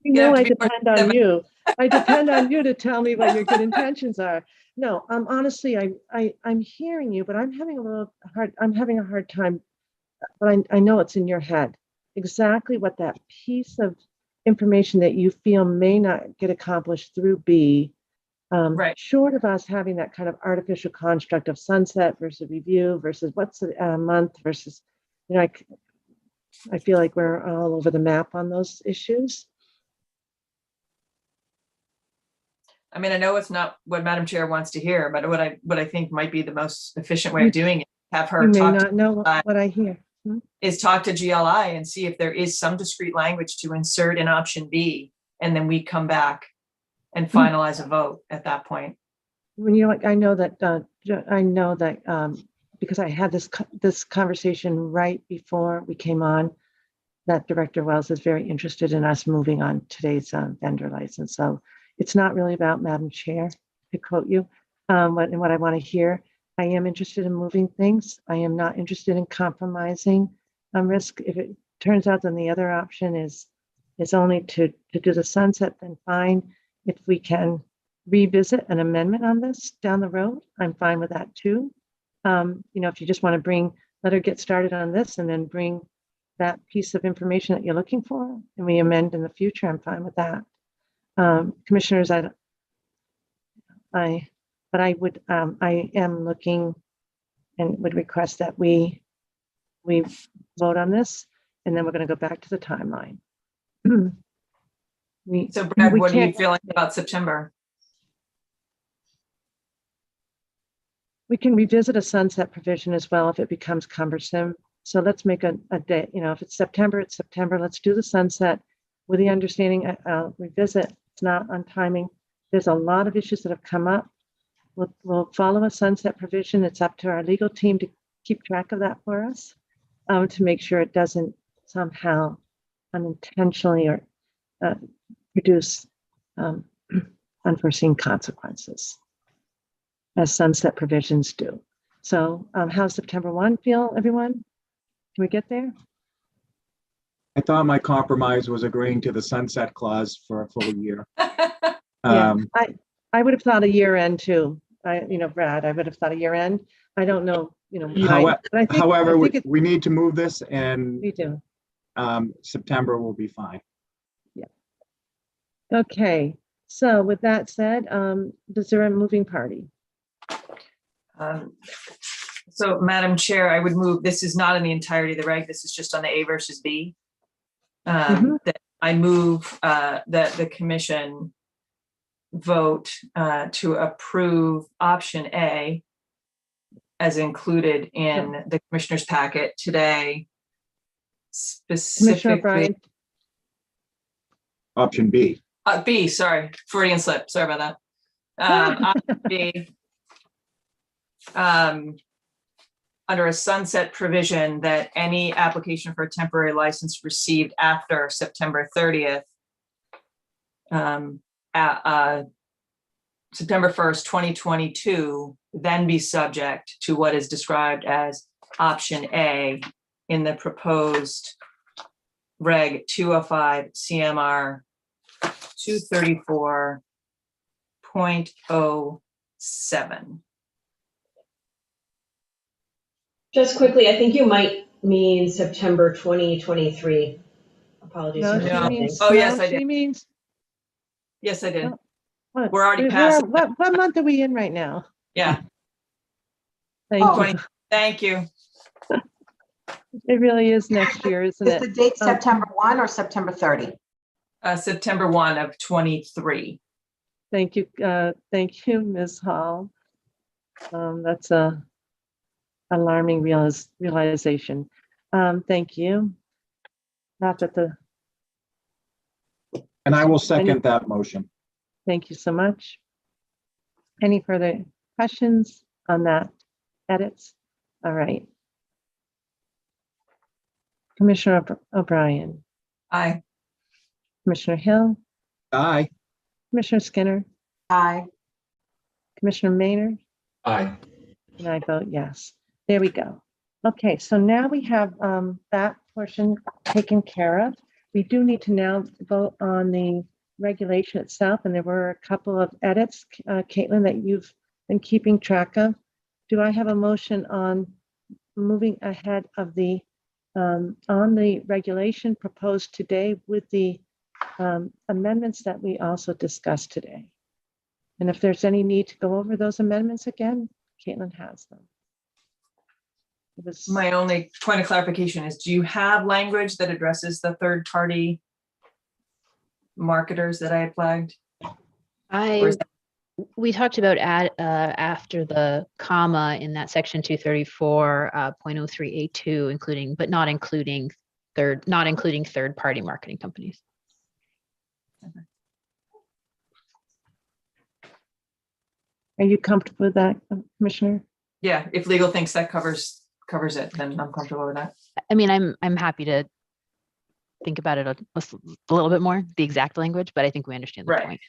I depend on you. I depend on you to tell me what your good intentions are. No, honestly, I'm hearing you, but I'm having a hard time, but I know it's in your head. Exactly what that piece of information that you feel may not get accomplished through B, right. Short of us having that kind of artificial construct of sunset versus review versus what's a month versus, I feel like we're all over the map on those issues. I mean, I know it's not what Madam Chair wants to hear, but what I think might be the most efficient way of doing it, have her You may talk not know what I hear. is talk to GLI and see if there is some discrete language to insert in option B, and then we come back and finalize a vote at that point. When I know that because I had this conversation right before we came on, that Director Wells is very interested in us moving on today's vendor license. So it's not really about Madam Chair, to quote you, what I want to hear. I am interested in moving things. I am not interested in compromising risk. If it turns out then the other option is only to do the sunset, then fine. If we can revisit an amendment on this down the road, I'm fine with that too. If you just want to let her get started on this and then bring that piece of information that you're looking for and we amend in the future, I'm fine with that. Commissioners, I am looking and would request that we vote on this, and then we're going to go back to the timeline. So Brad, what are you feeling about September? We can revisit a sunset provision as well if it becomes cumbersome. So let's make a date, if it's September, it's September. Let's do the sunset with the understanding I'll revisit. It's not on timing. There's a lot of issues that have come up. We'll follow a sunset provision. It's up to our legal team to keep track of that for us, to make sure it doesn't somehow unintentionally or produce unforeseen consequences, as sunset provisions do. So how's September 1 feel, everyone? Can we get there? I thought my compromise was agreeing to the sunset clause for a full year. Yeah, I would have thought a year end too. Brad, I would have thought a year end. I don't know, however, we need to move this, and we do. September will be fine. Yeah. Okay. So with that said, is there a moving party? So Madam Chair, I would move, this is not in the entirety of the reg, this is just on the A versus B. That I move that the commission vote to approve option A as included in the commissioner's packet today. Specifically, Commissioner option B. B, sorry, Freudian slip, sorry about that. Option B, under a sunset provision that any application for a temporary license received after September 30th, September 1st, 2022, then be subject to what is described as option A, in the proposed Reg 205 CMR 234.07. Just quickly, I think you might mean September 2023. Apologies No, for she No. means, Oh, yes, no, I did. she means, Yes, I did. no, what? We're already Where- past it. What month are we in right now? Yeah. Thank Oh. 20 you. Thank you. It really is next year, isn't Is it? the date September 1 or September 30? September 1 of 23. Thank you, Ms. Hall. That's a alarming realization. Thank you. Not that the, And I will second that motion. thank you so much. Any further questions on that edits? All right. Commissioner O'Brien, Aye. Commissioner Hill, Aye. Commissioner Skinner, Aye. Commissioner Maynard, Aye. and I vote yes. There we go. Okay, so now we have that portion taken care of. We do need to now vote on the regulation itself, and there were a couple of edits, Caitlin, that you've been keeping track of. Do I have a motion on moving ahead of the on the regulation proposed today with the amendments that we also discussed today? And if there's any need to go over those amendments again, Caitlin has them. My only point of clarification is, do you have language that addresses the third-party marketers that I had flagged? We talked about after the comma in that section 234.03A2, including, but not including third-party marketing companies. Are you comfortable with that, Commissioner? Yeah, if legal thinks that covers it, then I'm comfortable with that. I mean, I'm happy to think about it a little bit more, the exact language, but I think we understand the point.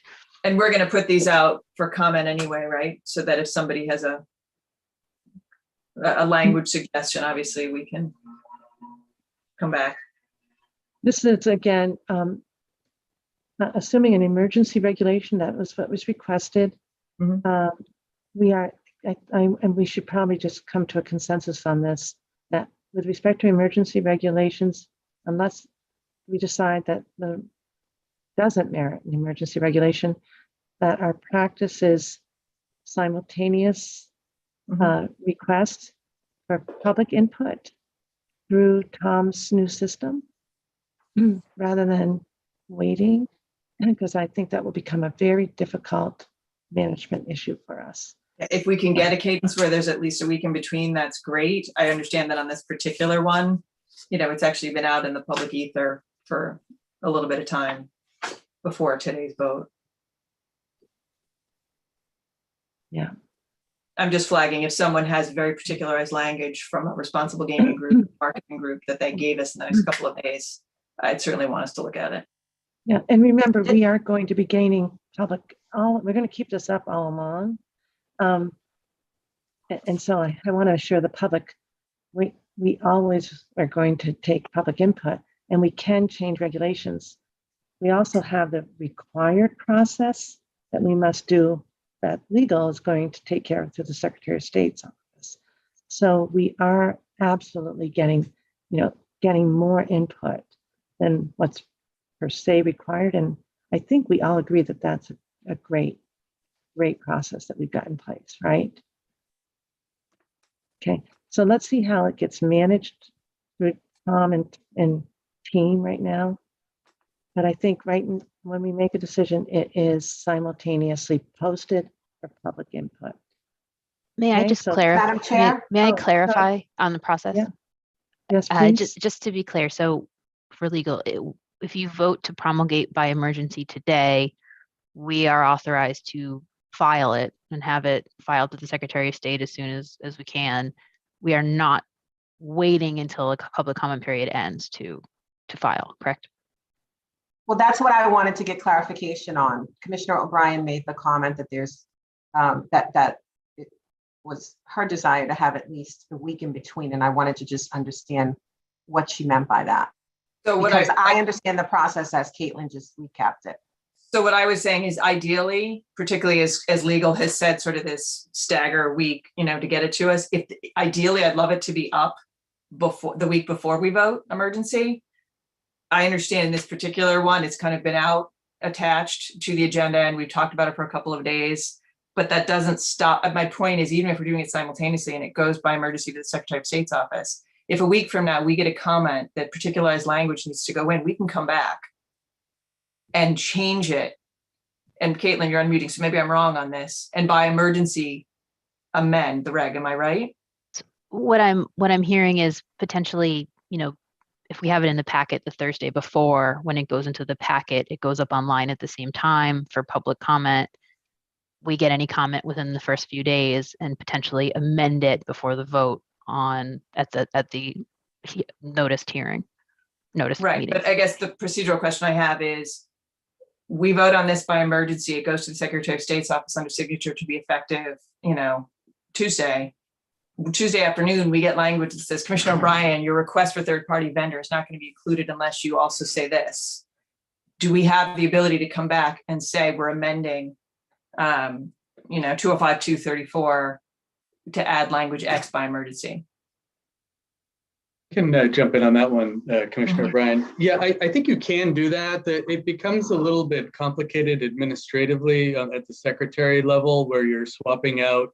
And we're going to put these out for comment anyway, right? So that if somebody has a language suggestion, obviously we can come back. This is again, assuming an emergency regulation, that was what was requested. We are, and we should probably just come to a consensus on this, that with respect to emergency regulations, unless we decide that the doesn't merit an emergency regulation, that our practice is simultaneous request for public input through Tom's new system rather than waiting, because I think that will become a very difficult management issue for us. If we can get a cadence where there's at least a week in between, that's great. I understand that on this particular one, it's actually been out in the public ether for a little bit of time before today's vote. Yeah. I'm just flagging if someone has very particularized language from a responsible gaming group, marketing group that they gave us in the next couple of days, I'd certainly want us to look at it. Yeah, and remember, we are going to be gaining public, we're going to keep this up all along. And so I want to assure the public, we always are going to take public input, and we can change regulations. We also have the required process that we must do that legal is going to take care of through the Secretary of State's office. So we are absolutely getting more input than what's per se required. And I think we all agree that that's a great process that we've got in place, right? Okay, so let's see how it gets managed through Tom and team right now. But I think when we make a decision, it is simultaneously posted for public input. May I just clarify? Madam Chair? May I clarify on the process? Yeah. Yes, please. Just to be clear, so for legal, if you vote to promulgate by emergency today, we are authorized to file it and have it filed with the Secretary of State as soon as we can. We are not waiting until a public comment period ends to file, correct? Well, that's what I wanted to get clarification on. Commissioner O'Brien made the comment that there's that it was her desire to have at least a week in between, and I wanted to just understand what she meant by that. So what Because I understand the process as Caitlin just recapped it. So what I was saying is ideally, particularly as legal has said, sort of this stagger week, to get it to us. Ideally, I'd love it to be up before the week before we vote emergency. I understand this particular one, it's kind of been out attached to the agenda and we've talked about it for a couple of days, but that doesn't stop. My point is, even if we're doing it simultaneously and it goes by emergency to the Secretary of State's office, if a week from now we get a comment that particularized language needs to go in, we can come back and change it. And Caitlin, you're unmuting, so maybe I'm wrong on this. And by emergency, amend the reg. Am I right? What I'm hearing is potentially, if we have it in the packet the Thursday before, when it goes into the packet, it goes up online at the same time for public comment. We get any comment within the first few days and potentially amend it before the vote at the noticed hearing. Right, meeting. but I guess the procedural question I have is, we vote on this by emergency, it goes to the Secretary of State's office under signature to be effective, Tuesday afternoon, we get language that says, Commissioner O'Brien, your request for third-party vendor is not going to be included unless you also say this. Do we have the ability to come back and say we're amending, 205-234 to add language X by emergency? I can jump in on that one, Commissioner O'Brien. Yeah, I think you can do that. It becomes a little bit complicated administratively at the secretary level where you're swapping out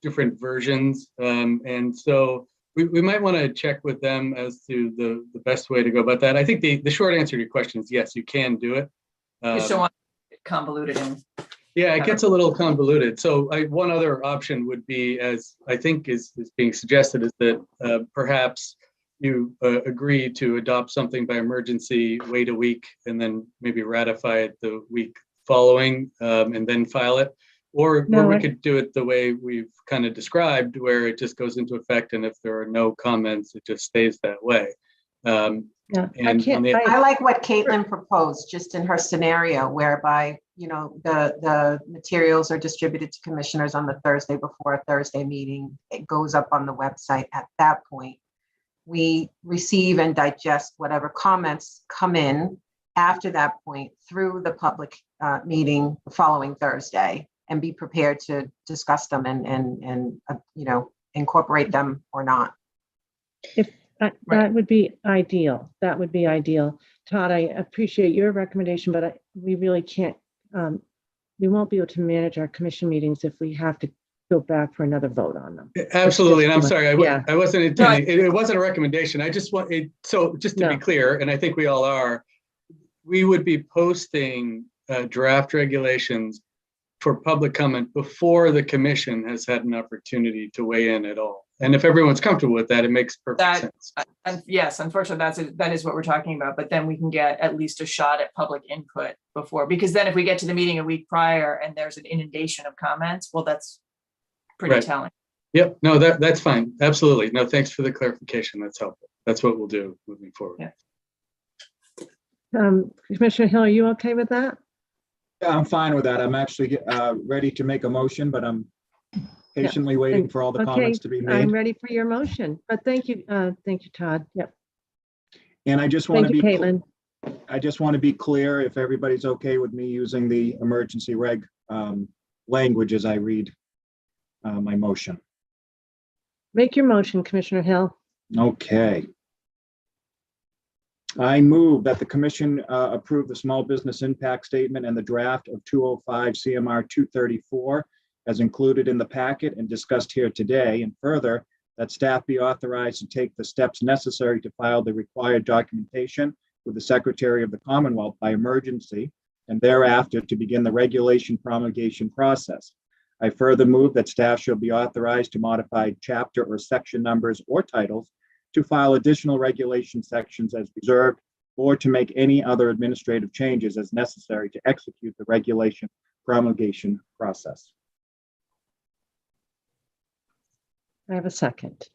different versions. And so we might want to check with them as to the best way to go about that. I think the short answer to your question is yes, you can do it. You just don't want it convoluted. Yeah, it gets a little convoluted. So one other option would be, as I think is being suggested, is that perhaps you agree to adopt something by emergency, wait a week, and then maybe ratify it the week following, and then file it. Or we could do it the way we've kind of described, where it just goes into effect, and if there are no comments, it just stays that way. I like what Caitlin proposed, just in her scenario, whereby the materials are distributed to commissioners on the Thursday before a Thursday meeting. It goes up on the website. At that point, we receive and digest whatever comments come in after that point through the public meeting the following Thursday, and be prepared to discuss them and incorporate them or not. That would be ideal. That would be ideal. Todd, I appreciate your recommendation, but we really can't, we won't be able to manage our commission meetings if we have to go back for another vote on them. Absolutely. And I'm sorry, I wasn't intending, it wasn't a recommendation. I just want it. So just to be clear, and I think we all are, we would be posting draft regulations for public comment before the commission has had an opportunity to weigh in at all. And if everyone's comfortable with that, it makes perfect sense. Yes, unfortunately, that is what we're talking about. But then we can get at least a shot at public input before, because then if we get to the meeting a week prior and there's an inundation of comments, well, that's pretty telling. Yep, no, that's fine. Absolutely. No, thanks for the clarification. That's helpful. That's what we'll do moving forward. Yeah. Commissioner Hill, are you okay with that? Yeah, I'm fine with that. I'm actually ready to make a motion, but I'm patiently waiting for all the comments to be made. I'm ready for your motion, but thank you, Todd. Yep. And I just want to be, Caitlin. I just want to be clear if everybody's okay with me using the emergency reg language as I read my motion. Make your motion, Commissioner Hill. Okay. I move that the commission approve the small business impact statement and the draft of 205 CMR 234 as included in the packet and discussed here today, and further, that staff be authorized to take the steps necessary to file the required documentation with the Secretary of the Commonwealth by emergency, and thereafter to begin the regulation promulgation process. I further move that staff shall be authorized to modify chapter or section numbers or titles to file additional regulation sections as reserved, or to make any other administrative changes as necessary to execute the regulation promulgation process. I have a second.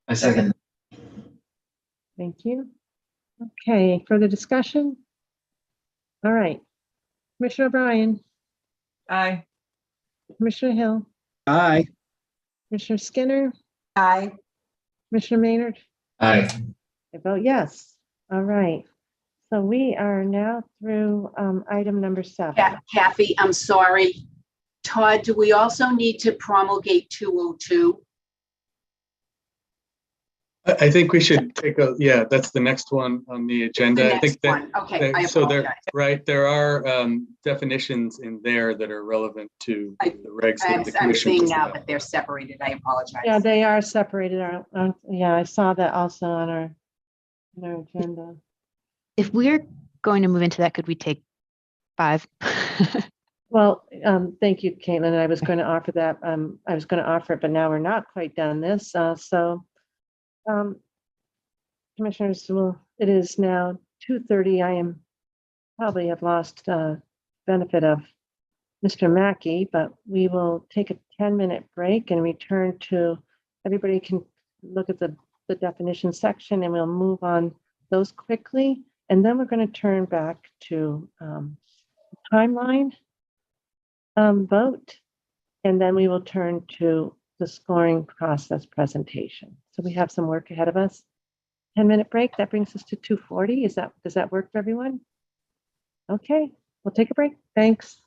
I second. Thank you. Okay, further discussion? All right. Commissioner O'Brien. Aye. Commissioner Hill. Aye. Commissioner Skinner. Aye. Commissioner Maynard? Aye. I vote yes. All right. So we are now through item number 7. Kathy, I'm sorry. Todd, do we also need to promulgate 202? I think we should take yeah, that's the next one on the agenda. The I think next one. Okay, I so there, apologize. right, there are definitions in there that are relevant to the regs that the I'm commission. seeing just now adopted. that they're separated. I apologize. Yeah, they are separated. Yeah, I saw that also on our agenda. If we're going to move into that, could we take 5? Well, thank you, Caitlin. I was going to offer that. I was going to offer it, but now we're not quite done this. Commissioners, well, it is now 2:30. I am probably have lost benefit of Mr. Mackey, but we will take a 10-minute break and return to, everybody can look at the definition section and we'll move on those quickly. And then we're going to turn back to timeline vote, and then we will turn to the scoring process presentation. So we have some work ahead of us. 10-minute break, that brings us to 2:40. Does that work for everyone? Okay, we'll take a break. Thanks.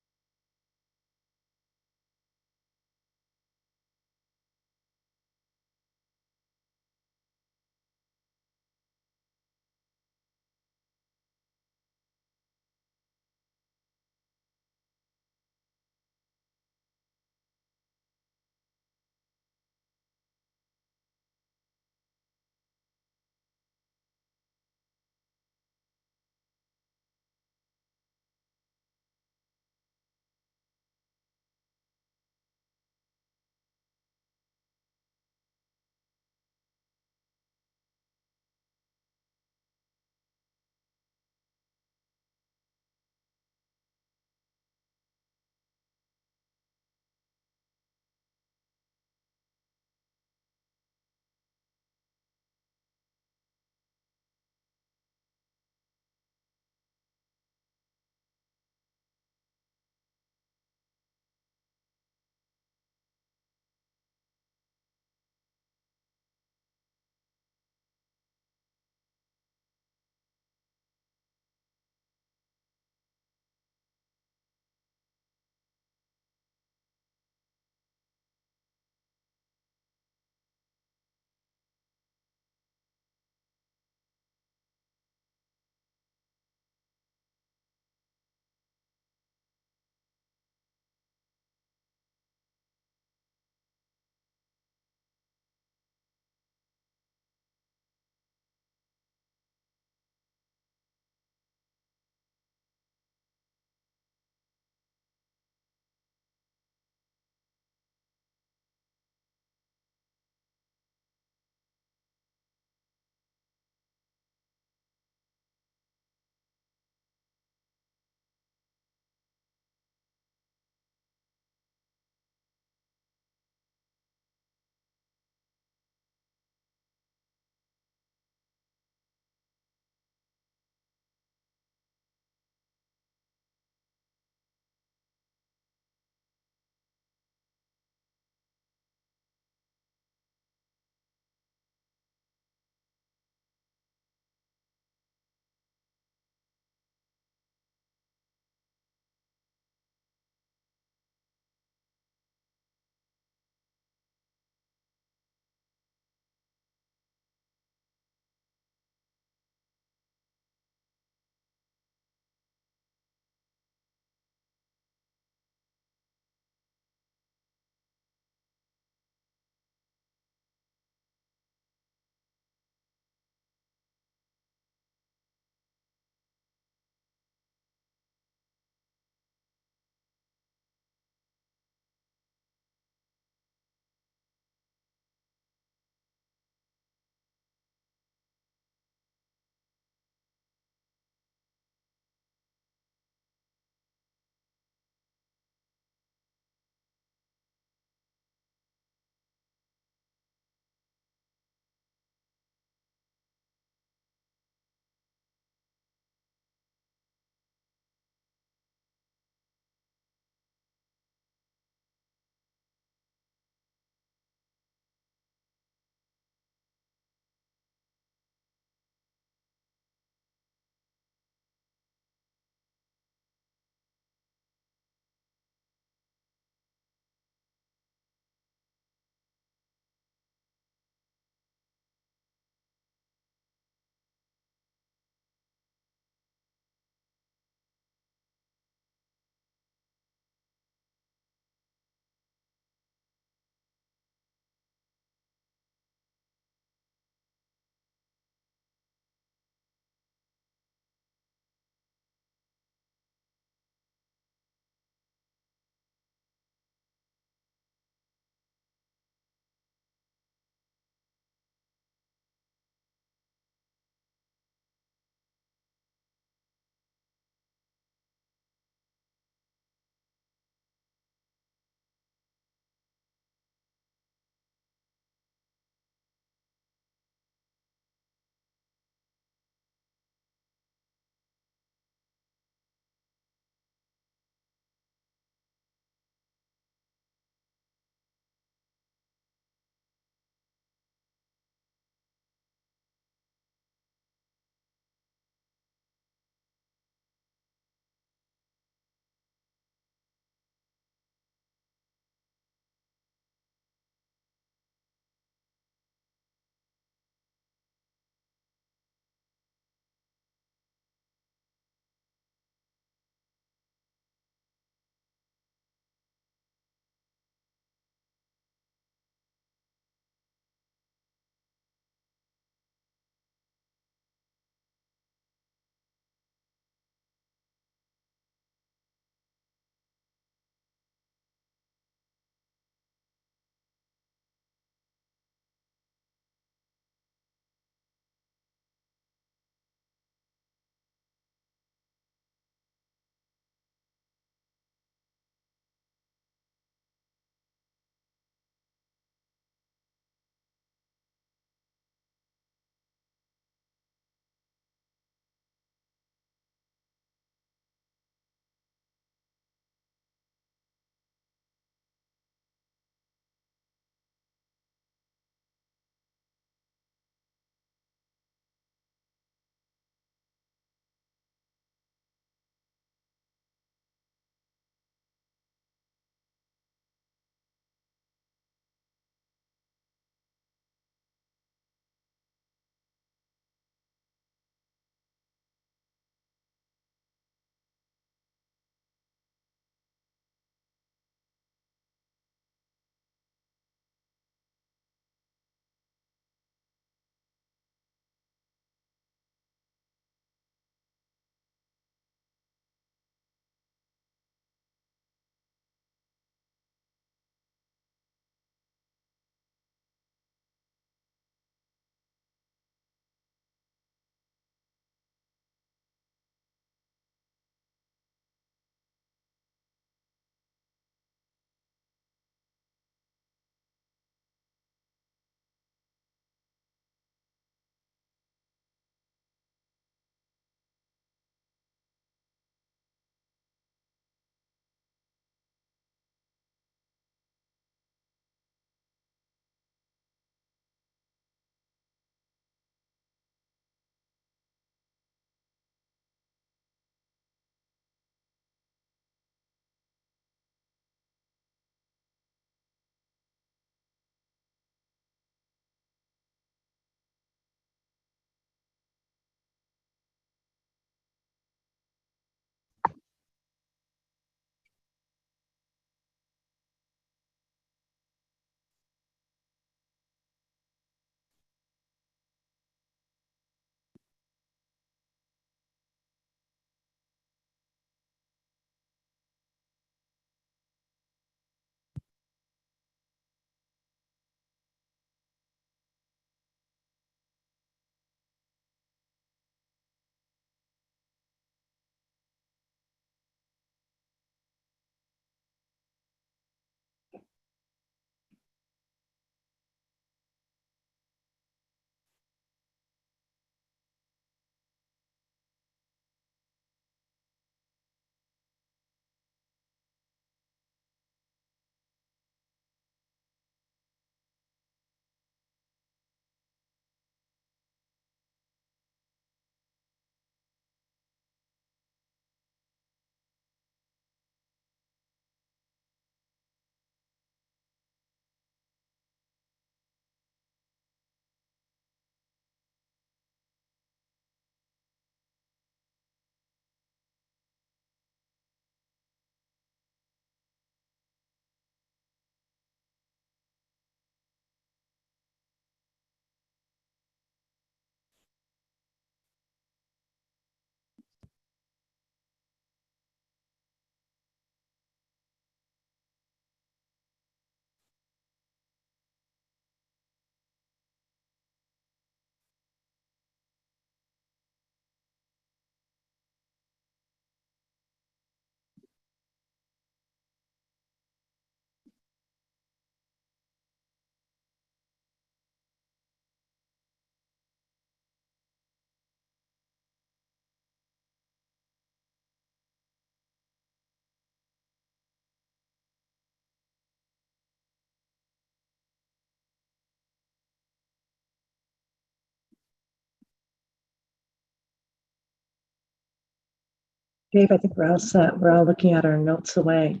Dave, I think we're all set. We're all looking at our notes away.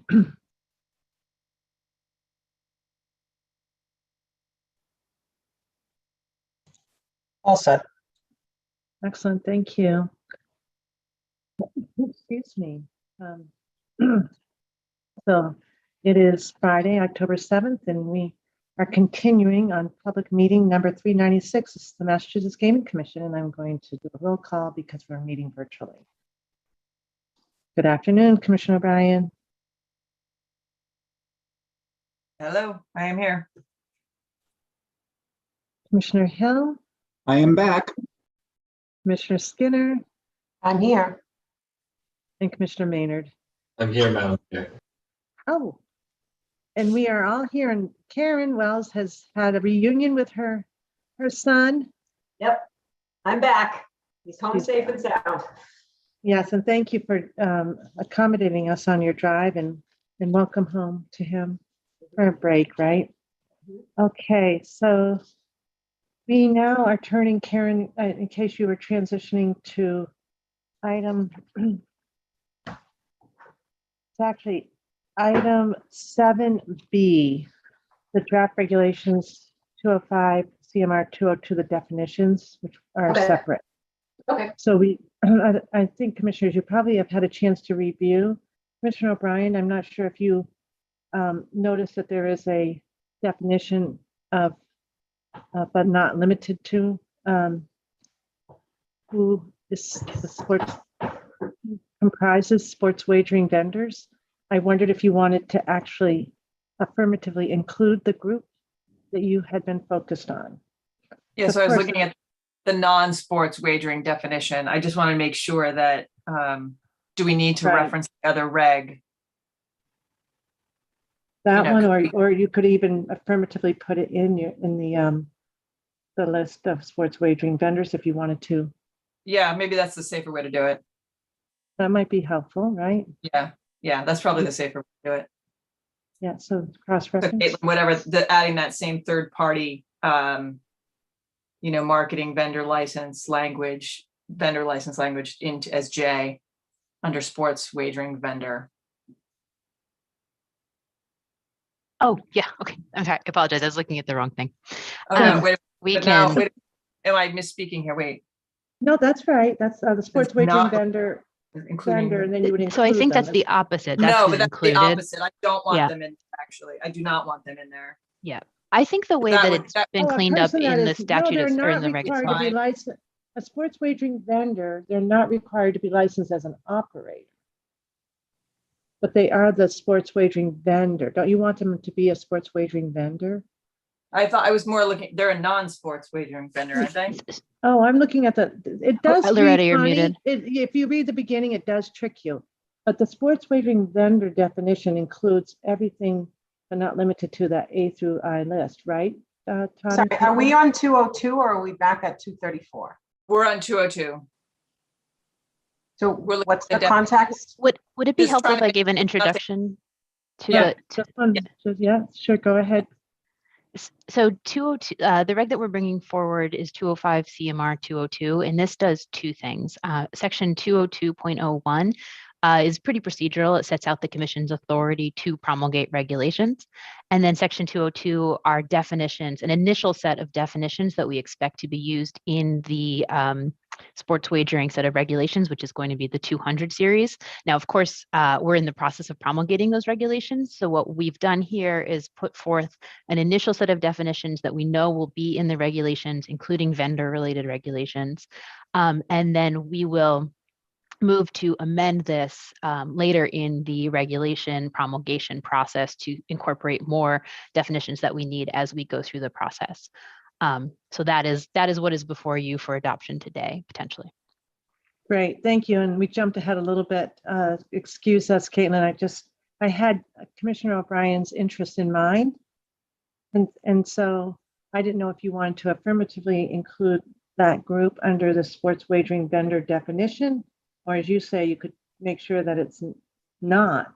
All set. Excellent, thank you. Excuse me. So it is Friday, October 7th, and we are continuing on public meeting number 396. This is the Massachusetts Gaming Commission, and I'm going to do a roll call because we're meeting virtually. Good afternoon, Commissioner O'Brien. Hello, I am here. Commissioner Hill. I am back. Commissioner Skinner. I'm here. And Commissioner Maynard. I'm here, Madam Chair. Oh, and we are all here, and Karen Wells has had a reunion with her son. Yep, I'm back. He's home safe and sound. Yes, and thank you for accommodating us on your drive, and welcome home to him for a break, right? Okay, so we now are turning, Karen, in case you were transitioning to item, it's actually item 7B, the draft regulations 205 CMR 202, the definitions, which are Okay. separate. Okay. So I think, commissioners, you probably have had a chance to review. Commissioner O'Brien, I'm not sure if you noticed that there is a definition of, but not limited to, who is the sports, comprises sports wagering vendors. I wondered if you wanted to actually affirmatively include the group that you had been focused on. Yeah, so I was looking at the non-sports wagering definition. I just want to make sure that, do we need to reference the other reg? That one, or you could even affirmatively put it in the list of sports wagering vendors if you wanted to. Yeah, maybe that's the safer way to do it. That might be helpful, right? Yeah, that's probably the safer way to do it. Yeah, so So cross-reference. Caitlin, whatever, adding that same third party, marketing vendor license language into as J under sports wagering vendor. Oh, yeah. Okay. I'm sorry. I apologize. I was looking at the wrong thing. Oh, no, wait, we but can. now, wait, am I misspeaking here? Wait. No, that's right. That's the sports wagering vendor. Including And then you would include So I think them that's the opposite. That's no, who's but that's included. the opposite. I don't want Yeah. them in, actually. I do not want them in there. Yeah. I think the way that it's been cleaned up in the statute they're or in not the required to be regulation. licensed. A sports wagering vendor, they're not required to be licensed as an operator. But they are the sports wagering vendor. Don't you want them to be a sports wagering vendor? I thought I was more looking, they're a non-sports wagering vendor, aren't they? Oh, I'm looking at it does Loretta, read you're funny. muted. If you read the beginning, it does trick you. But the sports wagering vendor definition includes everything, but not limited to that A through I list, right? Todd and Sorry, are we Caitlin? on 202 or are we back at 234? We're on 202. So what's the context? Would it be Just helpful trying if to I make gave an nothing- introduction to Yeah, the yeah, sure, go ahead. So 202, the reg that we're bringing forward is 205 CMR 202, and this does two things. Section 202.01 is pretty procedural. It sets out the commission's authority to promulgate regulations. And then section 202 are definitions, an initial set of definitions that we expect to be used in the sports wagering set of regulations, which is going to be the 200 series. Now, of course, we're in the process of promulgating those regulations. So what we've done here is put forth an initial set of definitions that we know will be in the regulations, including vendor-related regulations. And then we will move to amend this later in the regulation promulgation process to incorporate more definitions that we need as we go through the process. So that is what is before you for adoption today, potentially. Great, thank you. And we jumped ahead a little bit. Excuse us, Caitlin. I had Commissioner O'Brien's interest in mind. And so I didn't know if you wanted to affirmatively include that group under the sports wagering vendor definition, or as you say, you could make sure that it's not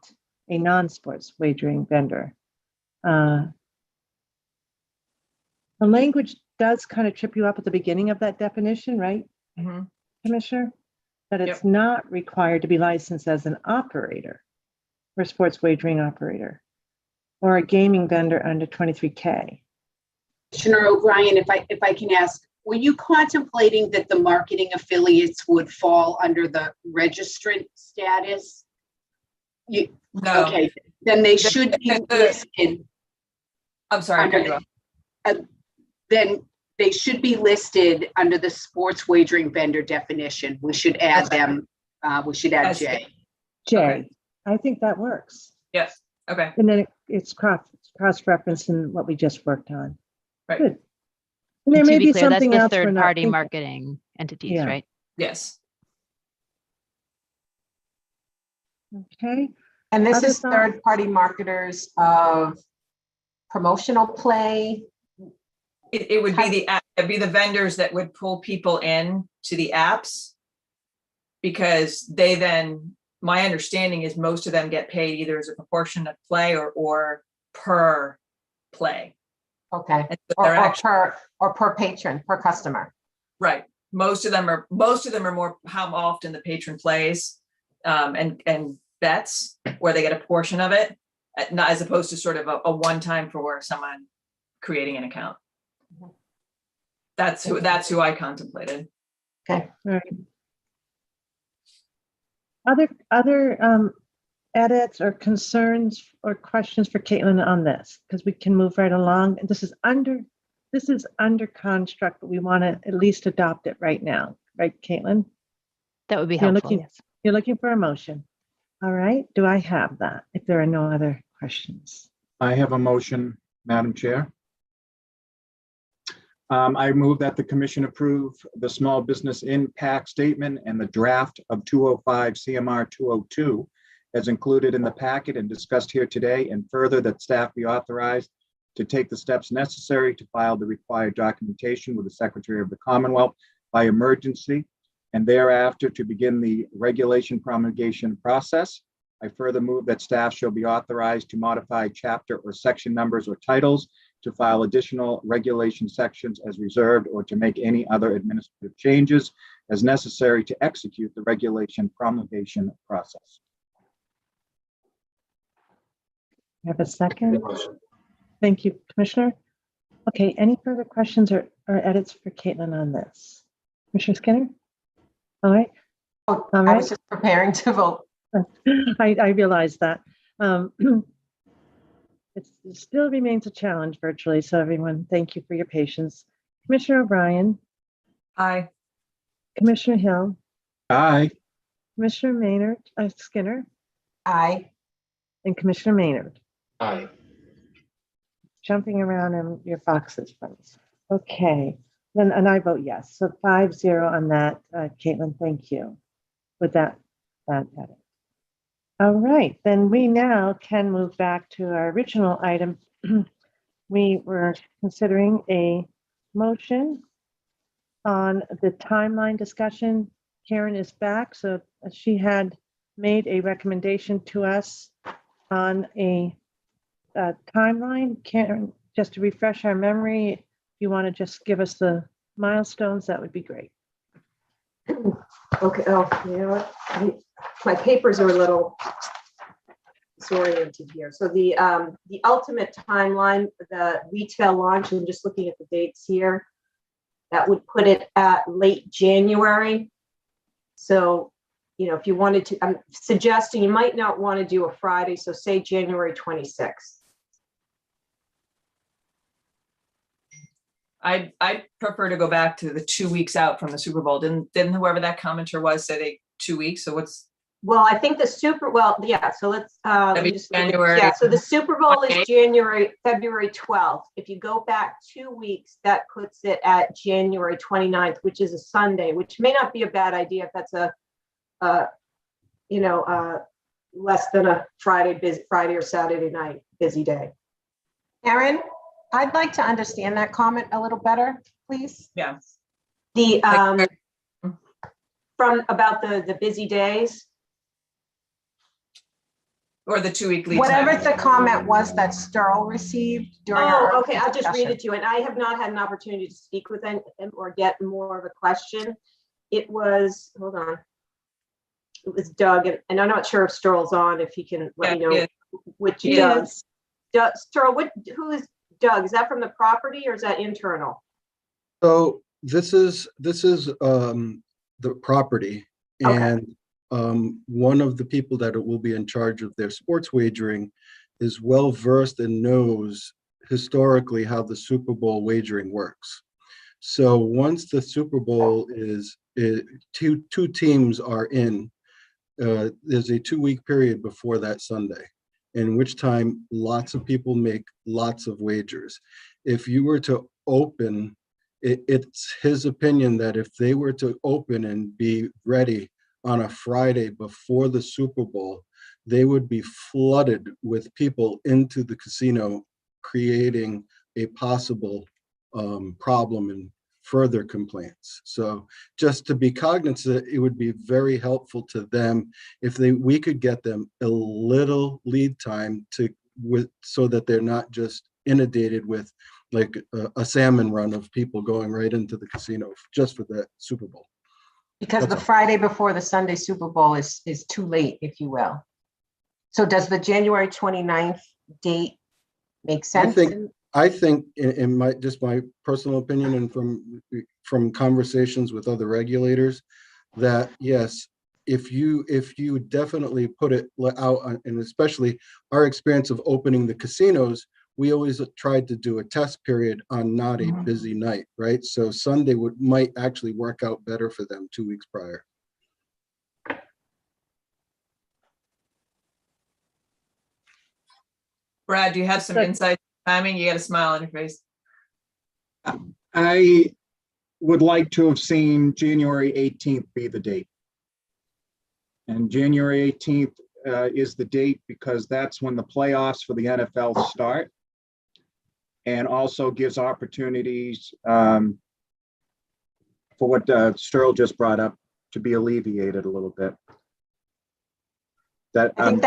a non-sports wagering vendor. The language does kind of trip you up at the beginning of that definition, right, Mm-hmm. Commissioner? but it's not required to be licensed as an operator or sports wagering operator or a gaming vendor under 23K. Commissioner O'Brien, if I can ask, were you contemplating that the marketing affiliates would fall under the registrant status? No. Okay, then they should be listed. I'm sorry. Then they should be listed under the sports wagering vendor definition. We should add them. We should add J. J. I think that works. Yes. Okay. And then it's cross-referencing what we just worked on. Right. Good. And there And to may be be clear, that's something the else we're not third-party thinking. marketing entities, Yeah. right? Yes. Okay. And this Other is thoughts? third-party marketers of promotional play. It would be the app, it'd be the vendors that would pull people in to the apps. Because they then, my understanding is most of them get paid either as a proportion of play or per play. Okay. And so they're Or per patron, per customer. Right. Most of them are more how often the patron plays, and bets where they get a portion of it, not as opposed to sort of a one-time for someone creating an account. That's who I contemplated. Okay. All right. Other edits or concerns or questions for Caitlin on this, because we can move right along. And this is under construct, but we want to at least adopt it right now, right, Caitlin? That would be You're helpful, looking, yes. you're looking for a motion. All right, do I have that? If there are no other questions. I have a motion, Madam Chair. I move that the commission approve the small business impact statement and the draft of 205 CMR 202 as included in the packet and discussed here today, and further that staff be authorized to take the steps necessary to file the required documentation with the Secretary of the Commonwealth by emergency, and thereafter to begin the regulation promulgation process. I further move that staff shall be authorized to modify chapter or section numbers or titles, to file additional regulation sections as reserved, or to make any other administrative changes as necessary to execute the regulation promulgation process. Have a second? Thank you, Commissioner. Okay, any further questions or edits for Caitlin on this? Commissioner Skinner? All right. All right. I was just preparing to vote. I realize that. It still remains a challenge virtually, so everyone, thank you for your patience. Commissioner O'Brien? Aye. Commissioner Hill? Aye. Commissioner Maynard, Skinner? Aye. And Commissioner Maynard? Aye. Jumping around in your boxes, friends. Okay, then, and I vote yes. So 5-0 on that, Caitlin, thank you with that edit. All right, then we now can move back to our original item. We were considering a motion on the timeline discussion. Karen is back, so she had made a recommendation to us on a timeline. Karen, just to refresh our memory, if you want to just give us the milestones, that would be great. Okay, oh, you know what? My papers are a little disoriented here. So the ultimate timeline, the retail launch, I'm just looking at the dates here. That would put it at late January. So, you know, if you wanted to, I'm suggesting you might not want to do a Friday, so say January 26th. I prefer to go back to the 2 weeks out from the Super Bowl. Didn't whoever that commenter was say 2 weeks? So what's? Well, I think yeah. So let's let me just January. Yeah. So the Super Bowl is February 12th. If you go back 2 weeks, that puts it at January 29th, which is a Sunday, which may not be a bad idea if that's less than a Friday or Saturday night busy day. Erin, I'd like to understand that comment a little better, please. Yeah. The from about the busy days. Or the 2 week lead Whatever time. the comment was that Sterl received during our. Oh, okay, I'll just read discussion. it to you. And I have not had an opportunity to speak with him or get more of a question. It was, hold on. was Doug, and I'm not sure if Sterl's on, if he can let me know Yeah. which Yes. Doug. Sterl, who is Doug? Is that from the property or is that internal? So this is the property, Okay. and one of the people that will be in charge of their sports wagering is well versed and knows historically how the Super Bowl wagering works. So once the Super Bowl is two teams are in, there's a 2-week period before that Sunday, in which time lots of people make lots of wagers. If you were to open, it's his opinion that if they were to open and be ready on a Friday before the Super Bowl, they would be flooded with people into the casino, creating a possible problem and further complaints. So just to be cognizant, it would be very helpful to them if we could get them a little lead time so that they're not just inundated with like a salmon run of people going right into the casino just for that Super Bowl. Because That's the all. Friday before the Sunday Super Bowl is too late, if you will. So does the January 29th date make sense? I think in my personal opinion and from conversations with other regulators, that yes, if you definitely put it out, and especially our experience of opening the casinos, we always tried to do a test period on not a busy night, right? So Sunday might actually work out better for them 2 weeks prior. Brad, do you have some insight timing? You got a smile on your face. I would like to have seen January 18th be the date. And January 18th is the date because that's when the playoffs for the NFL start, and also gives opportunities for what Sterl just brought up to be alleviated a little bit. I'm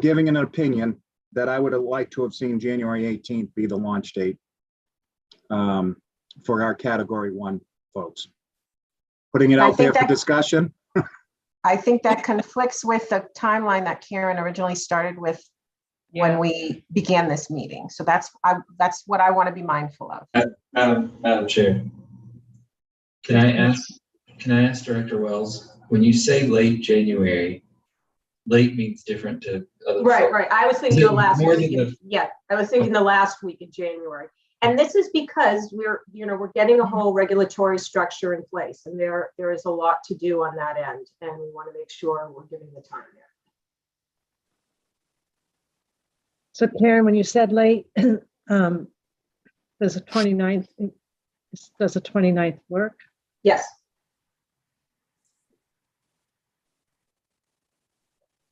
giving an opinion that I would have liked to have seen January 18th be the launch date for our Category 1 folks. Putting it out there for discussion. I think that conflicts with the timeline that Karen originally started with when we began this meeting. So that's what I want to be mindful of. Madam Chair, can I ask Director Wells, when you say late January, late means different to other folks. Right. I was thinking the last week. I was thinking the last week of January. And this is because we're getting a whole regulatory structure in place, and there is a lot to do on that end, and we want to make sure we're giving the time there. So Karen, when you said late, does the 29th work? Yes.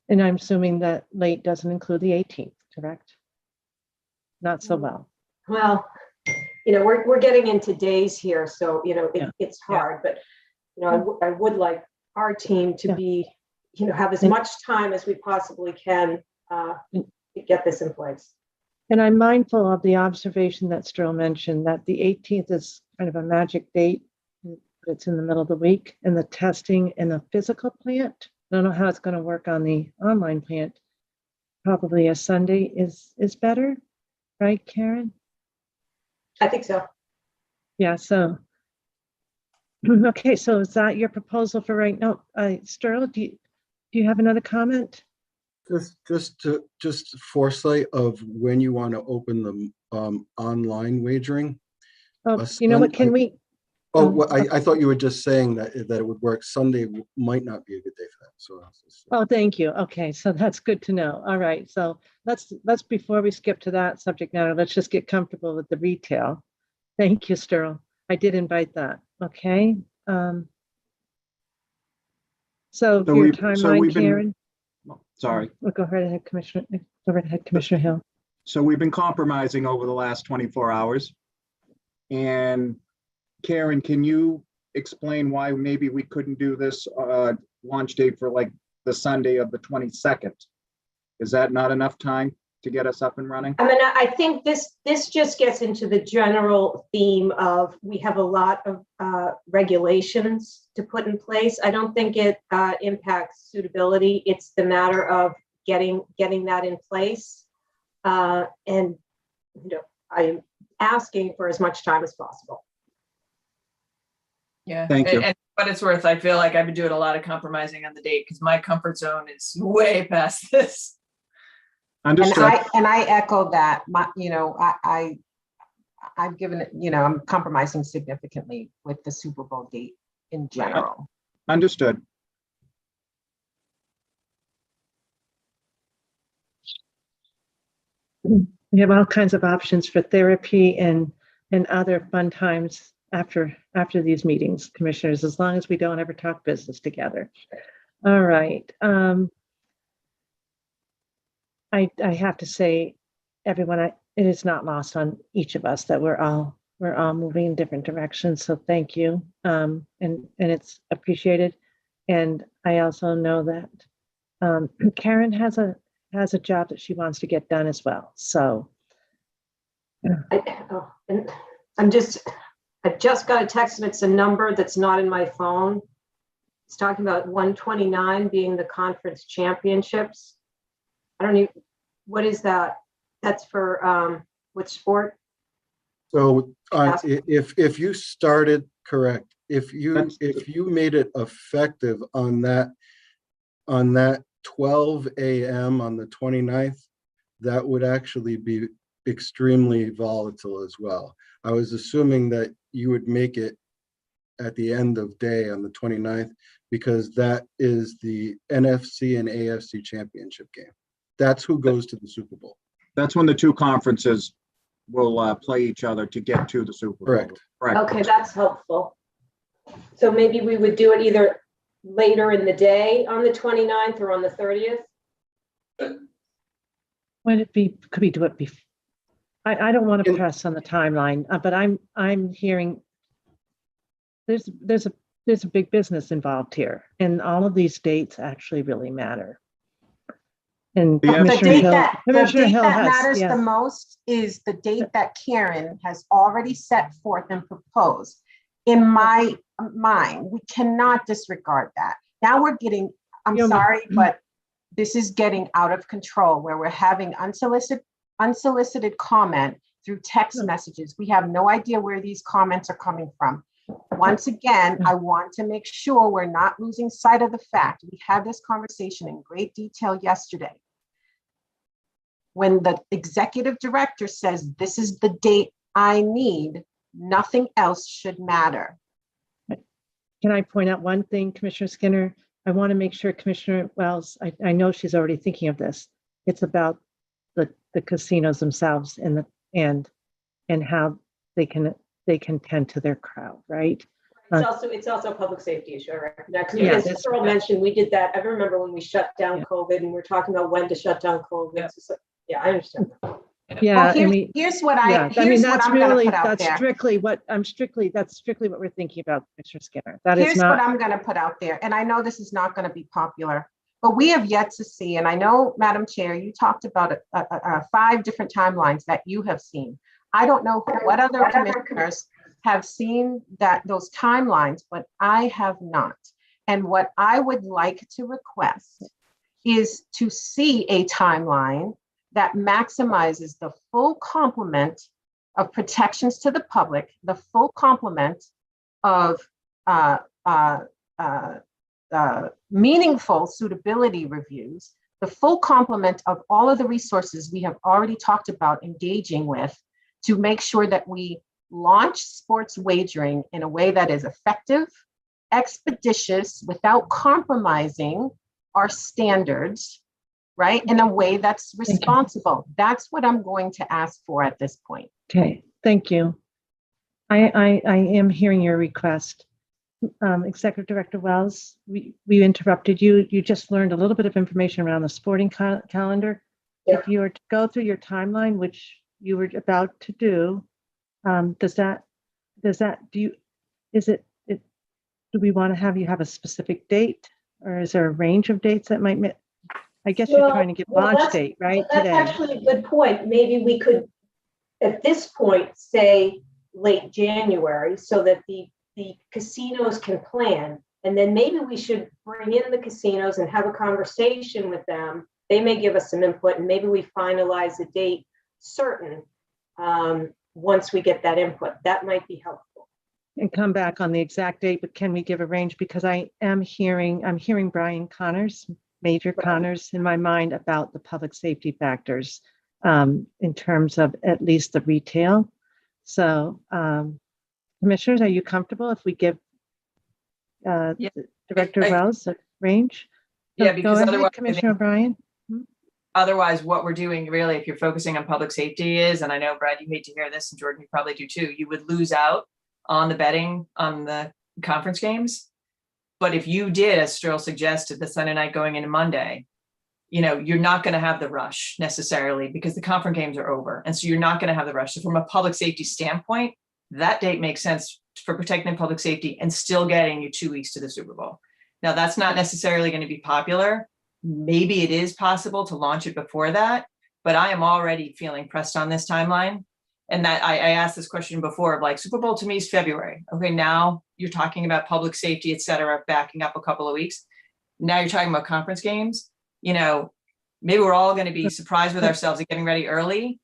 And I'm assuming that late doesn't include the 18th, correct? Not so well. Well, we're getting into days here, so it's hard, but I would like our team to be, have as much time as we possibly can to get this in place. And I'm mindful of the observation that Sterl mentioned, that the 18th is kind of a magic date. It's in the middle of the week, and the testing in the physical plant, I don't know how it's going to work on the online plant. Probably a Sunday is better, right, Karen? I think so. Yeah, so, okay, so is that your proposal for right now? Sterl, do you have another comment? Just foresight of when you want to open the online wagering. Oh, you know what, can we? Well, I thought you were just saying that it would work. Sunday might not be a good day for that. So. Oh, thank you. Okay, so that's good to know. All right, so let's before we skip to that subject matter, let's just get comfortable with the retail. Thank you, Sterl. I did invite that. Okay. So your timeline, Karen. Sorry. Go right ahead, Commissioner. Go right ahead, Commissioner Hill. So we've been compromising over the last 24 hours, and Karen, can you explain why maybe we couldn't do this launch date for like the Sunday of the 22nd? Is that not enough time? to get us up and running? I mean, I think this just gets into the general theme of we have a lot of regulations to put in place. I don't think it impacts suitability. It's the matter of getting that in place. And I am asking for as much time as possible. Yeah. Thank you. And what it's worth, I feel like I've been doing a lot of compromising on the date because my comfort zone is way past this. Understood. And I echo that. I've given it, I'm compromising significantly with the Super Bowl date in general. Understood. We have all kinds of options for therapy and other fun times after these meetings, commissioners, as long as we don't ever talk business together. All right. I have to say, everyone, it is not lost on each of us that we're all moving in different directions. So thank you, and it's appreciated. And I also know that Karen has a job that she wants to get done as well. So I just got a text and it's a number that's not in my phone. It's talking about 129 being the conference championships. I don't even, what is that? That's for what sport? So if you started correct, if you made it effective on that 12 a.m. on the 29th, that would actually be extremely volatile as well. I was assuming that you would make it at the end of day on the 29th because that is the NFC and AFC championship game. That's who goes to the Super Bowl. That's when the two conferences will play each other to get to the Super Bowl. Correct. Okay, that's helpful. So maybe we would do it either later in the day on the 29th or on the 30th. would it be? Could we do it before? I don't want to press on the timeline, but I'm hearing there's a big business involved here, and all of these dates actually really matter. And The date that matters yes. the most is the date that Karen has already set forth and proposed. In my mind, we cannot disregard that. Now we're getting, I'm sorry, but this is getting out of control where we're having unsolicited comment through text messages. We have no idea where these comments are coming from. Once again, I want to make sure we're not losing sight of the fact. We had this conversation in great detail yesterday. When the executive director says, this is the date I need, nothing else should matter. Can I point out one thing, Commissioner Skinner? I want to make sure Commissioner Wells, I know she's already thinking of this. It's about the casinos themselves and how they can tend to their crowd, right? It's also a public safety issue. I recognize. Yes, As Earl mentioned, we did that. I remember when we shut down COVID and we're talking about when to shut down COVID. Yeah, So, yeah, I understand. Yeah, well, I mean, here's what that's strictly what we're thinking about, Commissioner Skinner. Here's what I'm going to put out there, and I know this is not going to be popular, but we have yet to see, and I know, Madam Chair, you talked about 5 different timelines that you have seen. I don't know what other commissioners have seen those timelines, but I have not. And what I would like to request is to see a timeline that maximizes the full complement of protections to the public, the full complement of meaningful suitability reviews, the full complement of all of the resources we have already talked about engaging with to make sure that we launch sports wagering in a way that is effective, expeditious, without compromising our standards, right? In a way that's responsible. That's what I'm going to ask for at this point. Okay, thank you. I am hearing your request. Executive Director Wells, we interrupted you. You just learned a little bit of information around the sporting calendar. Yeah. If you were to go through your timeline, which you were about to do, do we want to have you have a specific date, or is there a range of dates that might I guess you're Well, trying to get well, launch that's- date, right, That's today? actually a good point. Maybe we could, at this point, say late January so that the casinos can plan. And then maybe we should bring in the casinos and have a conversation with them. They may give us some input and maybe we finalize a date certain once we get that input. That might be helpful. And come back on the exact date, but can we give a range? Because I'm hearing Brian Connors, Major Connors in my mind about the public safety factors in terms of at least the retail. So commissioners, are you comfortable if we give Director Wells a range? Yeah, So because go ahead, otherwise, Commissioner O'Brien. otherwise what we're doing really, if you're focusing on public safety is, and I know Brad, you hate to hear this, and Jordan, you probably do too, you would lose out on the betting on the conference games. But if you did, as Sterl suggested, the Sunday night going into Monday, you're not going to have the rush necessarily because the conference games are over. And so you're not going to have the rush. So from a public safety standpoint, that date makes sense for protecting public safety and still getting you 2 weeks to the Super Bowl. Now, that's not necessarily going to be popular. Maybe it is possible to launch it before that, but I am already feeling pressed on this timeline. And that I asked this question before of like, Super Bowl to me is February. Okay, now you're talking about public safety, et cetera, backing up a couple of weeks. Now you're talking about conference games. Maybe we're all going to be surprised with ourselves and getting ready early.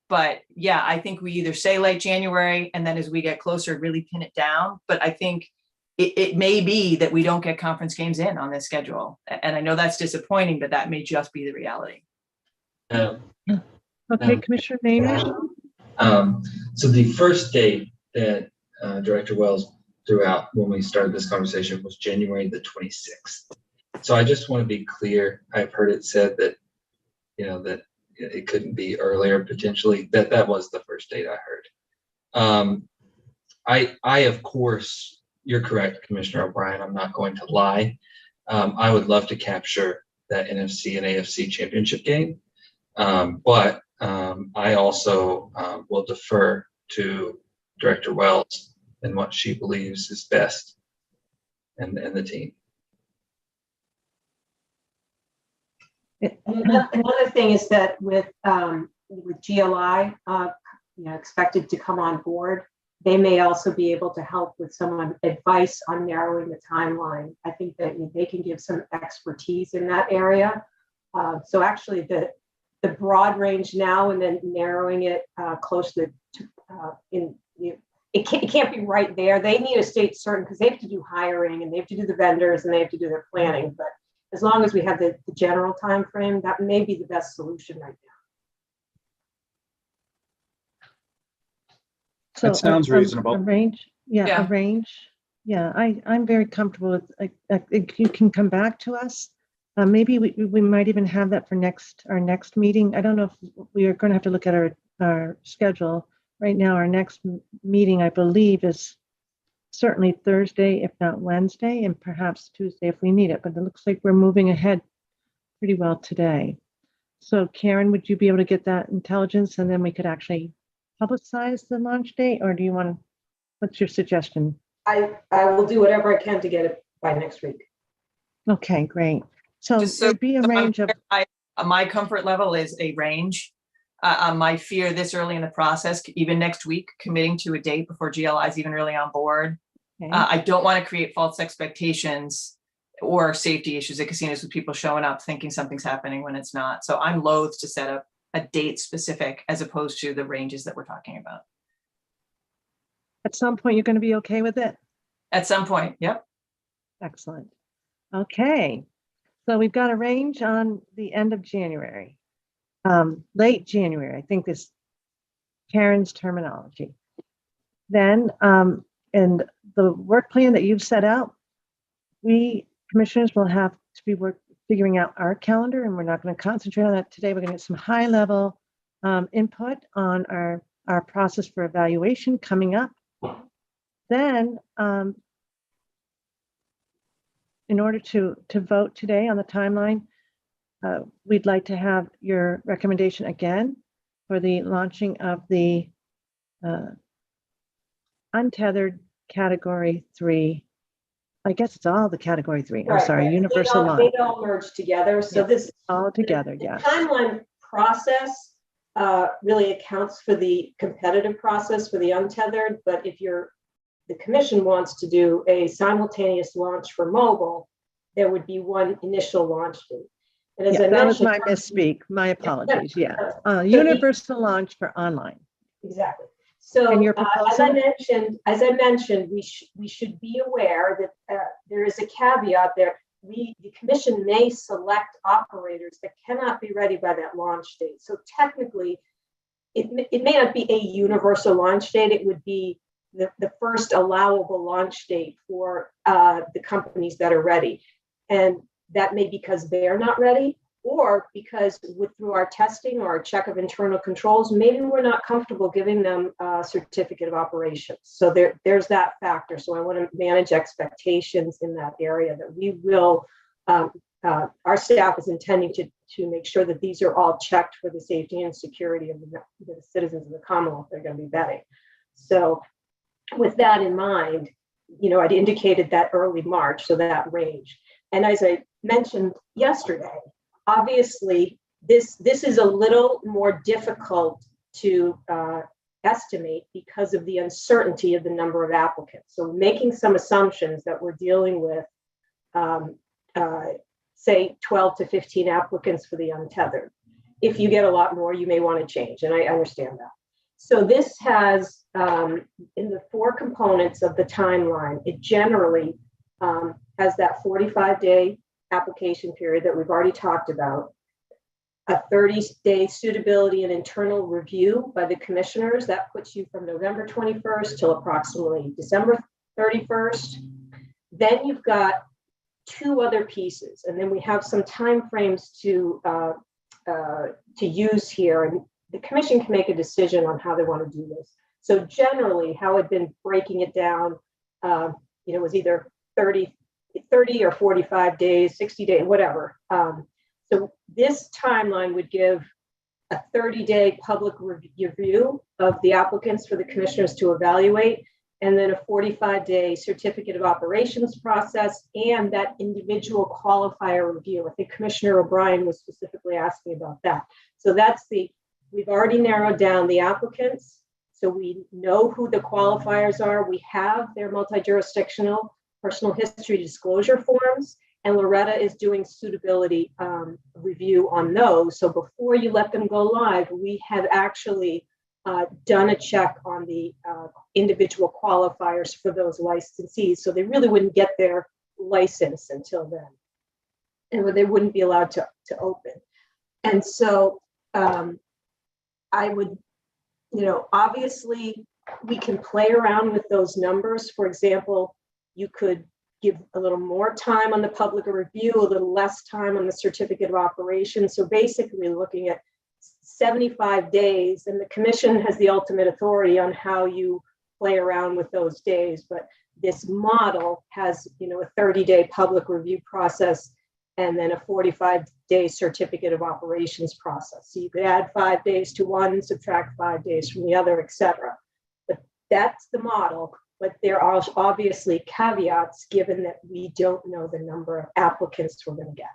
But yeah, I think we either say late January and then as we get closer, really pin it down. But I think it may be that we don't get conference games in on this schedule. And I know that's disappointing, but that may just be the reality. Okay, Commissioner Maynard. So the first date that Director Wells threw out when we started this conversation was January the 26th. So I just want to be clear. I've heard it said that, that it couldn't be earlier potentially. That was the first date I heard. I of course, you're correct, Commissioner O'Brien. I'm not going to lie. I would love to capture that NFC and AFC championship game. But I also will defer to Director Wells and what she believes is best and the team. Another thing is that with GLI expected to come on board, they may also be able to help with some advice on narrowing the timeline. I think that they can give some expertise in that area. So actually the broad range now and then narrowing it close to it can't be right there. They need a state certain because they have to do hiring and they have to do the vendors and they have to do their planning. But as long as we have the general time frame, that may be the best solution right now. So That sounds reasonable. A range, yeah, a range. Yeah, I'm very comfortable with. You can come back to us. Maybe we might even have that for our next meeting. I don't know if we are going to have to look at our schedule right now. Our next meeting, I believe, is certainly Thursday, if not Wednesday, and perhaps Tuesday if we need it. But it looks like we're moving ahead pretty well today. So Karen, would you be able to get that intelligence and then we could actually publicize the launch date, or do you want to, what's your suggestion? I will do whatever I can to get it by next week. Okay, great. So there'd be a range of. My comfort level is a range. My fear this early in the process, even next week, committing to a date before GLI is even really on board. Okay. I don't want to create false expectations or safety issues at casinos with people showing up thinking something's happening when it's not. So I'm loath to set up a date specific as opposed to the ranges that we're talking about. At some point, you're going to be okay with it? At some point, yep. Excellent. Okay. So we've got a range on the end of January, late January, I think is Karen's terminology. Then, and the work plan that you've set out, we commissioners will have to be figuring out our calendar, and we're not going to concentrate on that today. We're going to get some high level input on our process for evaluation coming up. Then, in order to vote today on the timeline, we'd like to have your recommendation again for the launching of the untethered Category 3 I guess it's all the category 3. I'm Right, sorry, right. universal launch. They all merge together. So Yeah, this all together, the yes. timeline process really accounts for the competitive process for the untethered. But if the commission wants to do a simultaneous launch for mobile, there would be one initial launch date. And as I That was mentioned, my misspeak. My apologies. Yeah. So Universal launch for online. exactly. So And your as I mentioned, we should be aware that there is a caveat there. The commission may select operators that cannot be ready by that launch date. So technically, it may not be a universal launch date. It would be the first allowable launch date for the companies that are ready. And that may be because they're not ready, or because through our testing or our check of internal controls, maybe we're not comfortable giving them a certificate of operations. So there's that factor. So I want to manage expectations in that area, that we will, our staff is intending to make sure that these are all checked for the safety and security of the citizens of the Commonwealth they're going to be vetting. So with that in mind, I'd indicated that early March, so that range. And as I mentioned yesterday, obviously, this is a little more difficult to estimate because of the uncertainty of the number of applicants. So making some assumptions that we're dealing with, say 12 to 15 applicants for the untethered. If you get a lot more, you may want to change, and I understand that. So this has, in the 4 components of the timeline, it generally has that 45-day application period that we've already talked about, a 30-day suitability and internal review by the commissioners. That puts you from November 21st till approximately December 31st. Then you've got 2 other pieces, and then we have some timeframes to use here, and the commission can make a decision on how they want to do this. So generally, how I've been breaking it down, was either 30 or 45 days, 60 days, whatever. So this timeline would give a 30-day public review of the applicants for the commissioners to evaluate, and then a 45-day certificate of operations process, and that individual qualifier review. I think Commissioner O'Brien was specifically asking about that. So we've already narrowed down the applicants, so we know who the qualifiers are. We have their multi-jurisdictional personal history disclosure forms, and Loretta is doing suitability review on those. So before you let them go live, we have actually done a check on the individual qualifiers for those licensees. So they really wouldn't get their license until then, and they wouldn't be allowed to open. And so I would, obviously we can play around with those numbers. For example, you could give a little more time on the public review, a little less time on the certificate of operations. So basically looking at 75 days, and the commission has the ultimate authority on how you play around with those days. But this model has, a 30-day public review process, and then a 45-day certificate of operations process. So you could add 5 days to one, subtract 5 days from the other, etc. But that's the model. But there are obviously caveats given that we don't know the number of applicants we're going to get.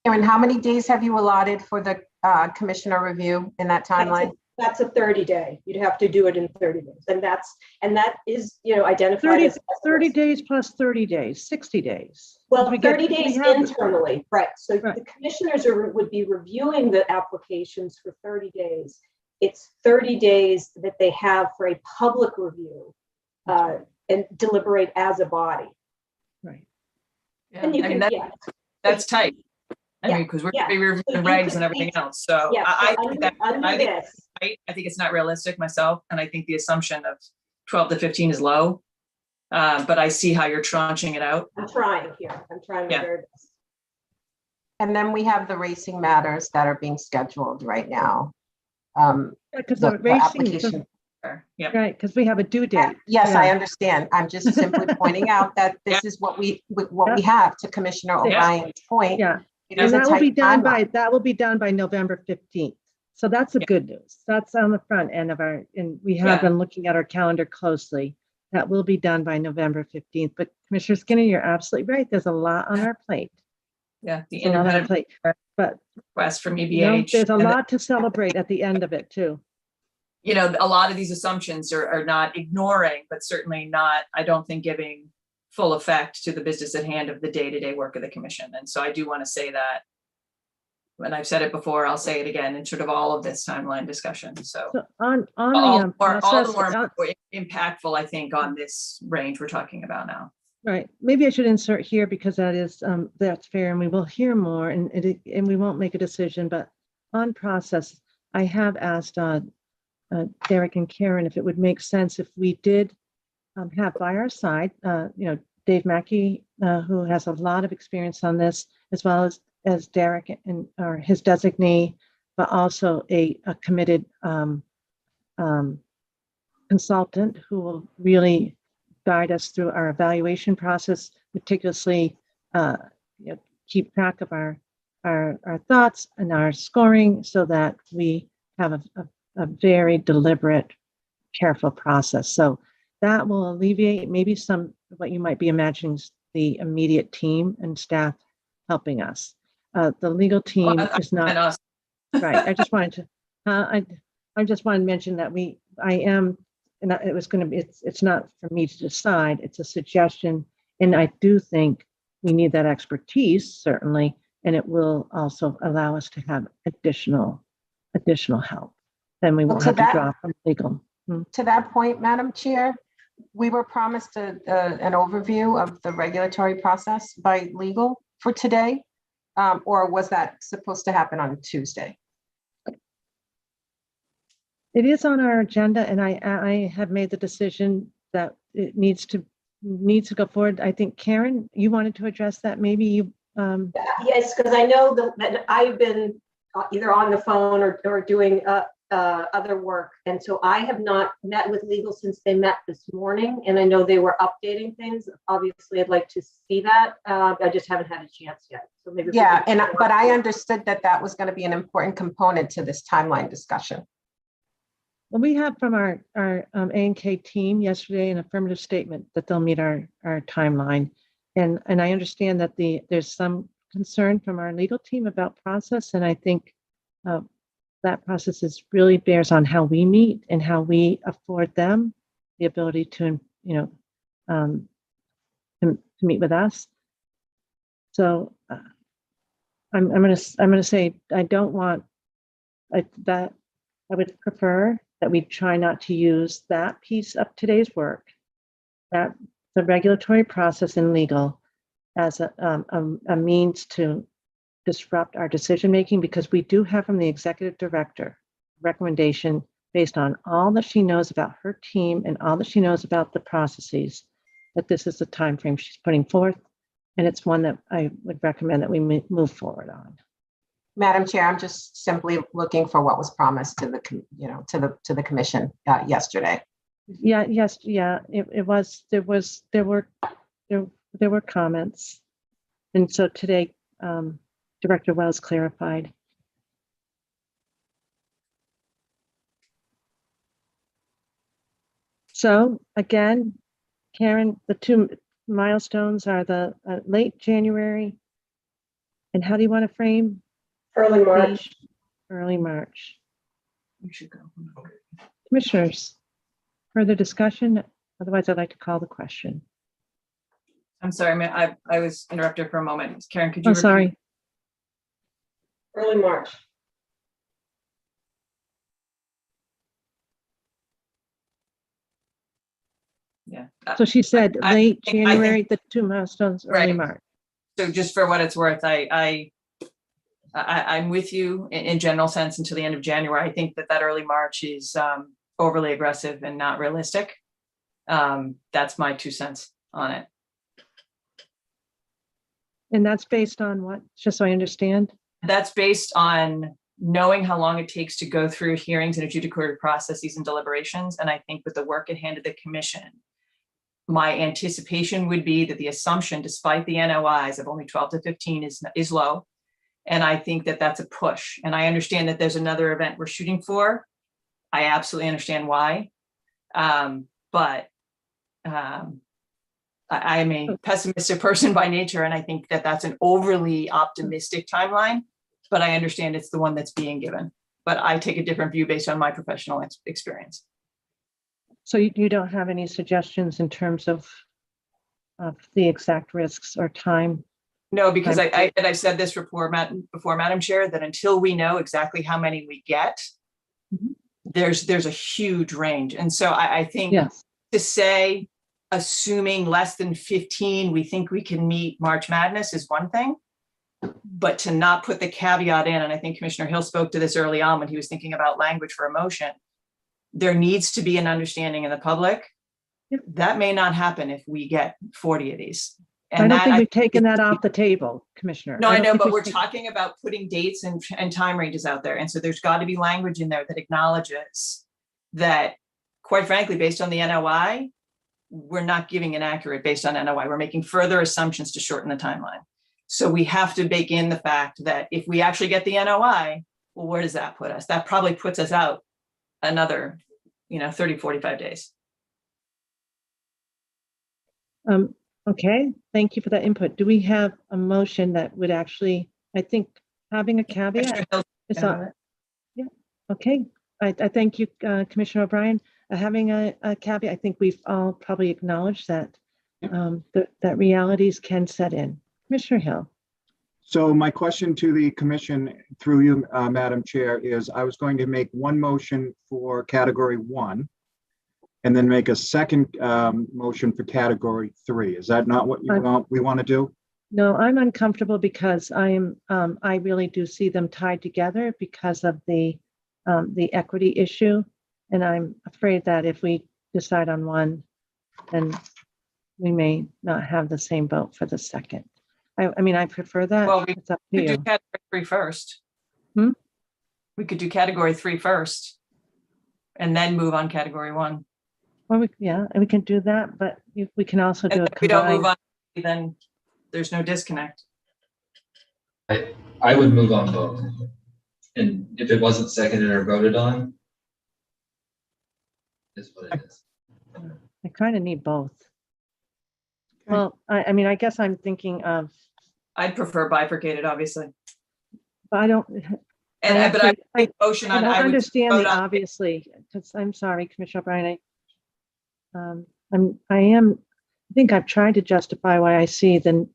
Aaron, how many days have you allotted for the commissioner review in that timeline? That's a 30-day. You'd have to do it in 30 days. And that is, identified as 30 days plus 30 days, 60 days. Well, 30 days internally, right? So the commissioners would be reviewing the applications for 30 days. It's 30 days that they have for a public review and deliberate as a body. Right. Yeah, And you can, that's tight. I mean, because we're going to be reviewing the regs and everything else. So I think it's not realistic myself. And I think the assumption of 12 to 15 is low. But I see how you're tranching it out. I'm trying here. I'm trying my very best. And then we have the racing matters that are being scheduled right now. Because the racing, right? Because we have a due date. Yes, I understand. I'm just simply pointing out that this is what we have, to Commissioner O'Brien's point. Yeah, and that will be done by November 15th. So that's the good news. That's on the front end of and we have been looking at our calendar closely. that will be done by November 15th. But Commissioner Skinner, you're absolutely right. There's a lot on our plate. Yeah, the There's a lot on our independent plate. But request from you know, EBH. there's a and lot to celebrate at the end of it too. you know, a lot of these assumptions are not ignoring, but certainly not, I don't think, giving full effect to the business at hand of the day-to-day work of the commission. And so I do want to say that, and I've said it before, I'll say it again in sort of all of this timeline discussion. So on all the the process, more impactful, I think, on this range we're talking about now. right. Maybe I should insert here because that is that's fair, and we will hear more, and we won't make a decision. But on process, I have asked Derek and Karen if it would make sense if we did have by our side, Dave Mackey, who has a lot of experience on this, as well as Derek and or his designee, but also a committed consultant who will really guide us through our evaluation process, meticulously keep track of our thoughts and our scoring so that we have a very deliberate, careful process. So that will alleviate maybe some of what you might be imagining the immediate team and staff helping us. The legal team is not us. right. I just wanted to I just wanted to mention that it was going to be, it's not for me to decide, it's a suggestion. And I do think we need that expertise, certainly, and it will also allow us to have additional help. Then we won't have to draw from legal. To that point, Madam Chair, we were promised an overview of the regulatory process by legal for today, or was that supposed to happen on Tuesday? It is on our agenda, and I have made the decision that it needs to go forward. I think, Karen, you wanted to address that. Maybe you. Yes, because I know that I've been either on the phone or doing other work. And so I have not met with legal since they met this morning. And I know they were updating things. Obviously, I'd like to see that. I just haven't had a chance yet. So maybe. Yeah, but I understood that was going to be an important component to this timeline discussion. Well, we have from our A&K team yesterday an affirmative statement that they'll meet our timeline. And I understand that there's some concern from our legal team about process. And I think that process really bears on how we meet and how we afford them the ability to meet with us. So I'm gonna say I don't want that. I would prefer that we try not to use that piece of today's work, that the regulatory process in legal, as a means to disrupt our decision making, because we do have from the executive director recommendation based on all that she knows about her team and all that she knows about the processes, that this is the time frame she's putting forth, and it's one that I would recommend that we move forward on. Madam Chair, I'm just simply looking for what was promised to the commission yesterday. Yeah. Yes. Yeah. It was. There were comments, and so today, Director Wells clarified. So again, Karen, the two milestones are the late January, and how do you want to frame? Early March. Early March. You should go. Commissioners, further discussion? Otherwise, I'd like to call the question. I'm sorry, I was interrupted for a moment. Karen, could you? Oh, sorry. Early March. Yeah. So she said late January, the two milestones, early March. So just for what it's worth, I'm with you in general sense until the end of January. I think that early March is overly aggressive and not realistic. That's my 2 cents on it. And that's based on what? Just so I understand. That's based on knowing how long it takes to go through hearings and adjudicatory processes and deliberations. And I think with the work at hand of the commission, my anticipation would be that the assumption, despite the NOIs of only 12 to 15 is low. And I think that that's a push. And I understand that there's another event we're shooting for. I absolutely understand why. But I am a pessimistic person by nature, and I think that that's an overly optimistic timeline, but I understand it's the one that's being given. But I take a different view based on my professional experience. So you don't have any suggestions in terms of the exact risks or time? No, because I've said this before, Madam Chair, that until we know exactly how many we get, there's a huge range. And so I think to say, assuming less than 15, we think we can meet March Madness is one thing, but to not put the caveat in, and I think Commissioner Hill spoke to this early on when he was thinking about language for emotion, there needs to be an understanding in the public. That may not happen if we get 40 of these. And I don't think we've taken that off the table, Commissioner. No, I know, but we're talking about putting dates and time ranges out there. And so there's got to be language in there that acknowledges that, quite frankly, based on the NOI, we're not giving an accurate based on NOI. We're making further assumptions to shorten the timeline. So we have to bake in the fact that if we actually get the NOI, well, where does that put us? That probably puts us out another, 30, 45 days. Okay, thank you for that input. Do we have a motion that would actually, I think, having a caveat? Is that, yeah, okay. I thank you, Commissioner O'Brien. Having a caveat, I think we've all probably acknowledged that that realities can set in. Commissioner Hill. So my question to the commission through you, Madam Chair, is I was going to make one motion for category 1 and then make a second motion for category 3. Is that not what we want to do? No, I'm uncomfortable because I really do see them tied together because of the equity issue. And I'm afraid that if we decide on one, then we may not have the same vote for the second. I mean, I prefer that. Well, we it's up could to do you. category 3 first. We could do category 3 first and then move on category 1. Well, we can do that, but we can also do And a if we don't move combined. on, then there's no disconnect. I would move on both. And if it wasn't seconded or voted on, is what it is. I kind of need both. Well, I mean, I guess I'm thinking of. I'd prefer bifurcated, obviously. But I don't. But I think motion on. I I would understand vote the on- obviously, because I'm sorry, Commissioner O'Brien. I think I've tried to justify why I see the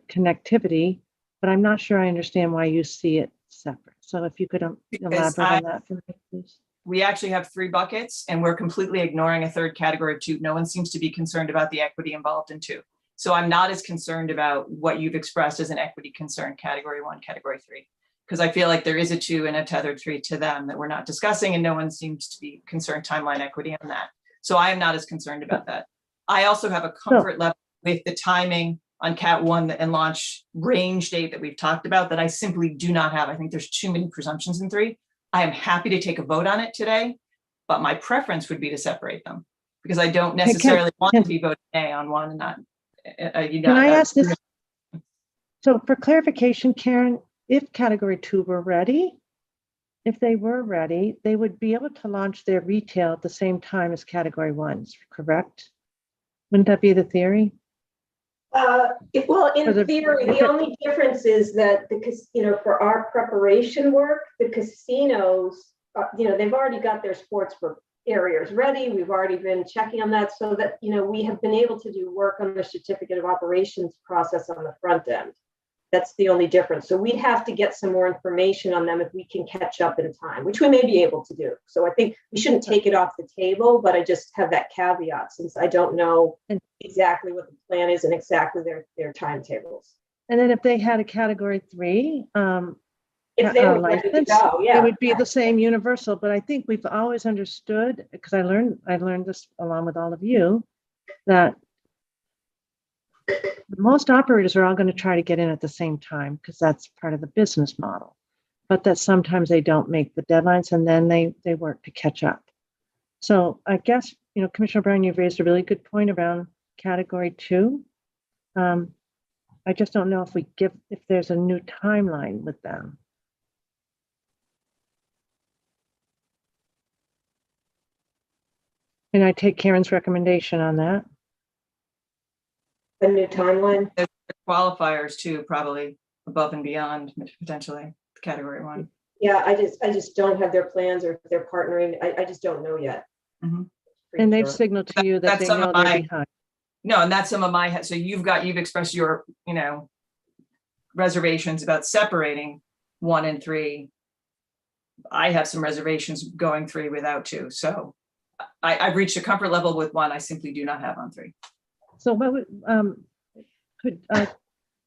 connectivity, but I'm not sure I understand why you see it separate. So if you could elaborate on that for me, please. We actually have 3 buckets and we're completely ignoring a third category of 2. No one seems to be concerned about the equity involved in 2. So I'm not as concerned about what you've expressed as an equity concern, category 1, category 3, because I feel like there is a 2 and a tethered 3 to them that we're not discussing, and no one seems to be concerned timeline equity on that. So I am not as concerned about that. I also have a comfort level with the timing on Cat 1 and launch range date that we've talked about that I simply do not have. I think there's too many presumptions in 3. I am happy to take a vote on it today, but my preference would be to separate them because I don't necessarily want to be voting nay on one and not. Can I ask this? So for clarification, Karen, if category 2 were ready, if they were ready, they would be able to launch their retail at the same time as category 1s, correct? Wouldn't that be the theory? Well, in theory, the only difference is that for our preparation work, the casinos, they've already got their sports book areas ready. We've already been checking on that so that, we have been able to do work on the certificate of operations process on the front end. That's the only difference. So we'd have to get some more information on them if we can catch up in time, which we may be able to do. So I think we shouldn't take it off the table, but I just have that caveat since I don't know exactly what the plan is and exactly their timetables. And then if they had a category 3 if they were ready to license, go, yeah, it would be the same universal. But I think we've always understood, because I learned this along with all of you, that most operators are all going to try to get in at the same time because that's part of the business model, but that sometimes they don't make the deadlines and then they work to catch up. So I guess, Commissioner Brown, you've raised a really good point around category 2. I just don't know if there's a new timeline with them. And I take Karen's recommendation on that. A new timeline? There's qualifiers too, probably above and beyond potentially category 1. Yeah, I just don't have their plans or if they're partnering. I just don't know yet. Mhm. And they've Premature. signaled to you that That's they some know of they're my- behind. No, and that's some of my, so you've expressed your, reservations about separating 1 and 3. I have some reservations going 3 without 2. So I've reached a comfort level with 1. I simply do not have on 3. So what would,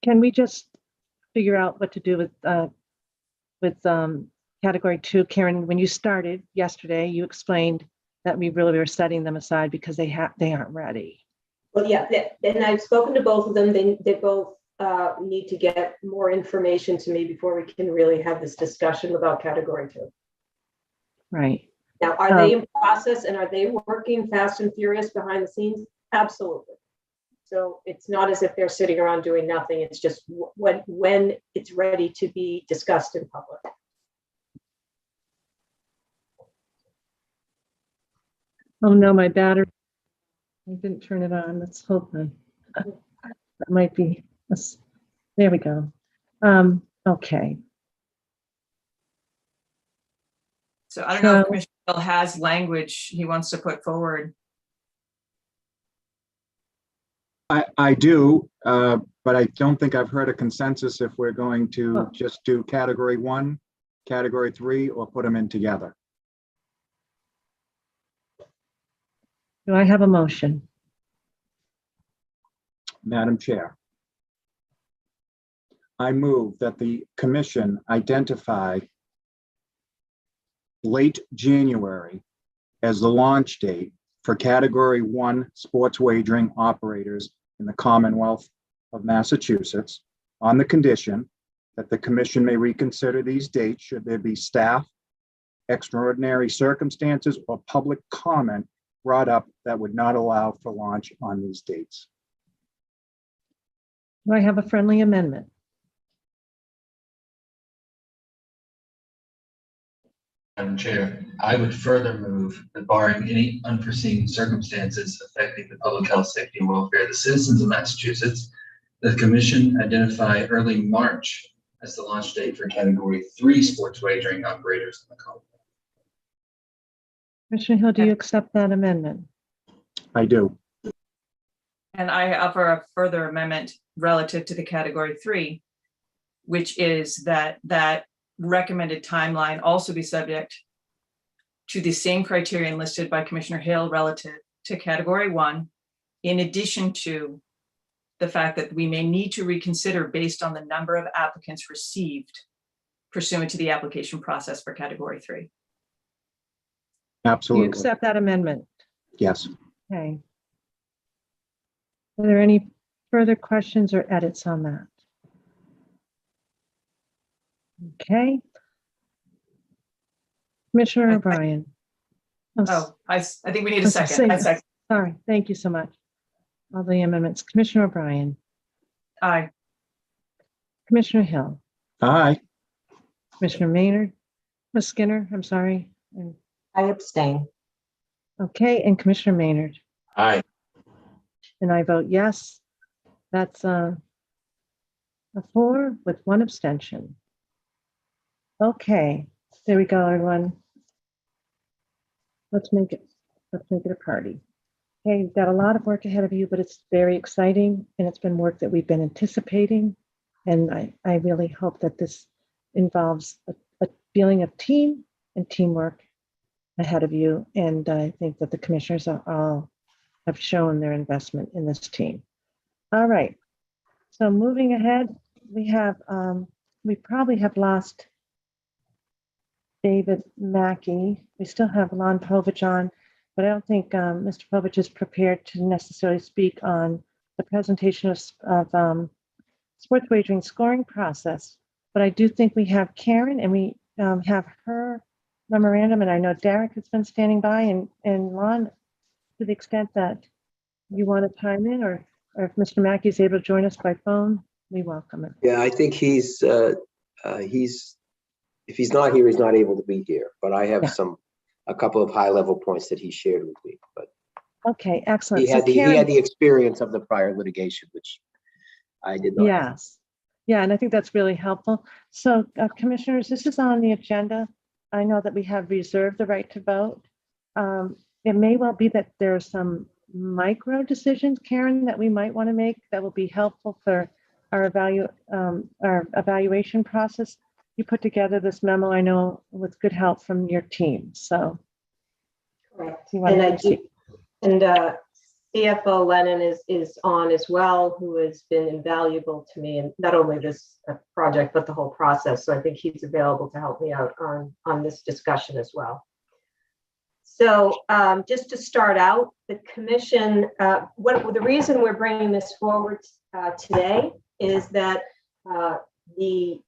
can we just figure out what to do with category 2? Karen, when you started yesterday, you explained that we really were setting them aside because they aren't ready. Well, yeah, and I've spoken to both of them. They both need to get more information to me before we can really have this discussion about category 2. Right. Now, are they in process and are they working fast and furious behind the scenes? Absolutely. So it's not as if they're sitting around doing nothing. It's just when it's ready to be discussed in public. Oh no, my battery. I didn't turn it on. Let's hope that might be. There we go. Okay. So I don't know if Commissioner Hill has language he wants to put forward. I do, but I don't think I've heard a consensus if we're going to just do category 1, category 3, or put them in together. Do I have a motion? Madam Chair, I move that the commission identify late January as the launch date for category 1 sports wagering operators in the Commonwealth of Massachusetts on the condition that the commission may reconsider these dates should there be staff, extraordinary circumstances, or public comment brought up that would not allow for launch on these dates. Do I have a friendly amendment? Madam Chair, I would further move that barring any unforeseen circumstances affecting the public health, safety, and welfare of the citizens of Massachusetts, the Commission identify early March as the launch date for Category 3 sports wagering operators in the Commonwealth. Commissioner Hill, do you accept that amendment? I do. And I offer a further amendment relative to the category 3, which is that recommended timeline also be subject to the same criterion listed by Commissioner Hill relative to category 1, in addition to the fact that we may need to reconsider based on the number of applicants received pursuant to the application process for category 3. Absolutely. Do you accept that amendment? Yes. Okay. Are there any further questions or edits on that? Okay. Commissioner O'Brien. I think we need a second. Sorry, thank you so much. All the amendments. Commissioner O'Brien. Aye. Commissioner Hill. Aye. Commissioner Maynard. Ms. Skinner, I'm sorry. I abstain. Okay, and Commissioner Maynard. Aye. And I vote yes. That's a 4 with 1 abstention. Okay, there we go, everyone. Let's make it a party. Okay, you've got a lot of work ahead of you, but it's very exciting, and it's been work that we've been anticipating. And I really hope that this involves a feeling of team and teamwork ahead of you. And I think that the commissioners all have shown their investment in this team. All right, so moving ahead, we probably have lost David Mackey. We still have Lon Povich on, but I don't think Mr. Povich is prepared to necessarily speak on the presentation of sports wagering scoring process. But I do think we have Karen, and we have her memorandum, and I know Derek has been standing by, and Lon, to the extent that you want to chime in, or if Mr. Mackey is able to join us by phone, we welcome it. Yeah, I think he's if he's not here, he's not able to be here. But I have a couple of high level points that he shared with me. But Okay, excellent. He So had the Karen, experience of the prior litigation, which I did not. yes. Yeah, and I think that's really helpful. So commissioners, this is on the agenda. I know that we have reserved the right to vote. It may well be that there are some micro decisions, Karen, that we might want to make that will be helpful for our evaluation process. You put together this memo, I know, with good help from your team. So, Correct. you want And to I proceed? do, and CFO Lennon is on as well, who has been invaluable to me in not only this project, but the whole process. So I think he's available to help me out on this discussion as well. So just to start out, the commission, the reason we're bringing this forward today is that the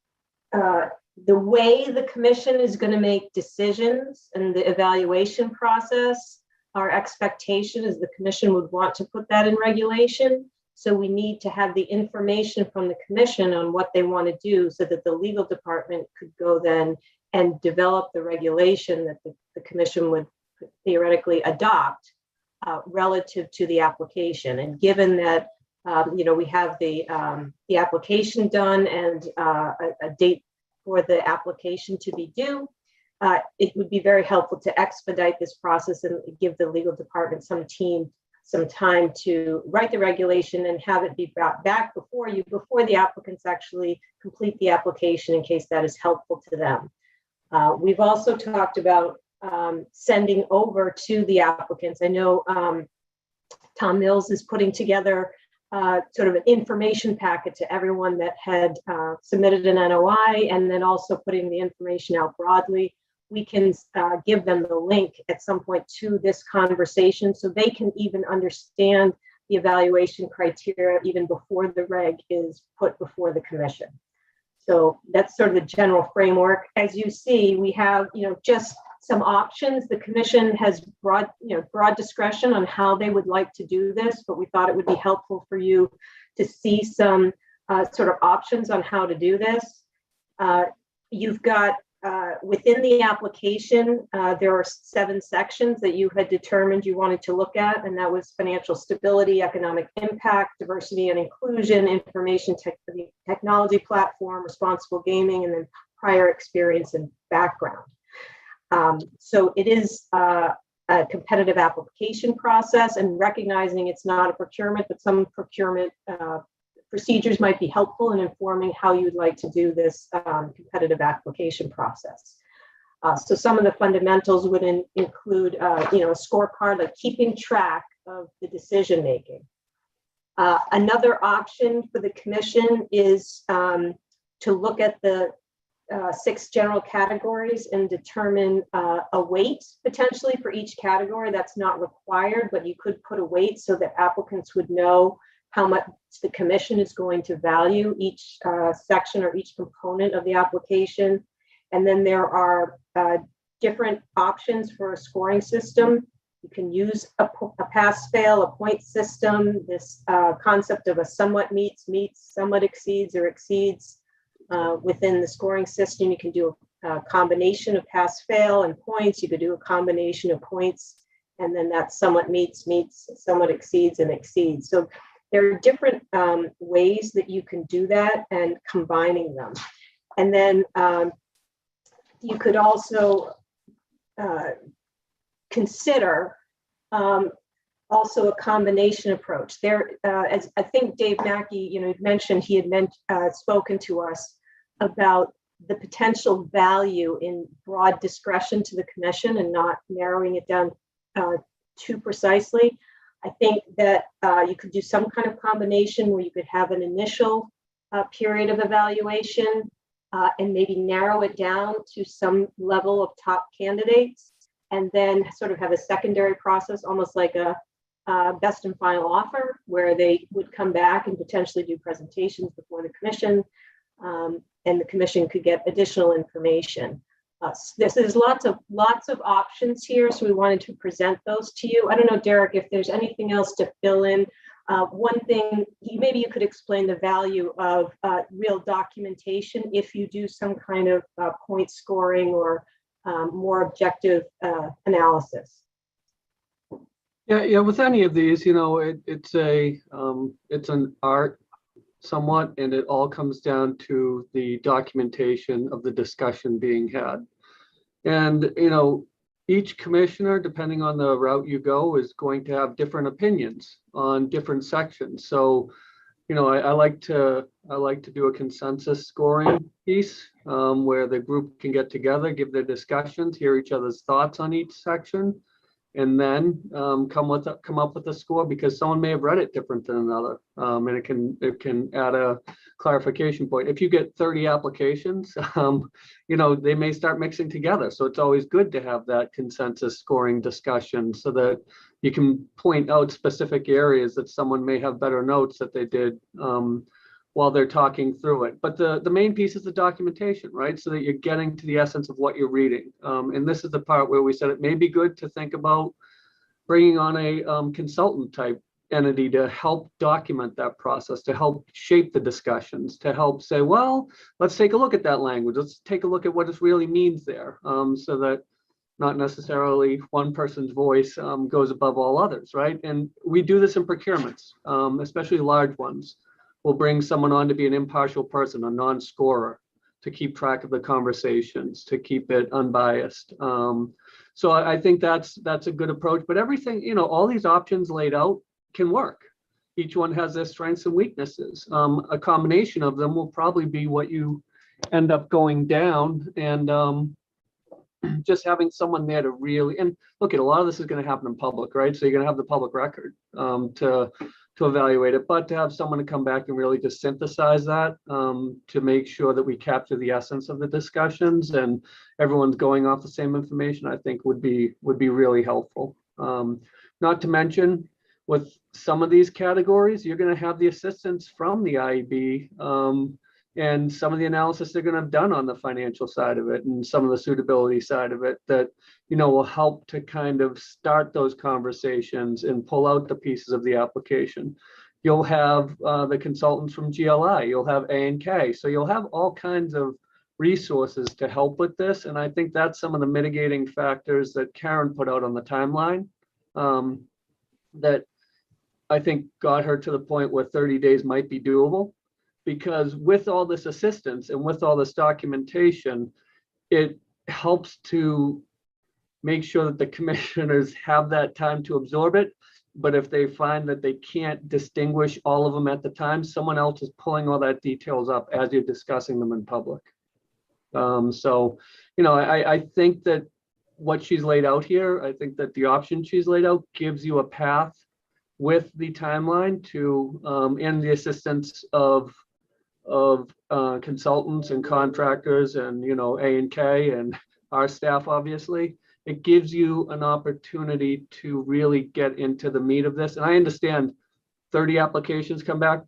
way the commission is going to make decisions and the evaluation process, our expectation is the commission would want to put that in regulation. So we need to have the information from the commission on what they want to do so that the legal department could go then and develop the regulation that the commission would theoretically adopt relative to the application. And given that we have the application done and a date for the application to be due, it would be very helpful to expedite this process and give the legal department some time to write the regulation and have it be brought back before the applicants actually complete the application, in case that is helpful to them. We've also talked about sending over to the applicants. I know Tom Mills is putting together sort of an information packet to everyone that had submitted an NOI, and then also putting the information out broadly. We can give them the link at some point to this conversation so they can even understand the evaluation criteria even before the reg is put before the commission. So that's sort of the general framework. As you see, we have just some options. The commission has broad discretion on how they would like to do this, but we thought it would be helpful for you to see some sort of options on how to do this. You've got within the application, there are 7 sections that you had determined you wanted to look at, and that was financial stability, economic impact, diversity and inclusion, information technology platform, responsible gaming, and then prior experience and background. So it is a competitive application process, and recognizing it's not a procurement, but some procurement procedures might be helpful in informing how you'd like to do this competitive application process. So some of the fundamentals would include, a scorecard, like keeping track of the decision making. Another option for the commission is to look at the 6 general categories and determine a weight potentially for each category. That's not required, but you could put a weight so that applicants would know how much the commission is going to value each section or each component of the application. And then there are different options for a scoring system. You can use a pass-fail, a point system, this concept of a somewhat meets, somewhat exceeds, or exceeds. Within the scoring system, you can do a combination of pass-fail and points. You could do a combination of points, and then that somewhat meets, somewhat exceeds, and exceeds. So there are different ways that you can do that and combining them. And then you could also consider also a combination approach. There, as I think Dave Mackey, mentioned, he had spoken to us about the potential value in broad discretion to the commission and not narrowing it down too precisely. I think that you could do some kind of combination where you could have an initial period of evaluation and maybe narrow it down to some level of top candidates, and then sort of have a secondary process, almost like a best and final offer, where they would come back and potentially do presentations before the commission, and the commission could get additional information. There's lots of options here, so we wanted to present those to you. I don't know, Derek, if there's anything else to fill in. One thing, maybe you could explain the value of real documentation if you do some kind of point scoring or more objective analysis. Yeah, with any of these, it's an art somewhat, and it all comes down to the documentation of the discussion being had. And, each commissioner, depending on the route you go, is going to have different opinions on different sections. So, I like to do a consensus scoring piece where the group can get together, give their discussions, hear each other's thoughts on each section, and then come up with a score, because someone may have read it different than another, and it can add a clarification point. If you get 30 applications, they may start mixing together. So it's always good to have that consensus scoring discussion so that you can point out specific areas that someone may have better notes that they did while they're talking through it. But the main piece is the documentation, right? So that you're getting to the essence of what you're reading. And this is the part where we said it may be good to think about bringing on a consultant type entity to help document that process, to help shape the discussions, to help say, well, let's take a look at that language. Let's take a look at what it really means there, so that not necessarily one person's voice goes above all others, right? And we do this in procurements, especially large ones. We'll bring someone on to be an impartial person, a non-scorer, to keep track of the conversations, to keep it unbiased. So I think that's a good approach. But everything, all these options laid out can work. Each one has their strengths and weaknesses. A combination of them will probably be what you end up going down. And just having someone there to really, and look, at a lot of this is going to happen in public, right? So you're going to have the public record to evaluate it, but to have someone to come back and really just synthesize that to make sure that we capture the essence of the discussions and everyone's going off the same information, I think would be really helpful. Not to mention, with some of these categories, you're going to have the assistance from the IEB and some of the analysis they're going to have done on the financial side of it and some of the suitability side of it that, will help to kind of start those conversations and pull out the pieces of the application. You'll have the consultants from GLI, you'll have A&K. So you'll have all kinds of resources to help with this. And I think that's some of the mitigating factors that Karen put out on the timeline that I think got her to the point where 30 days might be doable. Because with all this assistance and with all this documentation, it helps to make sure that the commissioners have that time to absorb it. But if they find that they can't distinguish all of them at the time, someone else is pulling all that details up as you're discussing them in public. So, I think that what she's laid out here, I think that the option she's laid out gives you a path with the timeline to, and the assistance of consultants and contractors and A&K and our staff, obviously. It gives you an opportunity to really get into the meat of this. And I understand 30 applications come back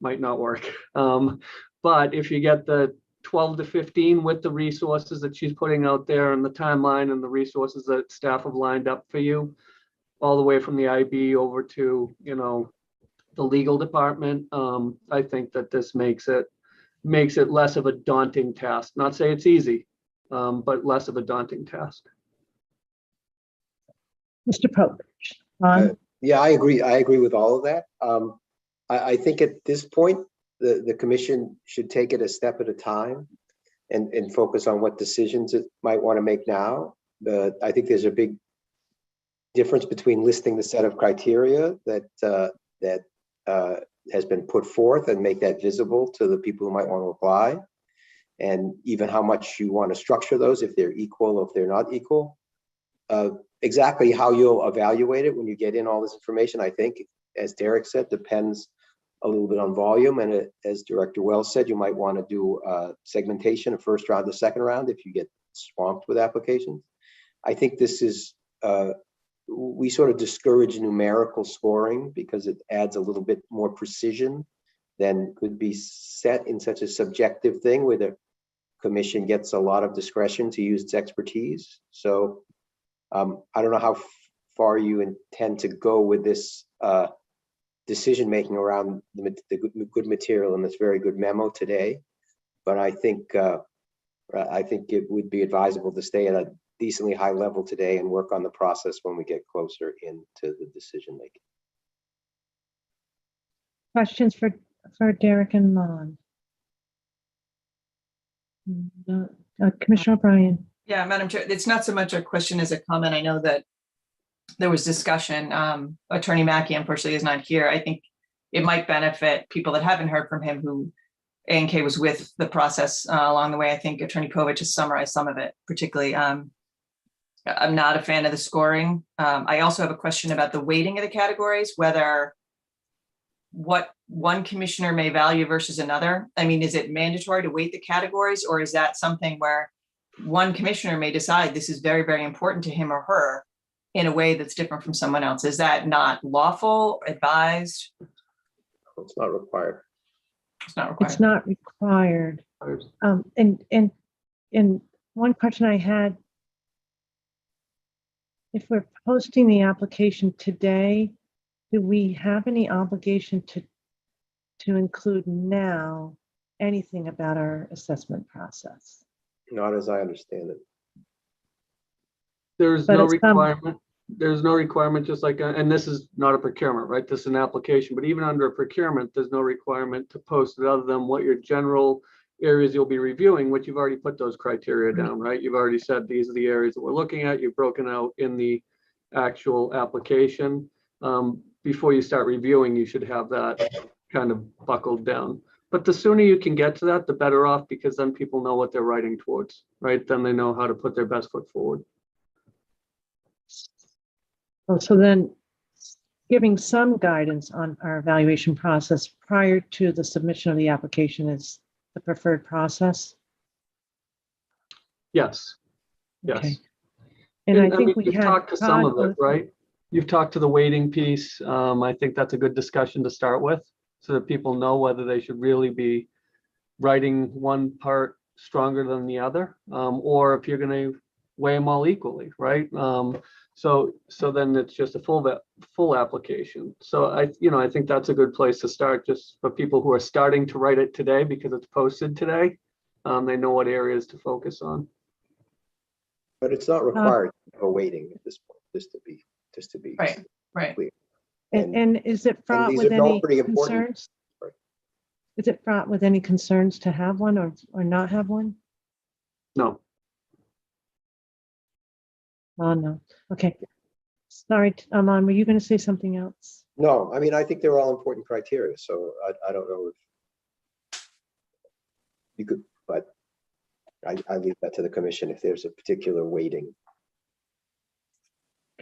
might not work, but if you get the 12 to 15 with the resources that she's putting out there and the timeline and the resources that staff have lined up for you, all the way from the IB over to the legal department, I think that this makes it less of a daunting task. Not say it's easy, but less of a daunting task. Mr. Pope. Yeah, I agree with all of that. I think at this point, the commission should take it a step at a time and focus on what decisions it might want to make now. I think there's a big difference between listing the set of criteria that has been put forth and make that visible to the people who might want to apply, and even how much you want to structure those, if they're equal or if they're not equal. Exactly how you'll evaluate it when you get in all this information, I think, as Derek said, depends a little bit on volume. And as Director Wells said, you might want to do segmentation, a first round, a second round, if you get swamped with applications. I think this is, we sort of discourage numerical scoring because it adds a little bit more precision than could be set in such a subjective thing where the commission gets a lot of discretion to use its expertise. So I don't know how far you intend to go with this decision-making around the good material in this very good memo today, but I think it would be advisable to stay at decently high level today and work on the process when we get closer into the decision making. Questions for Derek and Lon? Commissioner O'Brien. Yeah, Madam Chair, it's not so much a question as a comment. I know that there was discussion. Attorney Mackey unfortunately is not here. I think it might benefit people that haven't heard from him who A&K was with the process along the way. I think Attorney Povich has summarized some of it, particularly. I'm not a fan of the scoring. I also have a question about the weighting of the categories, whether what one commissioner may value versus another. I mean, is it mandatory to weight the categories, or is that something where one commissioner may decide this is very, very important to him or her in a way that's different from someone else? Is that not lawful, advised? It's not required. It's not required. It's not required. And one question I had, if we're posting the application today, do we have any obligation to include now anything about our assessment process? Not as I understand it. There's But no it's requirement. There's no requirement, just like, and this is not a procurement, right? This is an application, but even under a procurement, there's no requirement to post it other than what your general areas you'll be reviewing, which you've already put those criteria down, right? You've already said these are the areas that we're looking at. You've broken out in the actual application. Before you start reviewing, you should have that kind of buckled down. But the sooner you can get to that, the better off, because then people know what they're writing towards, right? Then they know how to put their best foot forward. So then giving some guidance on our evaluation process prior to the submission of the application is the preferred process? Yes. Yes. Okay. And I think we you've had talked to some Todd of it, right? You've talked to the weighting piece. I think that's a good discussion to start with, so that people know whether they should really be writing one part stronger than the other, or if you're going to weigh them all equally, right? So then it's just a full application. So I think that's a good place to start, just for people who are starting to write it today because it's posted today. They know what areas to focus on. But it's not required for weighting at this point, just to be right. clear. And is it fraught these with are all any pretty important. concerns? Is it fraught with any concerns to have one or not have one? No. Oh, no. Okay. Sorry, Aman, were you going to say something else? No, I mean, I think they're all important criteria, so I don't know if you could, but I leave that to the commission if there's a particular weighting.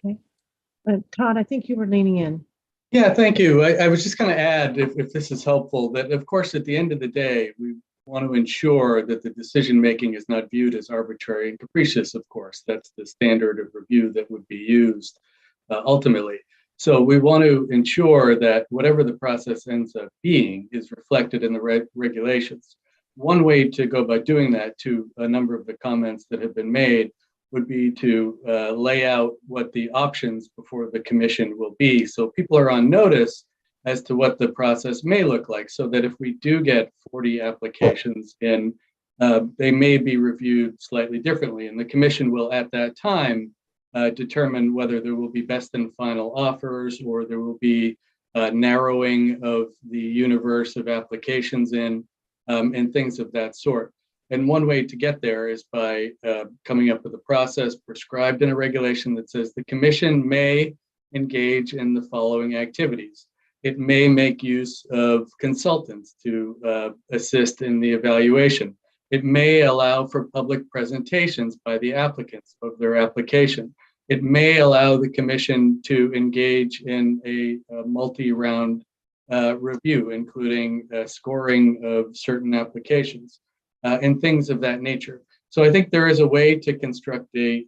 Okay. Todd, I think you were leaning in. Yeah, thank you. I was just going to add, if this is helpful, that of course, at the end of the day, we want to ensure that the decision-making is not viewed as arbitrary and capricious, of course. That's the standard of review that would be used ultimately. So we want to ensure that whatever the process ends up being is reflected in the regulations. One way to go about doing that, to a number of the comments that have been made, would be to lay out what the options before the commission will be. So people are on notice as to what the process may look like, so that if we do get 40 applications in, they may be reviewed slightly differently. And the commission will at that time determine whether there will be best and final offers, or there will be narrowing of the universe of applications in, and things of that sort. And one way to get there is by coming up with a process prescribed in a regulation that says the commission may engage in the following activities. It may make use of consultants to assist in the evaluation. It may allow for public presentations by the applicants of their application. It may allow the commission to engage in a multi-round review, including scoring of certain applications. And things of that nature. So I think there is a way to construct a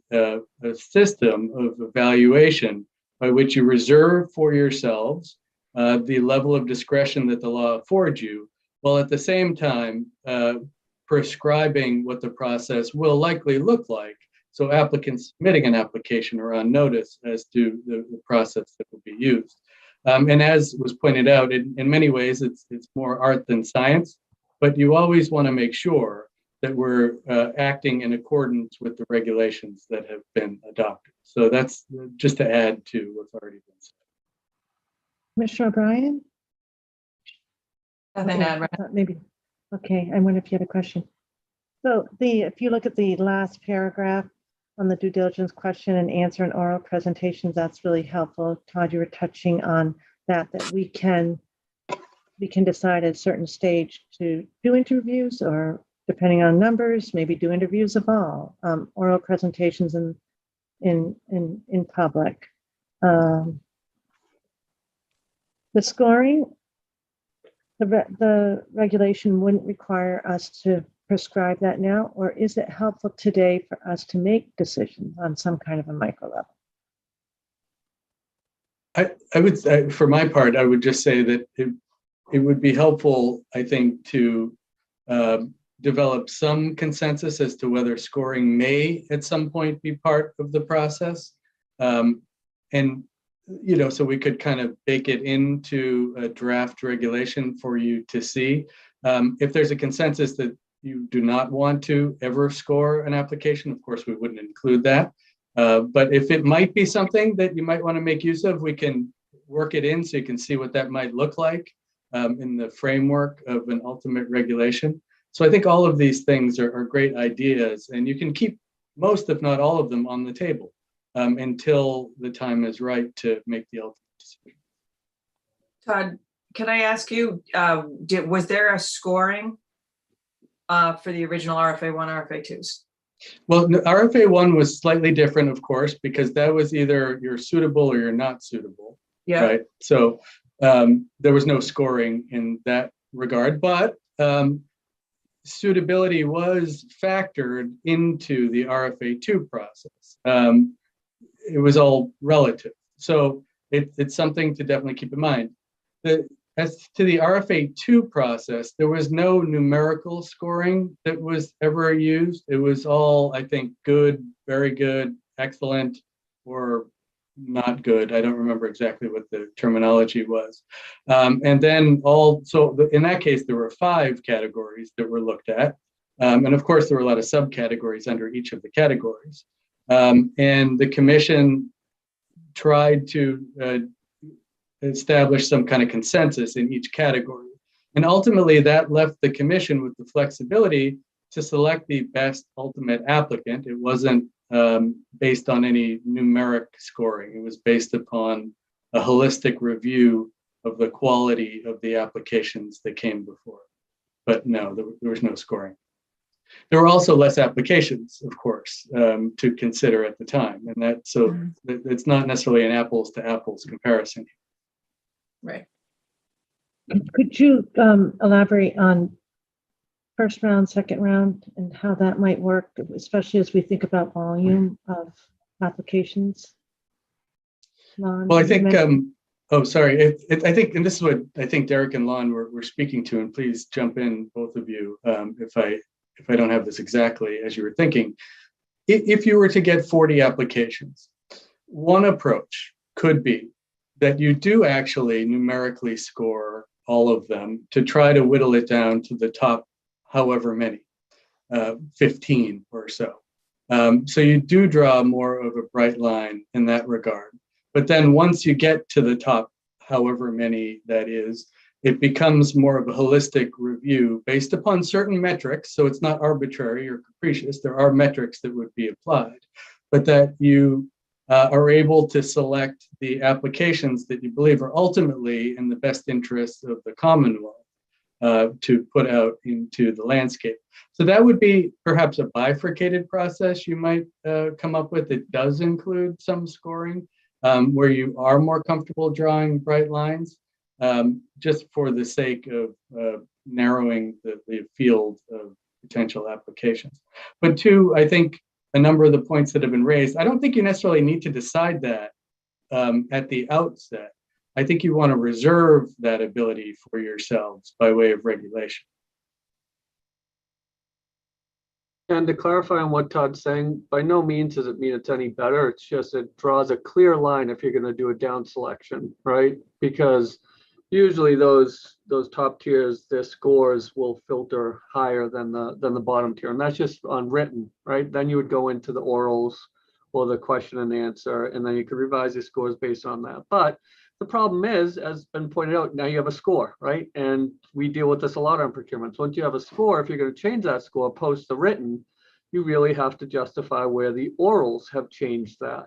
system of evaluation by which you reserve for yourselves the level of discretion that the law affords you, while at the same time prescribing what the process will likely look like. So applicants submitting an application are on notice as to the process that will be used. And as was pointed out, in many ways, it's more art than science. But you always want to make sure that we're acting in accordance with the regulations that have been adopted. So that's just to add to what's already been said. Commissioner O'Brien? Nothing to add, right? Maybe, okay, I wonder if you had a question. So if you look at the last paragraph on the due diligence question and answer and oral presentations, that's really helpful. Todd, you were touching on that we can decide at a certain stage to do interviews, or depending on numbers, maybe do interviews of all, oral presentations in public. The scoring, the regulation wouldn't require us to prescribe that now, or is it helpful today for us to make decisions on some kind of a micro level? I would, for my part, I would just say that it would be helpful, I think, to develop some consensus as to whether scoring may at some point be part of the process. And, you know, so we could kind of bake it into a draft regulation for you to see. If there's a consensus that you do not want to ever score an application, of course, we wouldn't include that. But if it might be something that you might want to make use of, we can work it in so you can see what that might look like in the framework of an ultimate regulation. So I think all of these things are great ideas, and you can keep most, if not all of them, on the table until the time is right to make the ultimate decision. Todd, can I ask you, was there a scoring for the original RFA 1, RFA 2s? Well, RFA 1 was slightly different, of course, because that was either you're suitable or you're not suitable. Yeah. Right. So there was no scoring in that regard, but suitability was factored into the RFA 2 process. It was all relative. So it's something to definitely keep in mind. As to the RFA 2 process, there was no numerical scoring that was ever used. It was all, I think, good, very good, excellent, or not good. I don't remember exactly what the terminology was. And then in that case, there were 5 categories that were looked at. And of course, there were a lot of subcategories under each of the categories. And the commission tried to establish some kind of consensus in each category. And ultimately that left the commission with the flexibility to select the best ultimate applicant. It wasn't based on any numeric scoring. It was based upon a holistic review of the quality of the applications that came before. But no, there was no scoring. There were also less applications, of course, to consider at the time. And it's not necessarily an apples to apples comparison. Right. Could you elaborate on first round, second round, and how that might work, especially as we think about volume of applications? Well, I think, oh, sorry. I think, and this is what I think Derek and Lon were speaking to, and please jump in, both of you, if I don't have this exactly as you were thinking. If you were to get 40 applications, one approach could be that you do actually numerically score all of them to try to whittle it down to the top however many, 15 or so. So you do draw more of a bright line in that regard. But then once you get to the top however many that is, it becomes more of a holistic review based upon certain metrics. So it's not arbitrary or capricious. There are metrics that would be applied, but that you are able to select the applications that you believe are ultimately in the best interests of the Commonwealth to put out into the landscape. So that would be perhaps a bifurcated process you might come up with. It does include some scoring where you are more comfortable drawing bright lines, just for the sake of narrowing the field of potential applications. But 2, I think, a number of the points that have been raised, I don't think you necessarily need to decide that at the outset. I think you want to reserve that ability for yourselves by way of regulation. And to clarify on what Todd's saying, by no means does it mean it's any better. It's just it draws a clear line if you're going to do a down selection, right? Because usually those top tiers, their scores will filter higher than the bottom tier, and that's just on written, right? Then you would go into the orals or the question and answer, and then you could revise your scores based on that. But the problem is, as been pointed out, now you have a score, right? And we deal with this a lot on procurements. Once you have a score, if you're going to change that score post the written, you really have to justify where the orals have changed that.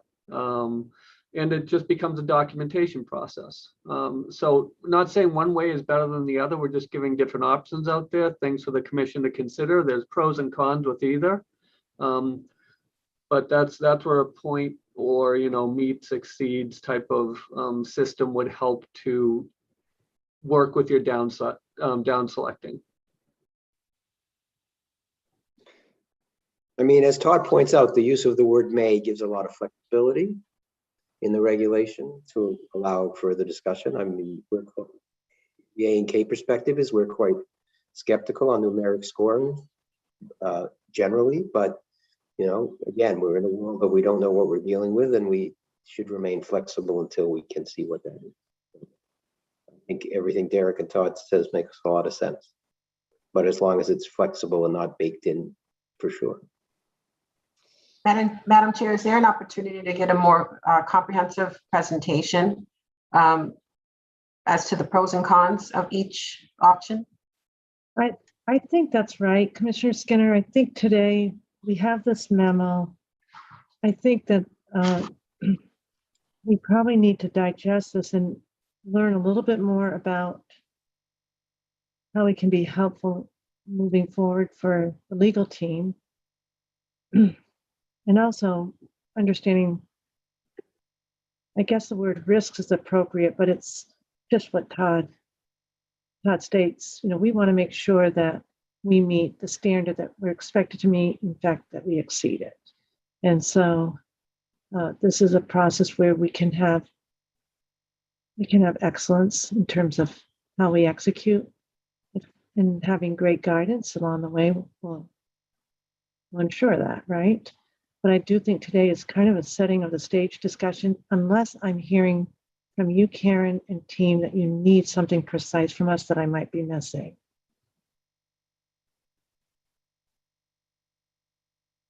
And it just becomes a documentation process. So not saying one way is better than the other. We're just giving different options out there, things for the commission to consider. There's pros and cons with either. But that's where a point or, meets, exceeds type of system would help to work with your down selecting. I mean, as Todd points out, the use of the word may gives a lot of flexibility in the regulation to allow further discussion. I mean, the A&K perspective is we're quite skeptical on numeric scoring generally, but again, we're in a world that we don't know what we're dealing with, and we should remain flexible until we can see what that is. I think everything Derek and Todd says makes a lot of sense, but as long as it's flexible and not baked in, for sure. Madam Chair, is there an opportunity to get a more comprehensive presentation as to the pros and cons of each option? I think that's right, Commissioner Skinner. I think today we have this memo. I think that we probably need to digest this and learn a little bit more about how we can be helpful moving forward for the legal team. And also understanding, I guess the word risks is appropriate, but it's just what Todd states. We want to make sure that we meet the standard that we're expected to meet, in fact, that we exceed it. And so this is a process where we can have excellence in terms of how we execute, and having great guidance along the way will ensure that, right? But I do think today is kind of a setting of the stage discussion, unless I'm hearing from you, Karen, and team, that you need something precise from us that I might be missing.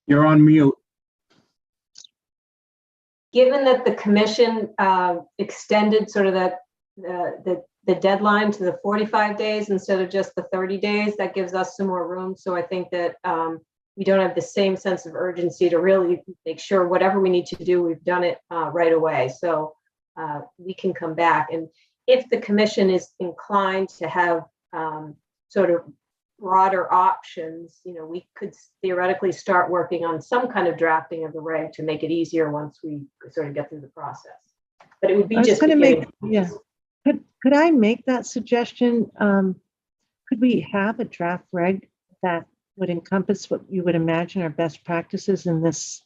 You're on mute. Given that the commission extended sort of the deadline to the 45 days instead of just the 30 days, that gives us some more room. So I think that we don't have the same sense of urgency to really make sure whatever we need to do, we've done it right away. So we can come back. And if the commission is inclined to have sort of broader options, we could theoretically start working on some kind of drafting of the reg to make it easier once we sort of get through the process. But it would be just beginning. Could I make that suggestion? Could we have a draft reg that would encompass what you would imagine are best practices in this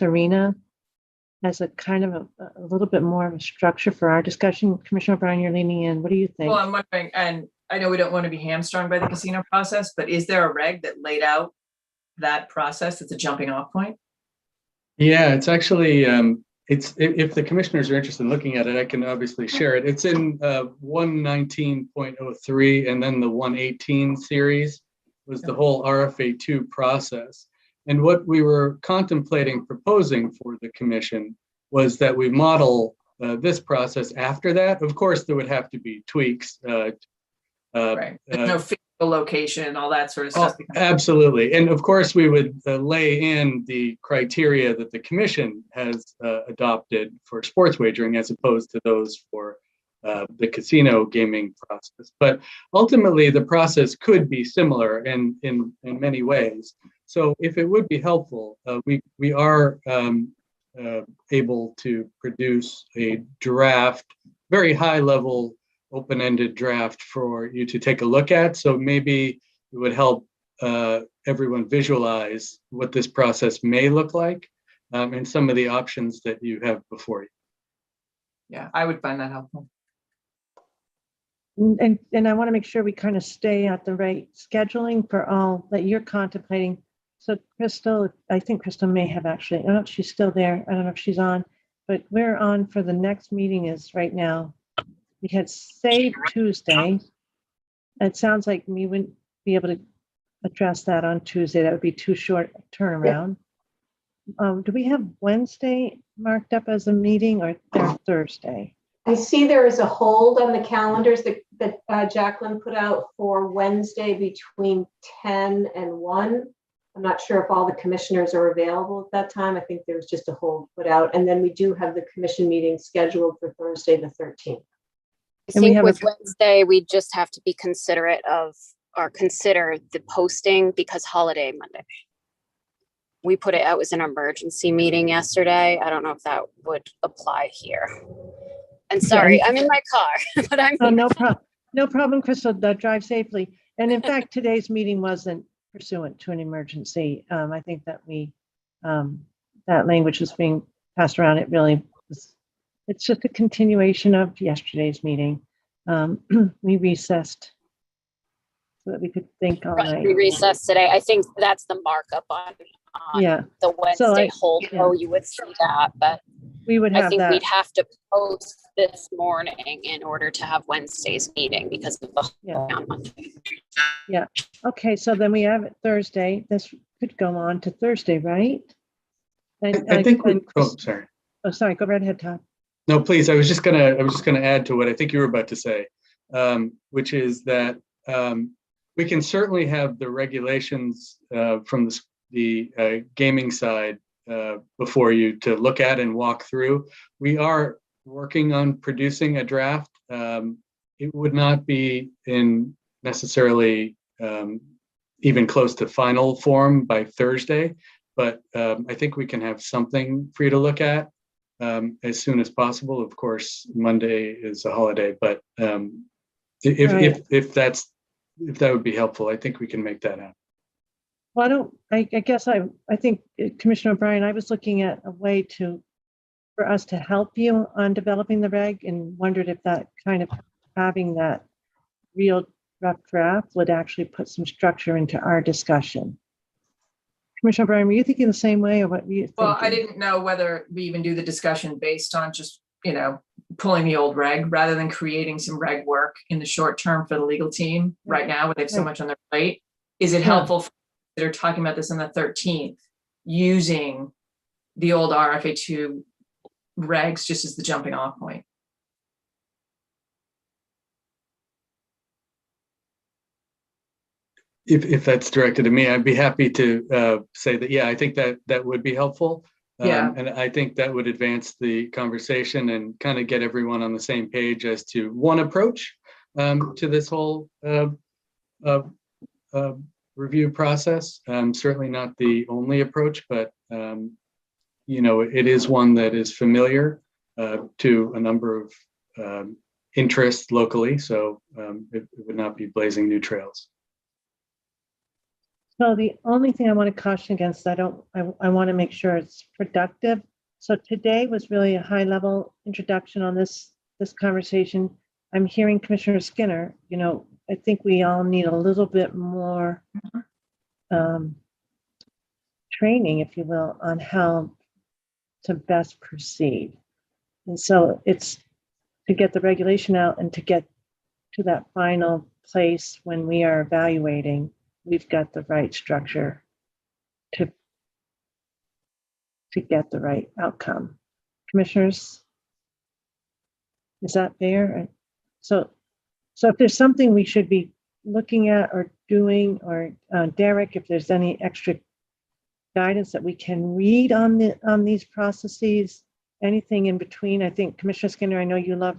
arena, as a kind of a little bit more of a structure for our discussion? Commissioner O'Brien, you're leaning in. What do you think? Well, I'm wondering, and I know we don't want to be hamstrung by the casino process, but is there a reg that laid out that process as a jumping off point? Yeah, it's actually, if the commissioners are interested in looking at it, I can obviously share it. It's in 119.03, and then the 118 series was the whole RFA2 process. And what we were contemplating proposing for the commission was that we model this process after that. Of course, there would have to be tweaks. Right. There's no physical location, all that sort of stuff. Absolutely. And of course, we would lay in the criteria that the commission has adopted for sports wagering, as opposed to those for the casino gaming process. But ultimately, the process could be similar in many ways. So if it would be helpful, we are able to produce a draft, very high level, open-ended draft for you to take a look at. So maybe it would help everyone visualize what this process may look like, and some of the options that you have before you. Yeah, I would find that helpful. And I want to make sure we kind of stay at the right scheduling for all that you're contemplating. So Crystal, I think Crystal may have actually, I don't know if she's still there. I don't know if she's on, but we're on for the next meeting is right now we had saved Tuesday. It sounds like we wouldn't be able to address that on Tuesday. That would be too short a turnaround. Do we have Wednesday marked up as a meeting or Thursday? I see there is a hold on the calendars that Jacqueline put out for Wednesday between 10 and 1. I'm not sure if all the commissioners are available at that time. I think there was just a hold put out. And then we do have the commission meeting scheduled for Thursday, the 13th. I think with Wednesday, we just have to be considerate of, or consider the posting because holiday Monday. We put it out as an emergency meeting yesterday. I don't know if that would apply here. And sorry, I'm in my car, but I'm. Oh, no problem, Crystal. Drive safely. And in fact, today's meeting wasn't pursuant to an emergency. I think that that language was being passed around. It really was. It's just a continuation of yesterday's meeting. We recessed so that we could think all night. We recessed today. I think that's the markup on the Wednesday hold. Oh, you would see that, but we would have I think that. we'd have to post this morning in order to have Wednesday's meeting because of the holiday on Monday. Yeah. Okay. So then we have it Thursday. This could go on to Thursday, right? I think sorry. Oh, sorry. Go right ahead, Todd. No, please. I was just gonna add to what I think you were about to say, which is that we can certainly have the regulations from the gaming side before you to look at and walk through. We are working on producing a draft. It would not be in necessarily even close to final form by Thursday, but I think we can have something for you to look at as soon as possible. Of course, Monday is a holiday, but if that would be helpful, I think we can make that happen. Well, I guess I think Commissioner O'Brien, I was looking at a way for us to help you on developing the reg and wondered if that kind of having that real rough draft would actually put some structure into our discussion. Commissioner O'Brien, were you thinking the same way or what were you thinking? Well, I didn't know whether we even do the discussion based on just, pulling the old reg rather than creating some reg work in the short term for the legal team right now where they have so much on their plate. Is it helpful for they're talking about this on the 13th using the old RFA2 regs just as the jumping off point? If that's directed to me, I'd be happy to say that, I think that would be helpful. And I think that would advance the conversation and kind of get everyone on the same page as to one approach to this whole review process. Certainly not the only approach, but it is one that is familiar to a number of interests locally. So it would not be blazing new trails. So the only thing I want to caution against, I want to make sure it's productive. So today was really a high level introduction on this conversation. I'm hearing Commissioner Skinner, I think we all need a little bit more training, if you will, on how to best proceed. And so it's to get the regulation out and to get to that final place when we are evaluating, we've got the right structure to get the right outcome. Commissioners, is that fair? So if there's something we should be looking at or doing, or Derek, if there's any extra guidance that we can read on these processes, anything in between. I think Commissioner Skinner, I know you love,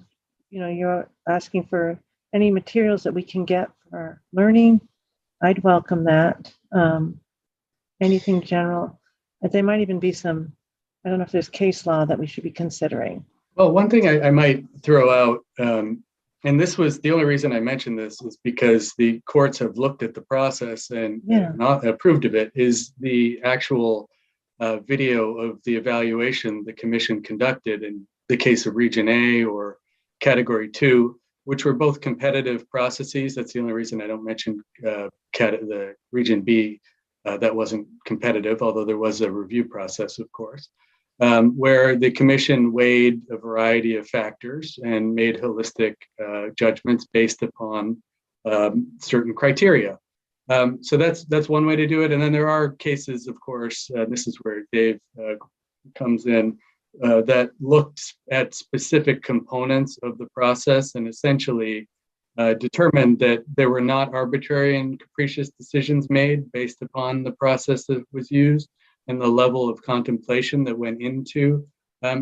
you're asking for any materials that we can get for learning. I'd welcome that. Anything general. There might even be some, I don't know if there's case law that we should be considering. Well, one thing I might throw out, and this was the only reason I mentioned this is because the courts have looked at the process and not approved of it, is the actual video of the evaluation the commission conducted in the case of Region A or Category 2, which were both competitive processes. That's the only reason I don't mention the Region B. That wasn't competitive, although there was a review process, of course. where the commission weighed a variety of factors and made holistic judgments based upon certain criteria. So that's one way to do it. And then there are cases, of course, this is where Dave comes in, that looked at specific components of the process and essentially determined that there were not arbitrary and capricious decisions made based upon the process that was used and the level of contemplation that went into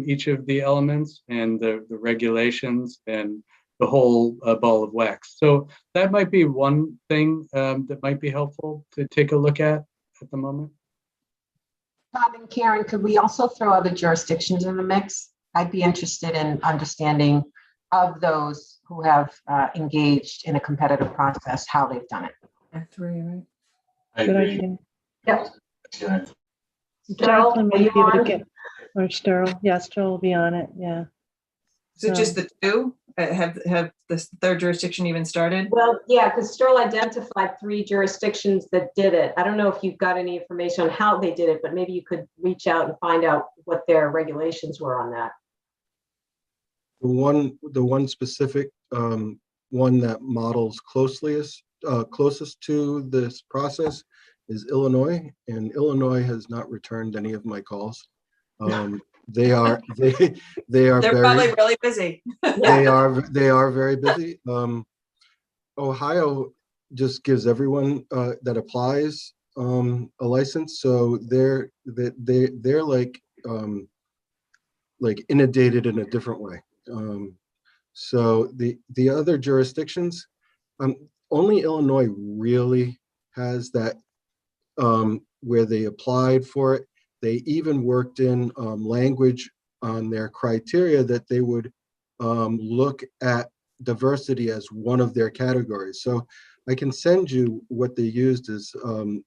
each of the elements and the regulations and the whole ball of wax. So that might be one thing that might be helpful to take a look at the moment. Bob and Karen, could we also throw other jurisdictions in the mix? I'd be interested in understanding of those who have engaged in a competitive process, how they've done it. Act 3, right? I Good agree. idea. Yep. Yeah. Jacqueline are may you be able to on? get, or Sterl, yeah, Sterl will be on it, yeah. Is it just the two? Have this third jurisdiction even started? Well, yeah, because Sterl identified 3 jurisdictions that did it. I don't know if you've got any information on how they did it, but maybe you could reach out and find out what their regulations were on that. The one specific one that models closest to this process is Illinois, and Illinois has not returned any of my calls. They are They're very, probably really busy. they are very busy. Ohio just gives everyone that applies a license, so they're like inundated in a different way. So the other jurisdictions, only Illinois really has that where they applied for it. They even worked in language on their criteria that they would look at diversity as one of their categories. So I can send you what they used as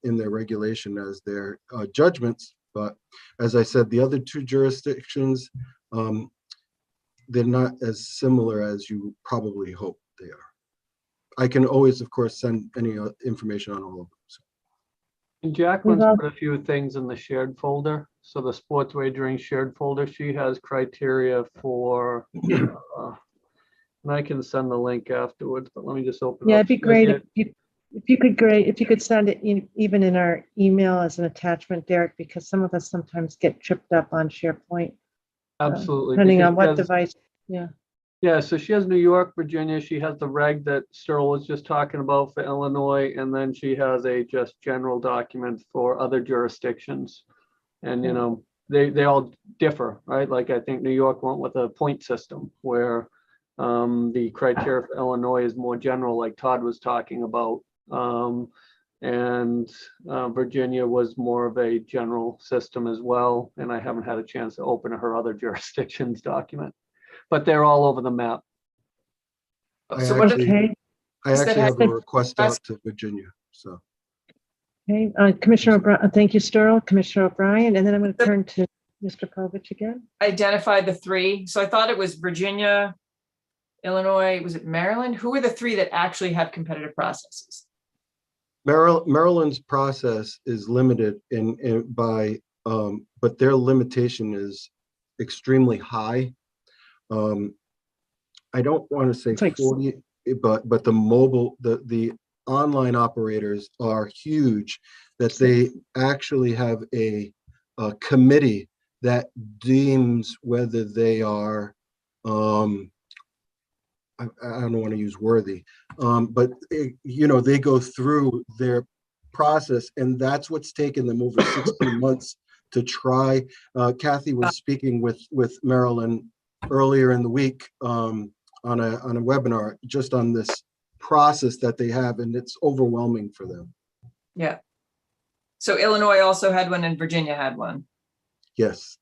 in their regulation as their judgments. But as I said, the other 2 jurisdictions, they're not as similar as you probably hope they are. I can always, of course, send any information on all of them. So. And Jacqueline's put a few things in the shared folder. So the sports wagering shared folder, she has criteria for, and I can send the link afterwards, but let me just open Yeah, up. it'd be great if you could send it even in our email as an attachment, Derek, because some of us sometimes get tripped up on SharePoint. Absolutely. Depending because on what she has- device, yeah. Yeah, so she has New York, Virginia. She has the reg that Sterl was just talking about for Illinois, and then she has a just general document for other jurisdictions. And, you know, they all differ, right? Like I think New York went with a point system where the criteria for Illinois is more general, like Todd was talking about. And Virginia was more of a general system as well. And I haven't had a chance to open her other jurisdictions document, but they're all over the map. I So actually that have a request out to Virginia. So. Okay, Commissioner O'Brien, thank you, Sterl, Commissioner O'Brien, and then I'm going to turn to Mr. Povich again. Identified the 3. So I thought it was Virginia, Illinois, was it Maryland? Who are the 3 that actually have competitive processes? Maryland's process is limited by, but their limitation is extremely high. I don't want to say 40, but the online operators are huge, that they actually have a committee that deems whether they are, I don't want to use worthy, but you know, they go through their process, and that's what's taken them over 16 months to try. Kathy was speaking with Maryland earlier in the week on a webinar just on this process that they have, and it's overwhelming for them. Yeah. So Illinois also had one and Virginia had one. Yes.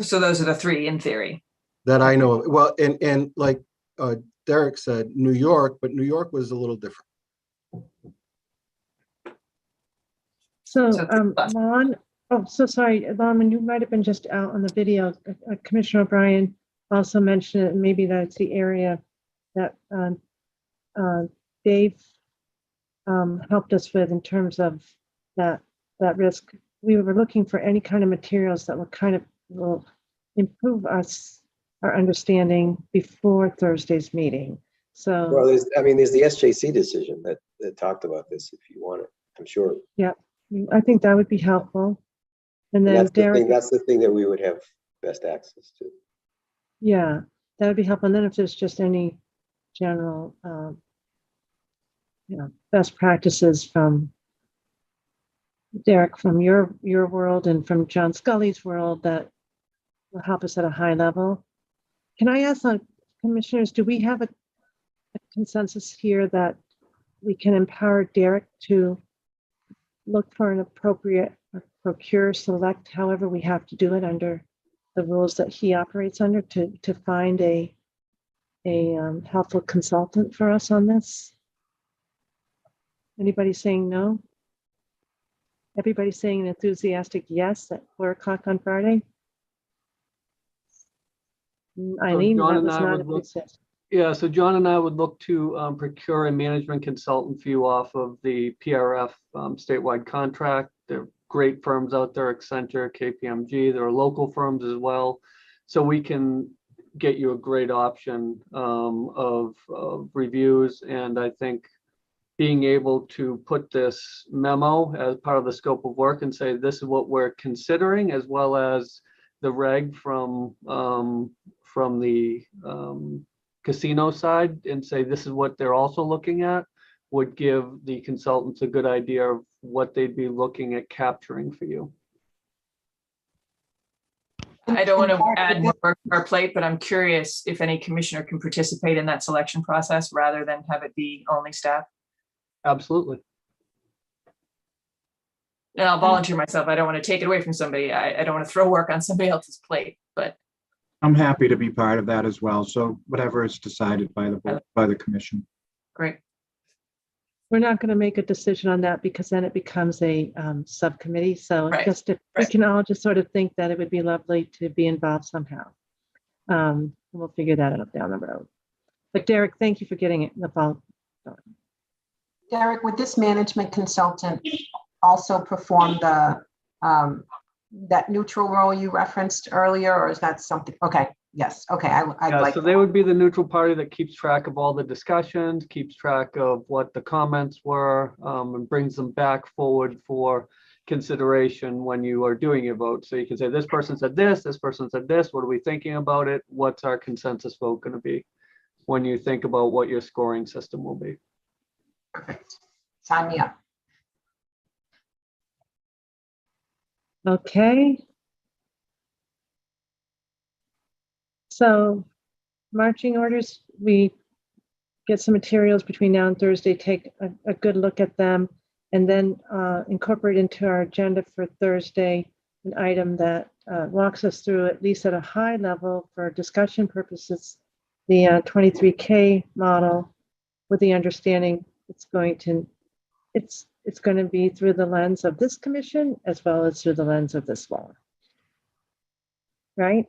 So those are the 3 in theory. That I know of. Well, and like Derek said, New York, but New York was a little different. So, Lon, oh, so sorry, Lon, you might have been just out on the video. Commissioner O'Brien also mentioned it, maybe that's the area that Dave helped us with in terms of that risk. We were looking for any kind of materials that were kind of improve our understanding before Thursday's meeting. So. Well, there's the SJC decision that talked about this, if you want it, I'm sure. Yeah, I think that would be helpful. And then That's Derek. that's the thing that we would have best access to. Yeah, that would be helpful. And then if there's just any general, best practices from Derek, from your world and from John Scully's world that will help us at a high level. Can I ask commissioners, do we have a consensus here that we can empower Derek to look for an appropriate or procure, select, however we have to do it under the rules that he operates under to find a helpful consultant for us on this? Anybody saying no? Everybody saying an enthusiastic yes at 4 o'clock on Friday? Eileen, John that and was I not would look- enthusiastic. Yeah, so John and I would look to procure a management consultant for you off of the PRF statewide contract. There are great firms out there, Accenture, KPMG. There are local firms as well. So we can get you a great option of reviews. And I think being able to put this memo as part of the scope of work and say, this is what we're considering, as well as the reg from the casino side, and say this is what they're also looking at, would give the consultants a good idea of what they'd be looking at capturing for you. I don't want to add more work to our plate, but I'm curious if any commissioner can participate in that selection process rather than have it be only staff. Absolutely. And I'll volunteer myself. I don't want to take it away from somebody. I don't want to throw work on somebody else's plate, but I'm happy to be part of that as well. So whatever is decided by the commission. great. We're not going to make a decision on that because then it becomes a subcommittee. So Right, just if we can all just sort of think that it would be lovely to be involved somehow. We'll figure that out down the road. But Derek, thank you for getting it in the ball. Derek, would this management consultant also perform the that neutral role you referenced earlier, or is that something? Okay, yes, okay. I'd Yeah, like. so they would be the neutral party that keeps track of all the discussions, keeps track of what the comments were, and brings them back forward for consideration when you are doing your vote. So you can say, this person said this person said this, what are we thinking about it? What's our consensus vote going to be when you think about what your scoring system will be? Perfect. Sign me up. Okay. So marching orders, we get some materials between now and Thursday, take a good look at them, and then incorporate into our agenda for Thursday an item that walks us through, at least at a high level for discussion purposes, the 23K model, with the understanding it's going to be through the lens of this commission as well as through the lens of this law. Right?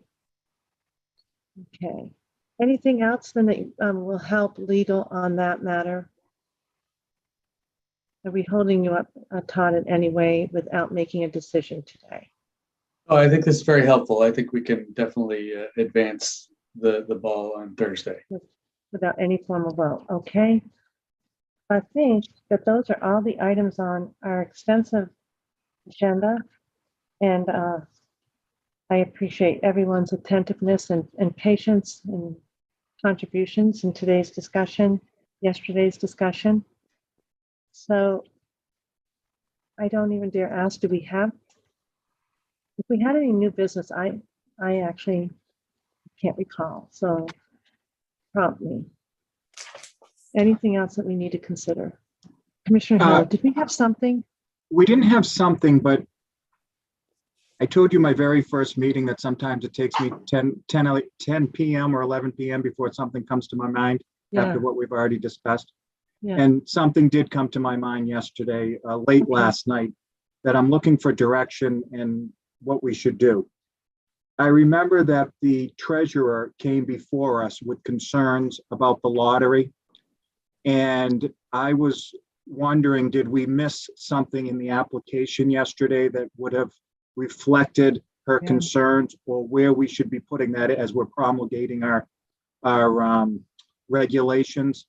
Okay. Anything else then that will help legal on that matter? Are we holding you up, Todd, in any way without making a decision today? Oh, I think this is very helpful. I think we can definitely advance the ball on Thursday. Without any formal vote, okay? I think that those are all the items on our extensive agenda. And I appreciate everyone's attentiveness and patience and contributions in today's discussion, yesterday's discussion. So I don't even dare ask, do we have, if we had any new business, I actually can't recall, so prompt me. Anything else that we need to consider? Commissioner Hill, did we have something? We didn't have something, but I told you my very first meeting that sometimes it takes me 10 p.m. or 11 p.m. before something comes to my mind after what we've already discussed. Yeah. And something did come to my mind yesterday, late last night, that I'm looking for direction in what we should do. I remember that the treasurer came before us with concerns about the lottery. And I was wondering, did we miss something in the application yesterday that would have reflected her Yeah. concerns or where we should be putting that as we're promulgating our regulations.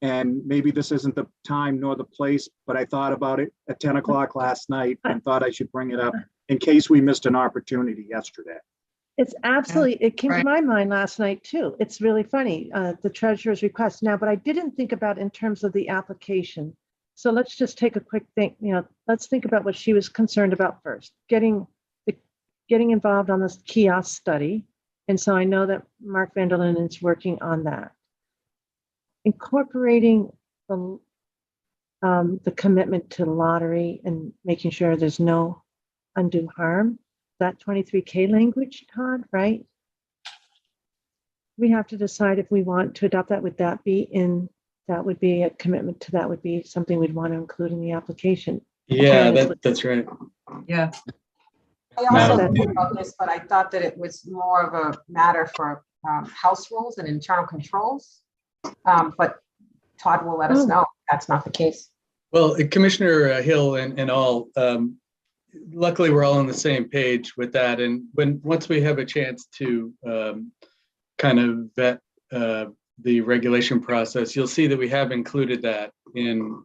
And maybe this isn't the time nor the place, but I thought about it at 10 o'clock last night and thought I should bring it up in case we missed an opportunity yesterday. It's absolutely, it came to my mind last night too. It's really funny, the treasurer's request now, but I didn't think about in terms of the application. So let's just take a quick think, let's think about what she was concerned about first, getting involved on this kiosk study. And so I know that Mark Vanderlyn is working on that. Incorporating the commitment to lottery and making sure there's no undue harm. That 23K language, Todd, right? We have to decide if we want to adopt that. Would that be a commitment to that would be something we'd want to include in the application? Yeah, that's right. Yeah. I also thought about this, but I thought that it was more of a matter for house rules and internal controls. But Todd will let us know if that's not the case. Well, Commissioner Hill and all, luckily we're all on the same page with that. And once we have a chance to kind of vet the regulation process, you'll see that we have included that in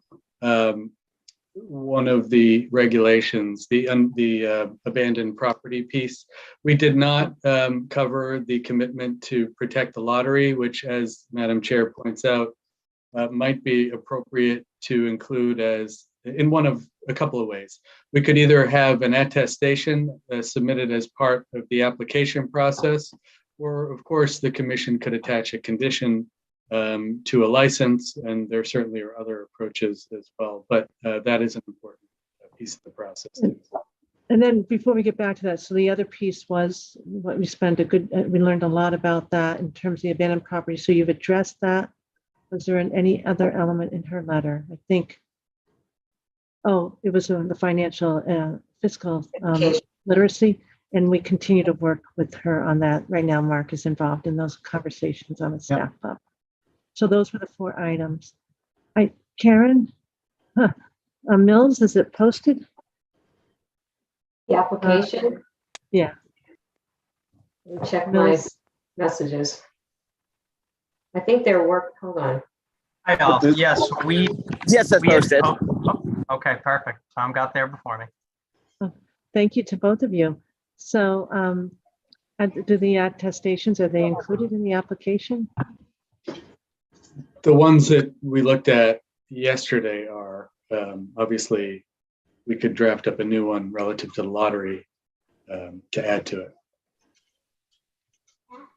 one of the regulations, the abandoned property piece. We did not cover the commitment to protect the lottery, which, as Madam Chair points out, might be appropriate to include as in a couple of ways. We could either have an attestation submitted as part of the application process, or of course the commission could attach a condition to a license, and there certainly are other approaches as well, but that is an important piece of the process. And then before we get back to that, so the other piece was what we learned a lot about that in terms of the abandoned property. So you've addressed that. Was there any other element in her letter? I think, it was the financial fiscal literacy. And we continue to work with her on that. Right now, Mark is involved in those conversations on the staff level. So those were the 4 items. Karen, Mills, is it posted? The application? Yeah. Let me check Mills. my messages. I think hold on. Yes, Yes, that's posted. Okay, perfect. Tom got there before me. Thank you to both of you. So do the attestations, are they included in the application? The ones that we looked at yesterday are obviously we could draft up a new one relative to the lottery to add to it.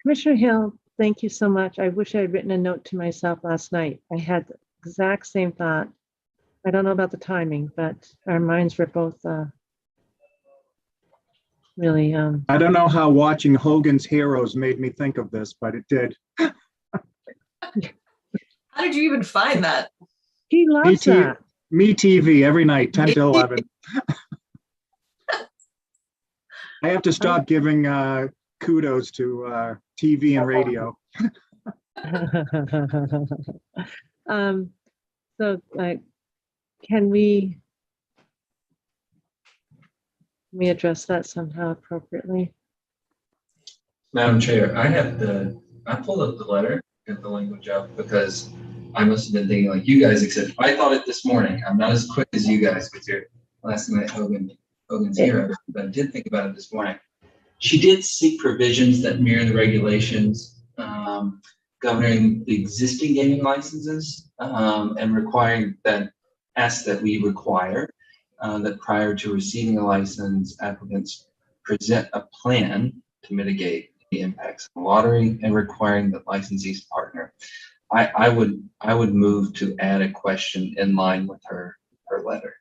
Commissioner Hill, thank you so much. I wish I had written a note to myself last night. I had the exact same thought. I don't know about the timing, but our minds were both really. I don't know how watching Hogan's Heroes made me think of this, but it did. How did you even find that? He loves that. Me TV every night, 10 to 11. I have to stop giving kudos to TV and radio. So can we address that somehow appropriately? Madam Chair, I pulled up the letter, get the language up, because I must have been thinking like you guys, except I thought it this morning. I'm not as quick as you guys with your last night Hogan's Heroes, but I did think about it this morning. She did seek provisions that mirror the regulations governing the existing gaming licenses and requiring that we require that prior to receiving a license, applicants present a plan to mitigate the impacts of the lottery and requiring that licensees partner. I would move to add a question in line with her letter.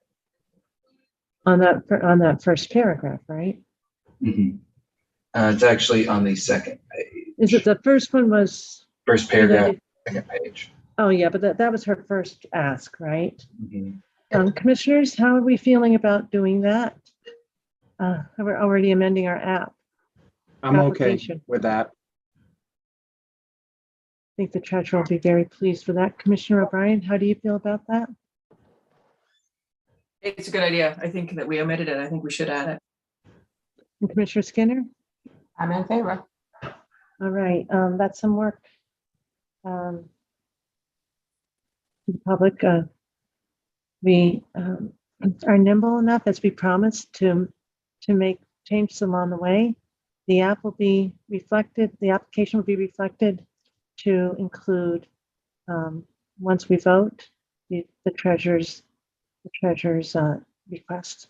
On that first paragraph, right? Mm-hmm. It's actually on the second page. Is it the first one was? First paragraph, second page. Oh, yeah, but that was her first ask, right? Mm-hmm. Commissioners, how are we feeling about doing that? We're already amending our app. I'm okay with that. I think the treasurer will be very pleased with that. Commissioner O'Brien, how do you feel about that? It's a good idea. I think that we omitted it. I think we should add it. And Commissioner Skinner? I'm in favor. All right, that's some work. The public, we are nimble enough, as we promised, to make changes along the way. The app will be reflected, the application will be reflected to include, once we vote, the treasurer's request.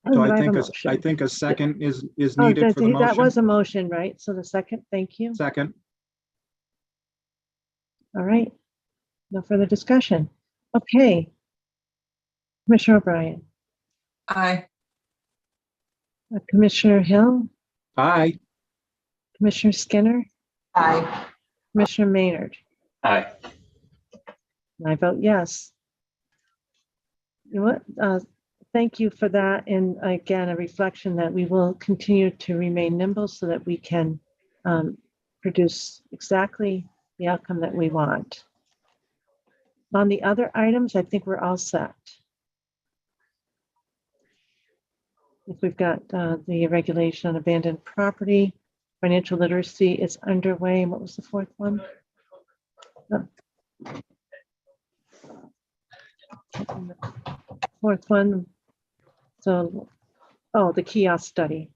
So Do I have a think, motion? I think a second is Oh, needed for the that was motion. a motion, right? So the second, thank you. Second, All right. No further discussion. Okay. Commissioner O'Brien, Aye. Commissioner Hill, aye. Commissioner Skinner, Aye. Commissioner Maynard. Aye. And I vote yes. You know what? Thank you for that. And again, a reflection that we will continue to remain nimble so that we can produce exactly the outcome that we want. On the other items, I think we're all set. If we've got the regulation on abandoned property, financial literacy is underway. And what was the fourth one? Fourth one. So, oh, the kiosk study.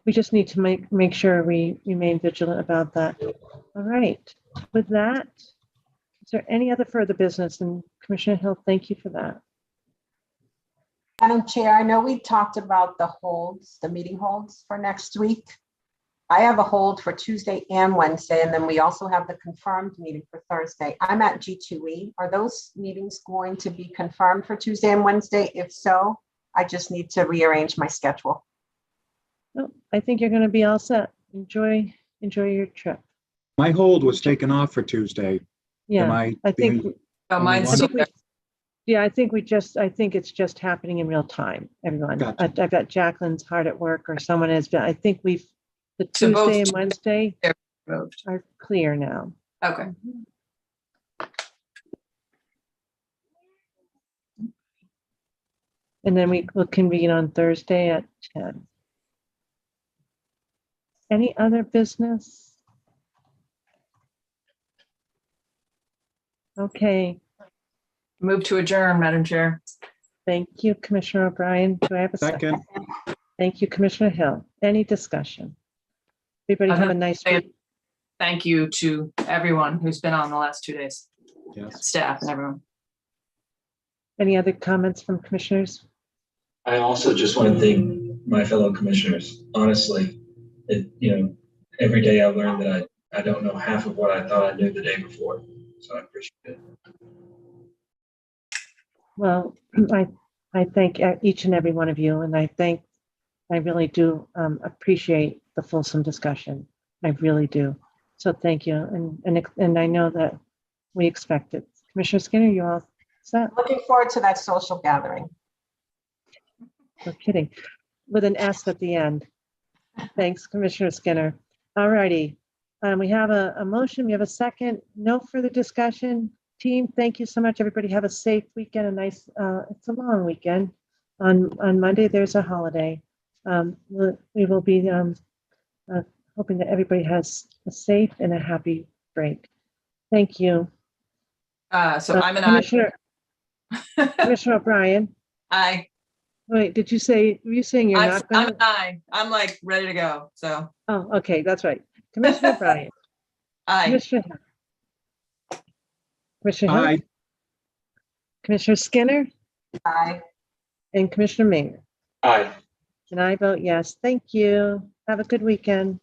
We just need to make sure we remain vigilant about that. All right. With that, is there any other further business? And Commissioner Hill, thank you for that. Madam Chair, I know we talked about the holds, the meeting holds for next week. I have a hold for Tuesday and Wednesday, and then we also have the confirmed meeting for Thursday. I'm at G2E. Are those meetings going to be confirmed for Tuesday and Wednesday? If so, I just need to rearrange my schedule. Oh, I think you're going to be all set. Enjoy your trip. My hold was taken off for Tuesday. Yeah, I think. Oh, mine's still there. Yeah, I think it's just happening in real time, everyone. Gotcha. I've got Jacqueline's hard at work, or someone has been, I think the So both Tuesday and Wednesday Moved. are clear now. Okay. And then we will convene on Thursday at 10. Any other business? Okay, Move to adjourn, Madam Chair. thank you, Commissioner O'Brien. Do I have a second? Thank you, Commissioner Hill. Any discussion? Everybody have a nice week. Thank you to everyone who's been on the last 2 days. Yes. Staff and everyone. Any other comments from commissioners? I also just want to thank my fellow commissioners. Honestly, every day I learn that I don't know half of what I thought I knew the day before. So I appreciate it. Well, I thank each and every one of you, and I really do appreciate the fulsome discussion. I really do. So thank you, and I know that we expect it. Commissioner Skinner, you all set? Looking forward to that social gathering. No kidding, with an S at the end. Thanks, Commissioner Skinner. All righty, we have a motion. We have a second. No further discussion. Team, thank you so much. Everybody have a safe weekend. A nice. It's a long weekend. On Monday there's a holiday. We will be hoping that everybody has a safe and a happy break. Thank you. So I'm an Commissioner, Commissioner O'Brien. aye. Wait, did you say, were you saying you're not I'm going an aye. I'm like ready to go. So Oh, okay, that's right. Commissioner O'Brien. aye. Commissioner Hill. Commissioner Hill. Aye. Commissioner Skinner Aye. and Commissioner Maynard. Aye. And I vote yes. Thank you. Have a good weekend.